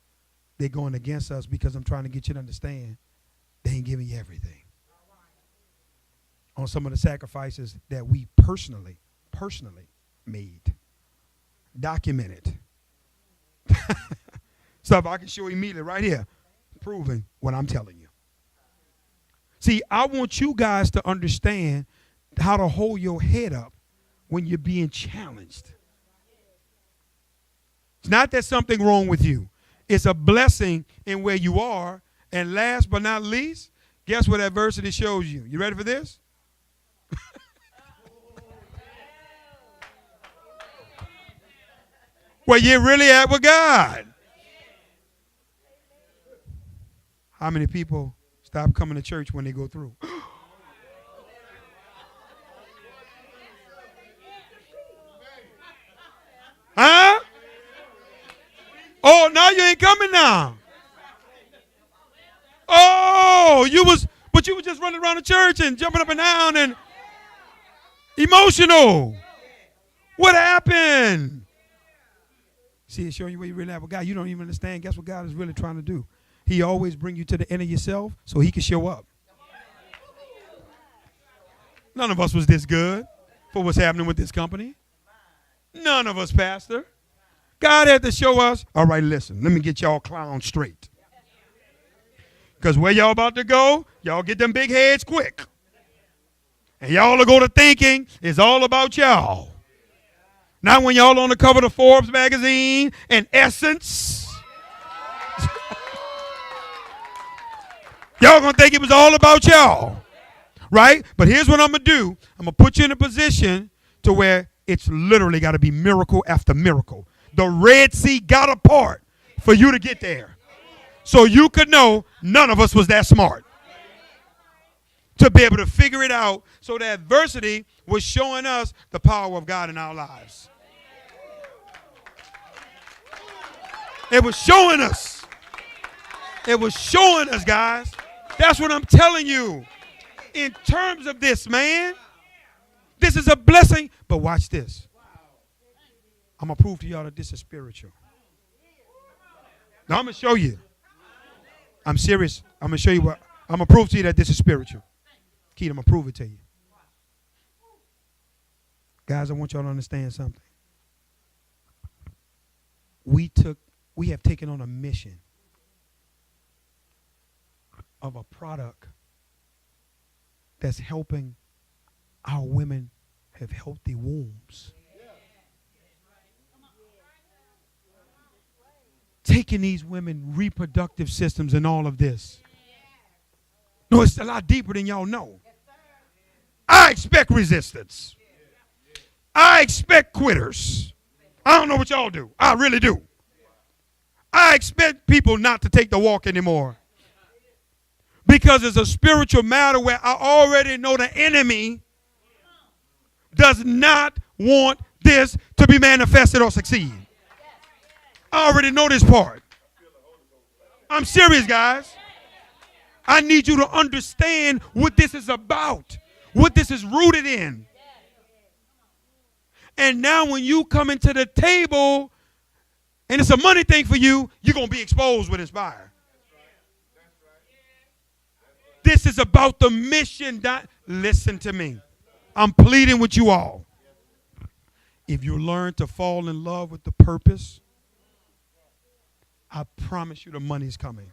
A: they're going against us, because I'm trying to get you to understand, they ain't giving you everything. On some of the sacrifices that we personally made. Documented. Stuff I can show immediately right here, proving what I'm telling you. See, I want you guys to understand how to hold your head up when you're being challenged. It's not that something wrong with you. It's a blessing in where you are. And last but not least, guess what adversity shows you? You ready for this? Where you're really at with God. How many people stop coming to church when they go through? Huh? Oh, now you ain't coming now. Oh, you was just running around the church and jumping up and down and emotional. What happened? See, it's showing you where you really have with God. You don't even understand. Guess what God is really trying to do? He always bring you to the end of yourself so he can show up. None of us was this good for what's happening with this company. None of us, Pastor. God had to show us, all right, listen, let me get y'all clowns straight. Because where y'all about to go, y'all get them big heads quick. And y'all will go to thinking it's all about y'all. Now when y'all on the cover of Forbes magazine and Essence, y'all going to think it was all about y'all. Right? But here's what I'm going to do. I'm going to put you in a position to where it's literally got to be miracle after miracle. The Red Sea got apart for you to get there. So you could know none of us was that smart to be able to figure it out. So the adversity was showing us the power of God in our lives. It was showing us. It was showing us, guys. That's what I'm telling you. In terms of this, man, this is a blessing. But watch this. I'm going to prove to y'all that this is spiritual. Now, I'm going to show you. I'm serious. I'm going to show you what. I'm going to prove to you that this is spiritual. Keith, I'm going to prove it to you. Guys, I want y'all to understand something. We have taken on a mission of a product that's helping our women have healthy wombs. Taking these women reproductive systems and all of this. No, it's a lot deeper than y'all know. I expect resistance. I expect quitters. I don't know what y'all do. I really do. I expect people not to take the walk anymore. Because it's a spiritual matter where I already know the enemy does not want this to be manifested or succeed. I already know this part. I'm serious, guys. I need you to understand what this is about, what this is rooted in. And now when you come into the table and it's a money thing for you, you're going to be exposed with Nspire. This is about the mission. Listen to me. I'm pleading with you all. If you learn to fall in love with the purpose, I promise you the money's coming.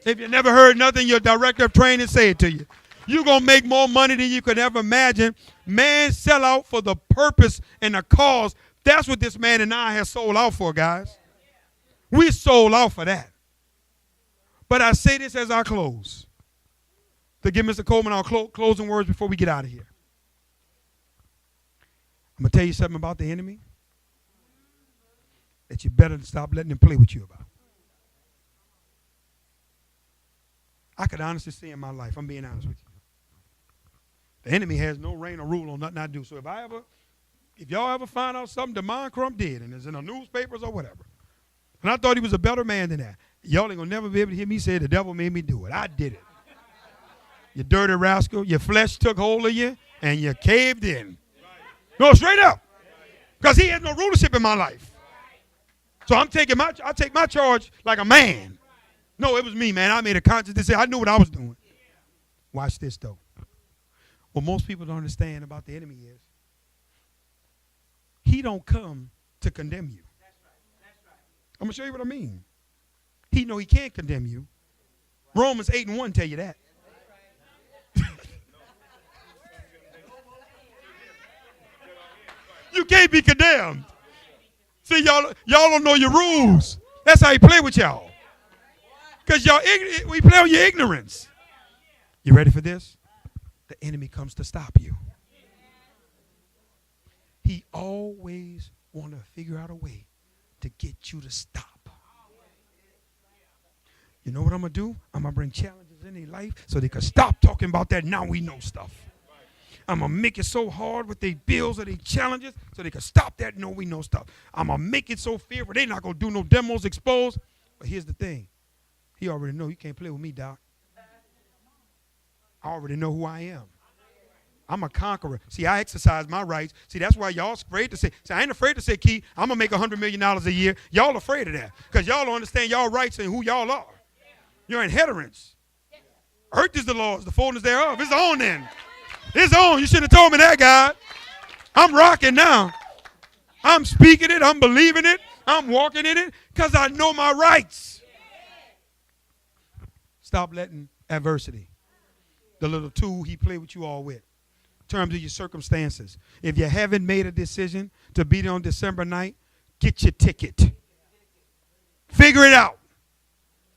A: If you never heard nothing, your director of training say it to you. You're going to make more money than you could ever imagine. Man, sell out for the purpose and the cause. That's what this man and I have sold out for, guys. We sold out for that. But I say this as I close, to give Mr. Coleman our closing words before we get out of here. I'm going to tell you something about the enemy that you better stop letting him play with you about. I could honestly say in my life, I'm being honest with you, the enemy has no reign or rule on nothing I do. So if y'all ever find out something DeMond Crump did, and it's in the newspapers or whatever, and I thought he was a better man than that, y'all ain't going to never be able to hear me say the devil made me do it. I did it. You dirty rascal. Your flesh took hold of you, and you caved in. No, straight up. Because he has no rulership in my life. So I take my charge like a man. No, it was me, man. I made a conscious decision. I knew what I was doing. Watch this, though. What most people don't understand about the enemy is he don't come to condemn you. I'm going to show you what I mean. He know he can't condemn you. Romans 8:1 tell you that. You can't be condemned. See, y'all don't know your rules. That's how he play with y'all. Because we play on your ignorance. You ready for this? The enemy comes to stop you. He always want to figure out a way to get you to stop. You know what I'm going to do? I'm going to bring challenges in their life so they can stop talking about that now we know stuff. I'm going to make it so hard with their bills or their challenges so they can stop that no we know stuff. I'm going to make it so fearful they're not going to do no demos exposed. But here's the thing. He already know you can't play with me, Doc. I already know who I am. I'm a conqueror. See, I exercise my rights. See, that's why y'all afraid to say. See, I ain't afraid to say, Key, I'm going to make $100 million a year. Y'all afraid of that because y'all don't understand y'all rights and who y'all are. You're inheritance. Earth is the Lord's, the fullness thereof. It's on then. It's on. You should have told me that, God. I'm rocking now. I'm speaking it. I'm believing it. I'm walking in it because I know my rights. Stop letting adversity, the little tool he played with you all with, in terms of your circumstances. If you haven't made a decision to be there on December night, get your ticket. Figure it out.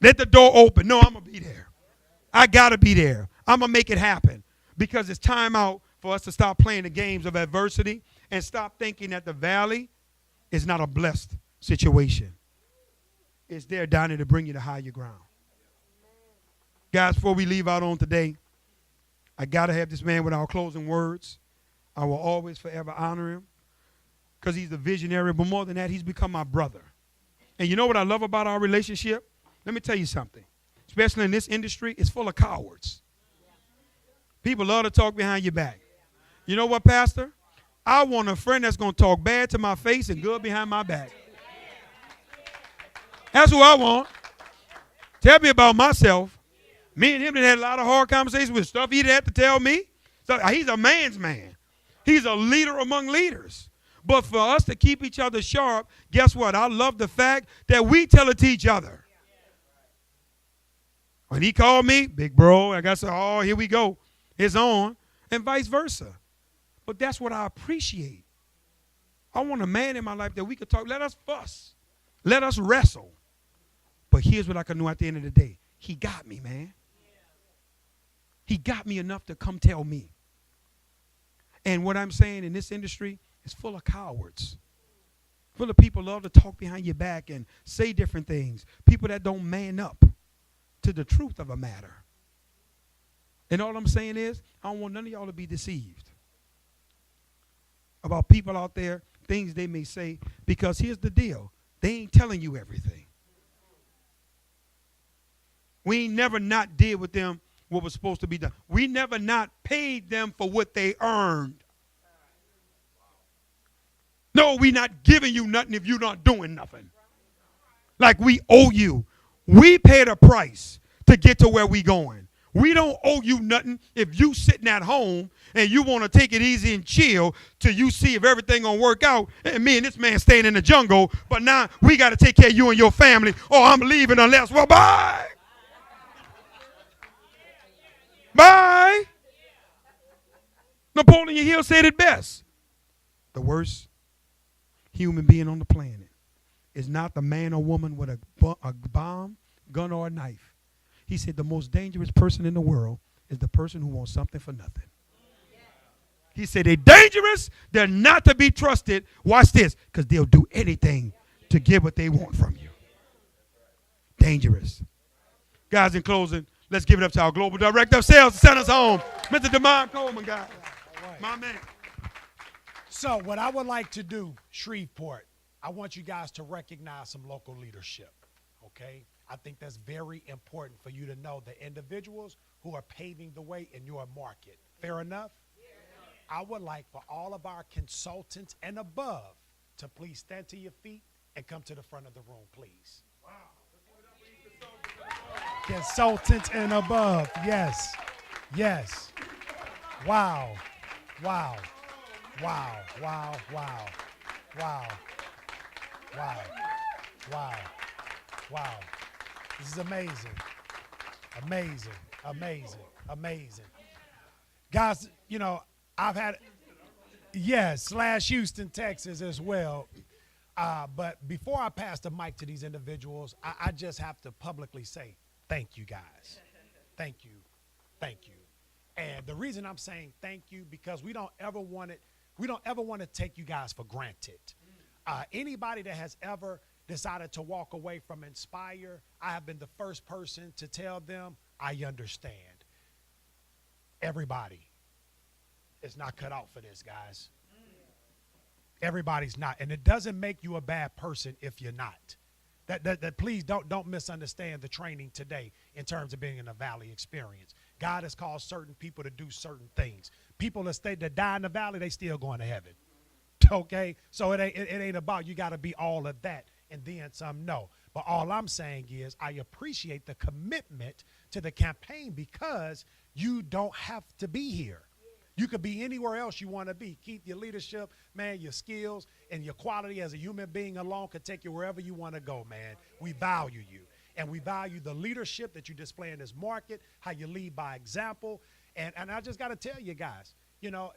A: Let the door open. No, I'm going to be there. I got to be there. I'm going to make it happen. Because it's time out for us to stop playing the games of adversity and stop thinking that the valley is not a blessed situation. It's there down there to bring you to higher ground. Guys, before we leave out on today, I got to have this man with our closing words. I will always forever honor him because he's a visionary. But more than that, he's become my brother. And you know what I love about our relationship? Let me tell you something. Especially in this industry, it's full of cowards. People love to talk behind your back. You know what, Pastor? I want a friend that's going to talk bad to my face and good behind my back. That's who I want. Tell me about myself. Me and him had a lot of hard conversations with stuff he'd have to tell me. So he's a man's man. He's a leader among leaders. But for us to keep each other sharp, guess what? I love the fact that we tell it to each other. When he called me, big bro, I got to say, oh, here we go. It's on, and vice versa. But that's what I appreciate. I want a man in my life that we could talk. Let us fuss. Let us wrestle. But here's what I can know at the end of the day. He got me, man. He got me enough to come tell me. And what I'm saying in this industry is full of cowards. Full of people love to talk behind your back and say different things. People that don't man up to the truth of a matter. And all I'm saying is, I don't want none of y'all to be deceived about people out there, things they may say, because here's the deal. They ain't telling you everything. We ain't never not did with them what was supposed to be done. We never not paid them for what they earned. No, we not giving you nothing if you're not doing nothing. Like we owe you. We paid a price to get to where we going. We don't owe you nothing if you sitting at home and you want to take it easy and chill till you see if everything going to work out. And me and this man staying in the jungle, but now we got to take care of you and your family. Oh, I'm leaving unless, well, bye. Bye. Napoleon Hill said it best. The worst human being on the planet is not the man or woman with a bomb, gun, or a knife, He said the most dangerous person in the world is the person who wants something for nothing. He said they're dangerous. They're not to be trusted. Watch this, because they'll do anything to get what they want from you. Dangerous. Guys, in closing, let's give it up to our global director of sales to send us home, Mr. DeMond Coleman, guys.
B: Right.
A: My man.
B: So what I would like to do, Shreveport, I want you guys to recognize some local leadership, okay? I think that's very important for you to know the individuals who are paving the way in your market. Fair enough? I would like for all of our consultants and above to please stand to your feet and come to the front of the room, please. Consultants and above, yes, yes. Wow, wow, wow, wow, wow, wow, wow, wow, wow. This is amazing, amazing, amazing, amazing. Guys, you know, I've had, yes, / Houston, Texas as well. But before I pass the mic to these individuals, I just have to publicly say, thank you guys. Thank you. Thank you. And the reason I'm saying thank you, because we don't ever want to take you guys for granted. Anybody that has ever decided to walk away from Nspire, I have been the first person to tell them, I understand. Everybody is not cut out for this, guys. Everybody's not. And it doesn't make you a bad person if you're not. That please don't misunderstand the training today in terms of being in a valley experience. God has called certain people to do certain things. People that die in the valley, they still going to heaven. Okay? So it ain't about you got to be all of that and then some. No. But all I'm saying is I appreciate the commitment to the campaign, because you don't have to be here. You could be anywhere else you want to be. Keep your leadership, man, your skills, and your quality as a human being alone could take you wherever you want to go, man. We value you. And we value the leadership that you display in this market, how you lead by example. And I just got to tell you guys, you know,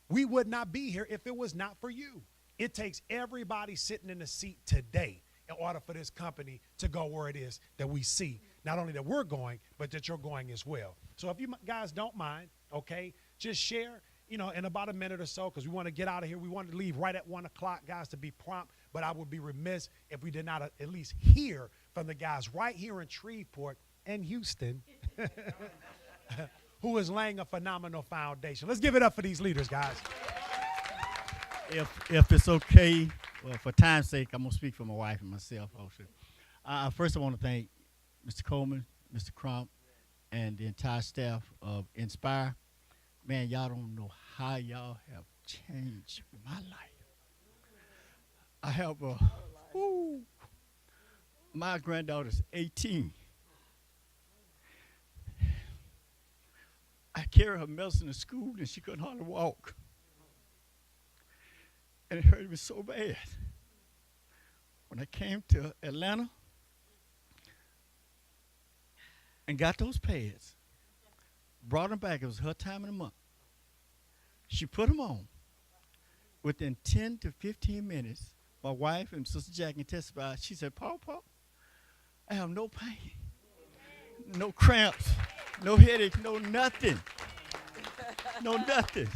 B: we would not be here if it was not for you. It takes everybody sitting in the seat today in order for this company to go where it is that we see. Not only that we're going, but that you're going as well. So if you guys don't mind, okay, just share, you know, in about a minute or so, because we want to get out of here. We want to leave right at 1 o'clock, guys, to be prompt. But I would be remiss if we did not at least hear from the guys right here in Shreveport and Houston who is laying a phenomenal foundation. Let's give it up for these leaders, guys.
C: If it's okay, well, for time's sake, I'm going to speak for my wife and myself also. First, I want to thank Mr. Coleman, Mr. Crump, and the entire staff of Nspire. Man, y'all don't know how y'all have changed my life. I have my granddaughter's 18. I carried her medicine to school and she couldn't hardly walk. And it hurt me so bad. When I came to Atlanta and got those pads, brought them back, it was her time of the month. She put them on. Within 10 to 15 minutes, my wife and Sister Jackie testified. She said, Paul, I have no pain, no cramps, no headache, no nothing. No nothing.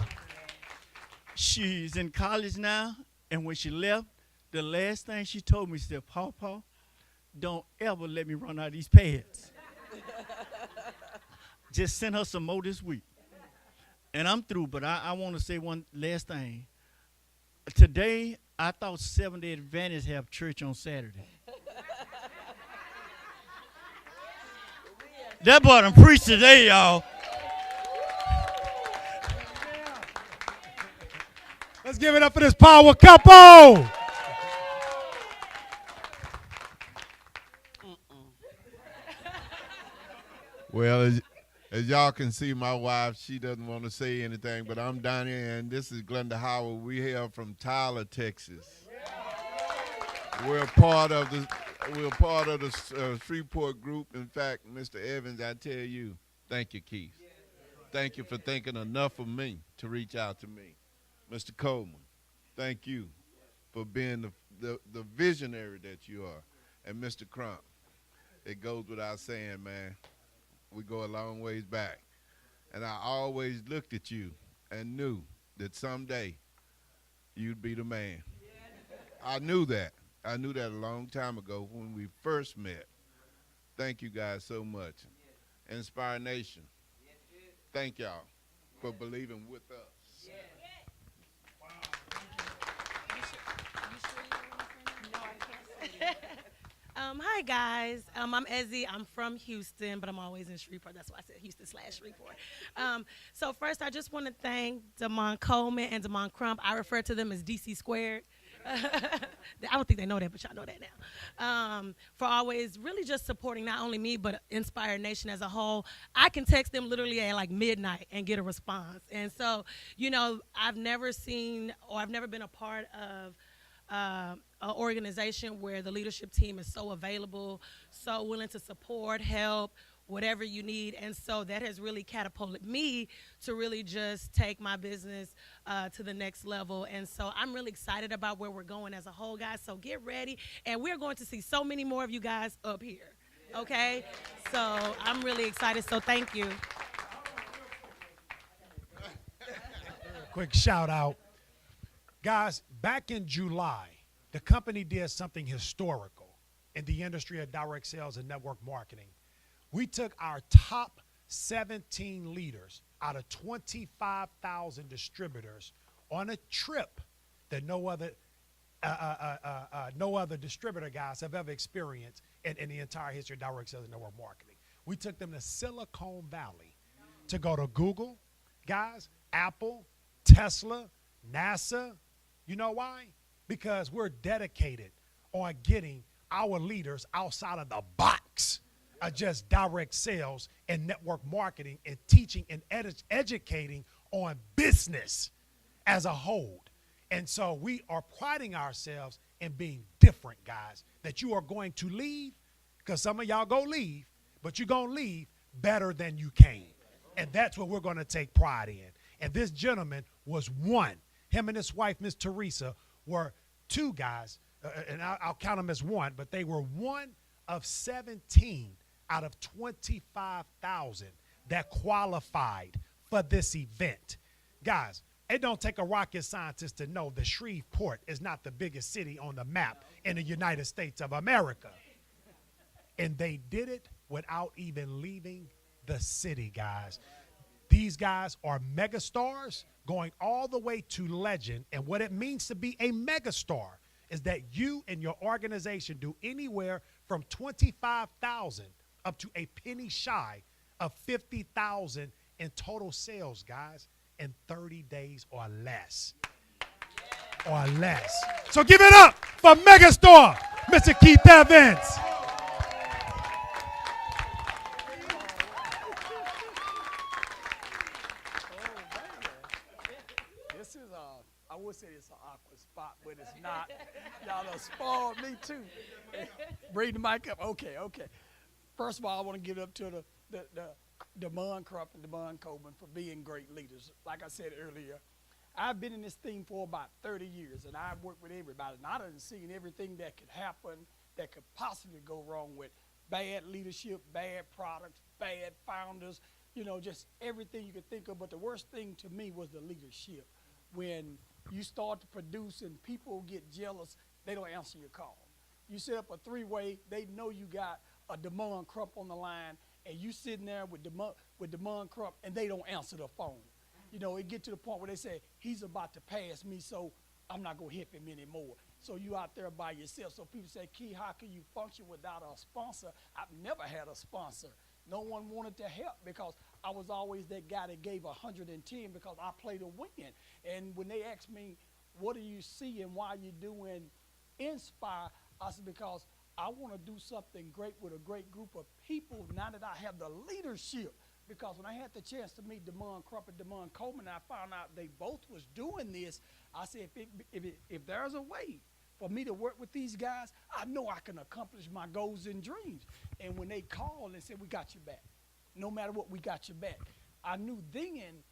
C: She's in college now, and when she left, the last thing she told me, she said, Paul, don't ever let me run out of these pads. Just send her some more this week. And I'm through, but I want to say one last thing. Today, I thought Seventh-day Adventists have church on Saturday. That boy done preached today, y'all.
B: Let's give it up for this power couple.
D: Well, as y'all can see, my wife, she doesn't want to say anything, but I'm down here, and this is Glenda Howard. We here from Tyler, Texas. We're part of the Shreveport group. In fact, Mr. Evans, I tell you, thank you, Keith. Thank you for thinking enough of me to reach out to me. Mr. Coleman, thank you for being the visionary that you are. And Mr. Crump, it goes without saying, man, We go a long ways back. And I always looked at you and knew that someday you'd be the man. I knew that. I knew that a long time ago when we first met. Thank you guys so much. Inspire Nation, thank y'all for believing with us.
E: Hi guys, I'm Ezzy. I'm from Houston, but I'm always in Shreveport. That's why I said Houston/Shreveport. So first, I just want to thank Damon Coleman and Damon Crump. I refer to them as DC squared. I don't think they know that, but y'all know that now. For always really just supporting not only me, but Inspire Nation as a whole. I can text them literally at like midnight and get a response. And so, I've never seen or I've never been a part of an organization where the leadership team is so available, so willing to support, help, whatever you need. And so that has really catapulted me to really just take my business to the next level. And so I'm really excited about where we're going as a whole, guys. So get ready. And we're going to see so many more of you guys up here. Okay? So I'm really excited. So thank you.
B: Quick shout out. Guys, back in July, the company did something historical in the industry of direct sales and network marketing. We took our top 17 leaders out of 25,000 distributors on a trip that no other distributor, guys, have ever experienced in the entire history of direct sales and network marketing. We took them to Silicon Valley to go to Google, guys, Apple, Tesla, NASA. You know why? Because we're dedicated on getting our leaders outside of the box of just direct sales and network marketing and teaching and educating on business as a whole. And so we are priding ourselves in being different, guys, that you are going to leave, because some of y'all go leave, but you're going to leave better than you came. And that's what we're going to take pride in. And this gentleman was one. Him and his wife, Miss Teresa, were two guys, and I'll count them as one, but they were one of 17 out of 25,000 that qualified for this event. Guys, it don't take a rocket scientist to know that Shreveport is not the biggest city on the map in the United States of America. And they did it without even leaving the city, guys. These guys are megastars going all the way to legend. And what it means to be a megastar is that you and your organization do anywhere from 25,000 up to a penny shy of 50,000 in total sales, guys, in 30 days or less. Or less. So give it up for megastar, Mr. Keith Evans.
F: I would say it's an awkward spot, but it's not. Y'all done spoiled me too. Bring the mic up. Okay. First of all, I want to give it up to the Damon Crump and Damon Coleman for being great leaders. Like I said earlier, I've been in this thing for about 30 years, and I've worked with everybody, and I done seen everything that could happen, that could possibly go wrong with bad leadership, bad products, bad founders, just everything you could think of. But the worst thing to me was the leadership. When you start to produce and people get jealous, they don't answer your call. You set up a three-way, they know you got a Damon Crump on the line, and you sitting there with Damon Crump, and they don't answer the phone. It get to the point where they say, he's about to pass me, so I'm not going to hit him anymore. So you out there by yourself. So people say, Key, how can you function without a sponsor? I've never had a sponsor. No one wanted to help because I was always that guy that gave 110 because I play to win. And when they asked me, what do you see and why you doing Nspire, I said, because I want to do something great with a great group of people now that I have the leadership. Because when I had the chance to meet Damon Crump and Damon Coleman, I found out they both was doing this. I said, if there's a way for me to work with these guys, I know I can accomplish my goals and dreams. And when they called and said, we got your back, no matter what, we got your back, I knew then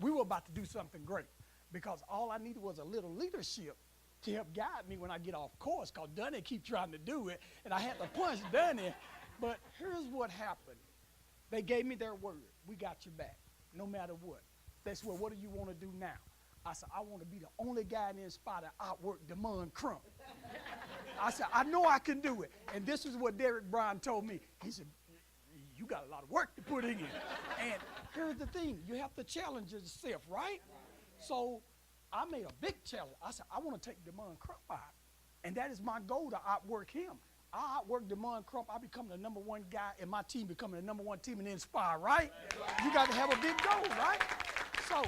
F: we were about to do something great, because all I needed was a little leadership to help guide me when I get off course, because Dunny keep trying to do it, and I had to punch Dunny. But here's what happened. They gave me their word. We got your back, no matter what. They said, well, what do you want to do now? I said, I want to be the only guy in Nspire that outworked Damon Crump. I said, I know I can do it. And this is what Derek Bryan told me. He said, you got a lot of work to put in. And here's the thing. You have to challenge yourself, right? So I made a big challenge. I said, I want to take Damon Crump out. And that is my goal, to outwork him. I outwork Damon Crump. I become the #1 guy, and my team becoming the #1 team in Nspire, right? You got to have a big goal, right? So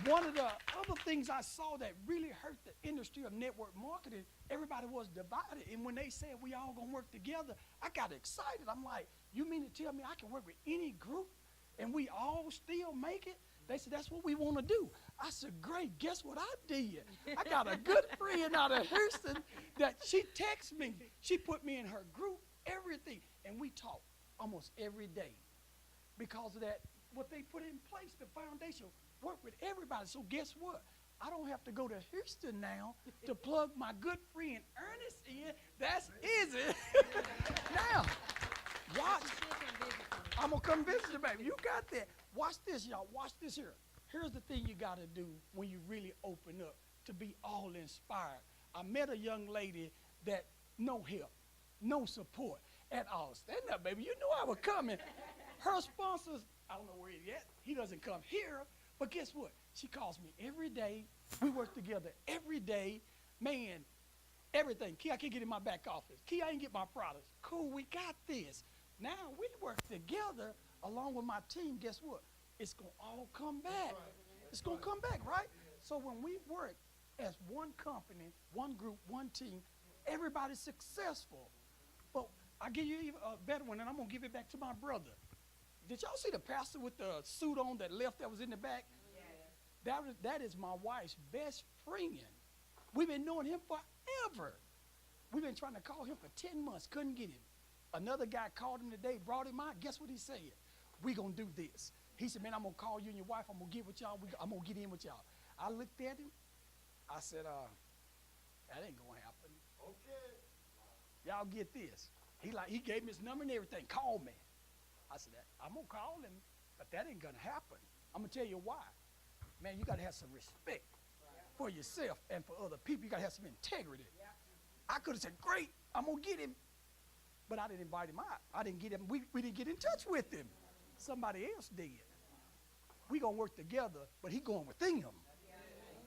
F: one of the other things I saw that really hurt the industry of network marketing, everybody was divided. And when they said we all gonna work together, I got excited. I'm like, you mean to tell me I can work with any group and we all still make it? They said, that's what we want to do. I said, great, guess what I did? I got a good friend out of Houston that she texted me. She put me in her group, everything. And we talk almost every day. Because of that, what they put in place, the foundation, work with everybody. So guess what? I don't have to go to Houston now to plug my good friend Ernest in. That's easy. Now, watch. I'm going to come visit you, baby. You got that. Watch this, y'all. Watch this here. Here's the thing you got to do when you really open up to be all inspired. I met a young lady that no help, no support at all. Stand up, baby. You knew I was coming. Her sponsors, I don't know where he's at. He doesn't come here. But guess what? She calls me every day. We work together every day. Man, everything. Key, I can't get in my back office. Key, I ain't get my products. Cool, we got this. Now we work together along with my team. Guess what? It's going to all come back. It's going to come back, right? So when we work as one company, one group, one team, everybody's successful. But I give you even a better one, and I'm going to give it back to my brother. Did y'all see the pastor with the suit on that left that was in the back? Yeah. That is my wife's best friend. We've been knowing him forever. We've been trying to call him for 10 months, couldn't get him. Another guy called him today, brought him out. Guess what he said? We gonna do this. He said, man, I'm gonna call you and your wife. I'm gonna get with y'all. I'm gonna get in with y'all. I looked at him. I said, that ain't gonna happen. Okay. Y'all get this. He gave me his number and everything. Call me. I said, I'm gonna call him, but that ain't gonna happen. I'm gonna tell you why. Man, you gotta have some respect for yourself and for other people. You gotta have some integrity. I could have said, great, I'm gonna get him, but I didn't invite him out. I didn't get him, we didn't get in touch with him. Somebody else did. We gonna work together, but he going with them.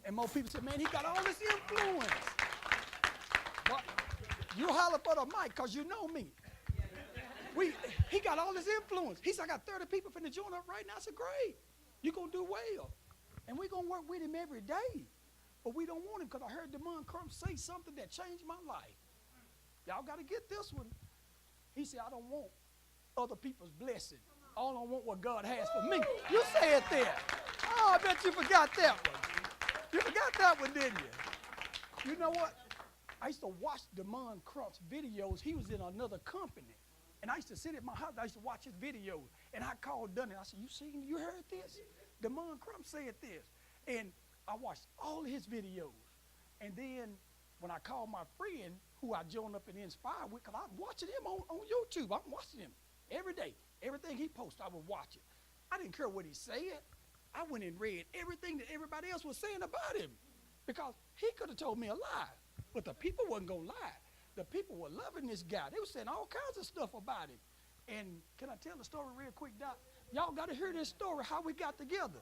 F: And more people said, man, he got all this influence. But you holler for the mic, cause you know me. He got all this influence. He said, I got 30 people finna join up right now. I said, great. You're going to do well. And we're going to work with him every day. But we don't want him because I heard Damon Crump say something that changed my life. Y'all got to get this one. He said, I don't want other people's blessing. All I want what God has for me. You said that. Oh, I bet you forgot that one. You forgot that one, didn't you? You know what? I used to watch Damon Crump's videos. He was in another company. And I used to sit at my house, I used to watch his videos. And I called Dunny. I said, you heard this? Damon Crump said this. And I watched all his videos. And then when I called my friend, who I joined up in Nspire with, because I'm watching him on YouTube. I'm watching him every day. Everything he posts, I would watch it. I didn't care what he said. I went and read everything that everybody else was saying about him. Because he could have told me a lie. But the people wasn't going to lie. The people were loving this guy. They were saying all kinds of stuff about him. And can I tell the story real quick, Doc? Y'all got to hear this story, how we got together.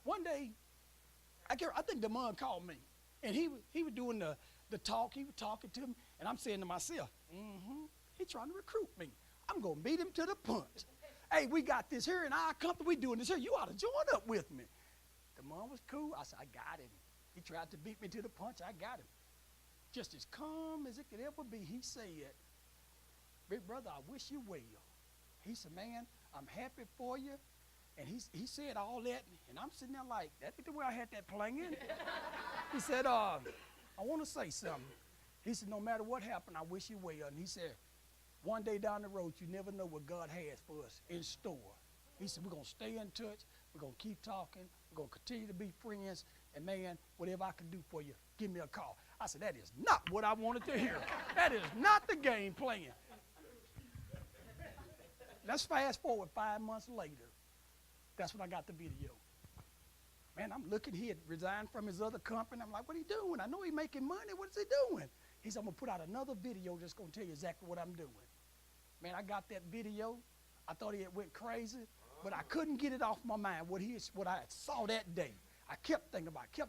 F: One day, I think Damon called me. And he was doing the talk. He was talking to me. And I'm saying to myself, he's trying to recruit me. I'm going to beat him to the punch. Hey, we got this here in our company. We doing this here. You ought to join up with me. Damon was cool. I said, I got him. He tried to beat me to the punch. I got him. Just as calm as it could ever be, he said, big brother, I wish you well. He said, man, I'm happy for you. And he said all that, and I'm sitting there like, that ain't the way I had that playing. He said, I want to say something. He said, no matter what happened, I wish you well. And he said, one day down the road, you never know what God has for us in store. He said, we're going to stay in touch. We're going to keep talking. We're going to continue to be friends. And, man, whatever I can do for you, give me a call. I said, that is not what I wanted to hear. That is not the game plan. let's fast forward 5 months later. That's when I got the video. Man, I'm looking, he had resigned from his other company. I'm like, what he doing? I know he making money. What is he doing? He said, I'm going to put out another video just going to tell you exactly what I'm doing. Man, I got that video. I thought he had went crazy, but I couldn't get it off my mind, what I saw that day. I kept thinking about it,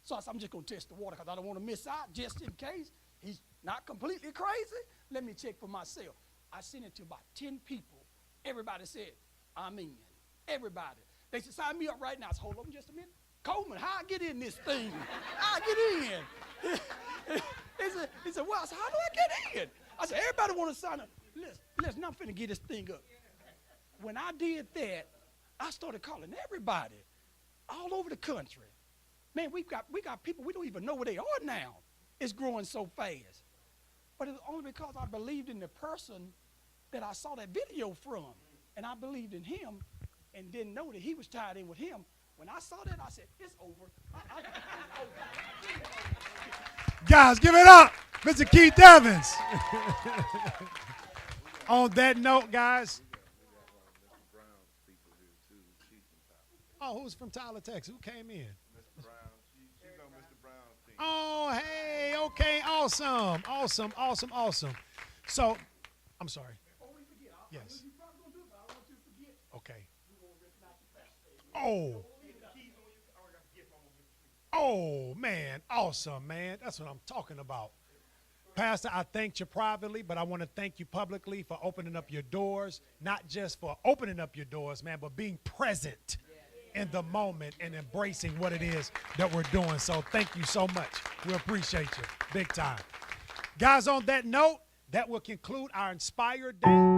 F: So I said, I'm just going to test the water because I don't want to miss out just in case he's not completely crazy. Let me check for myself. I sent it to about 10 people. Everybody said, I'm in. Everybody. They said, sign me up right now. I said, hold on just a minute. Coleman, how I get in this thing? How I get in? He said, well, I said, how do I get in? I said, everybody want to sign up. Listen, I'm finna get this thing up. When I did that, I started calling everybody all over the country. Man, we got people, we don't even know where they are now. It's growing so fast. But it's only because I believed in the person that I saw that video from. And I believed in him and didn't know that he was tied in with him. When I saw that, I said, it's over.
B: Guys, give it up, Mr. Keith Evans. On that note, guys. Oh, who's from Tyler, Texas? Who came in?
D: Mr. Brown. She's on Mr. Brown's team.
B: Oh, hey, okay, awesome. So, I'm sorry. Yes. Okay. Oh, man, awesome, man. That's what I'm talking about. Pastor, I thanked you privately, but I want to thank you publicly for opening up your doors, not just for opening up your doors, man, but being present in the moment and embracing what it is that we're doing. So thank you so much. We appreciate you big time. Guys, on that note, that will conclude our Nspire Day.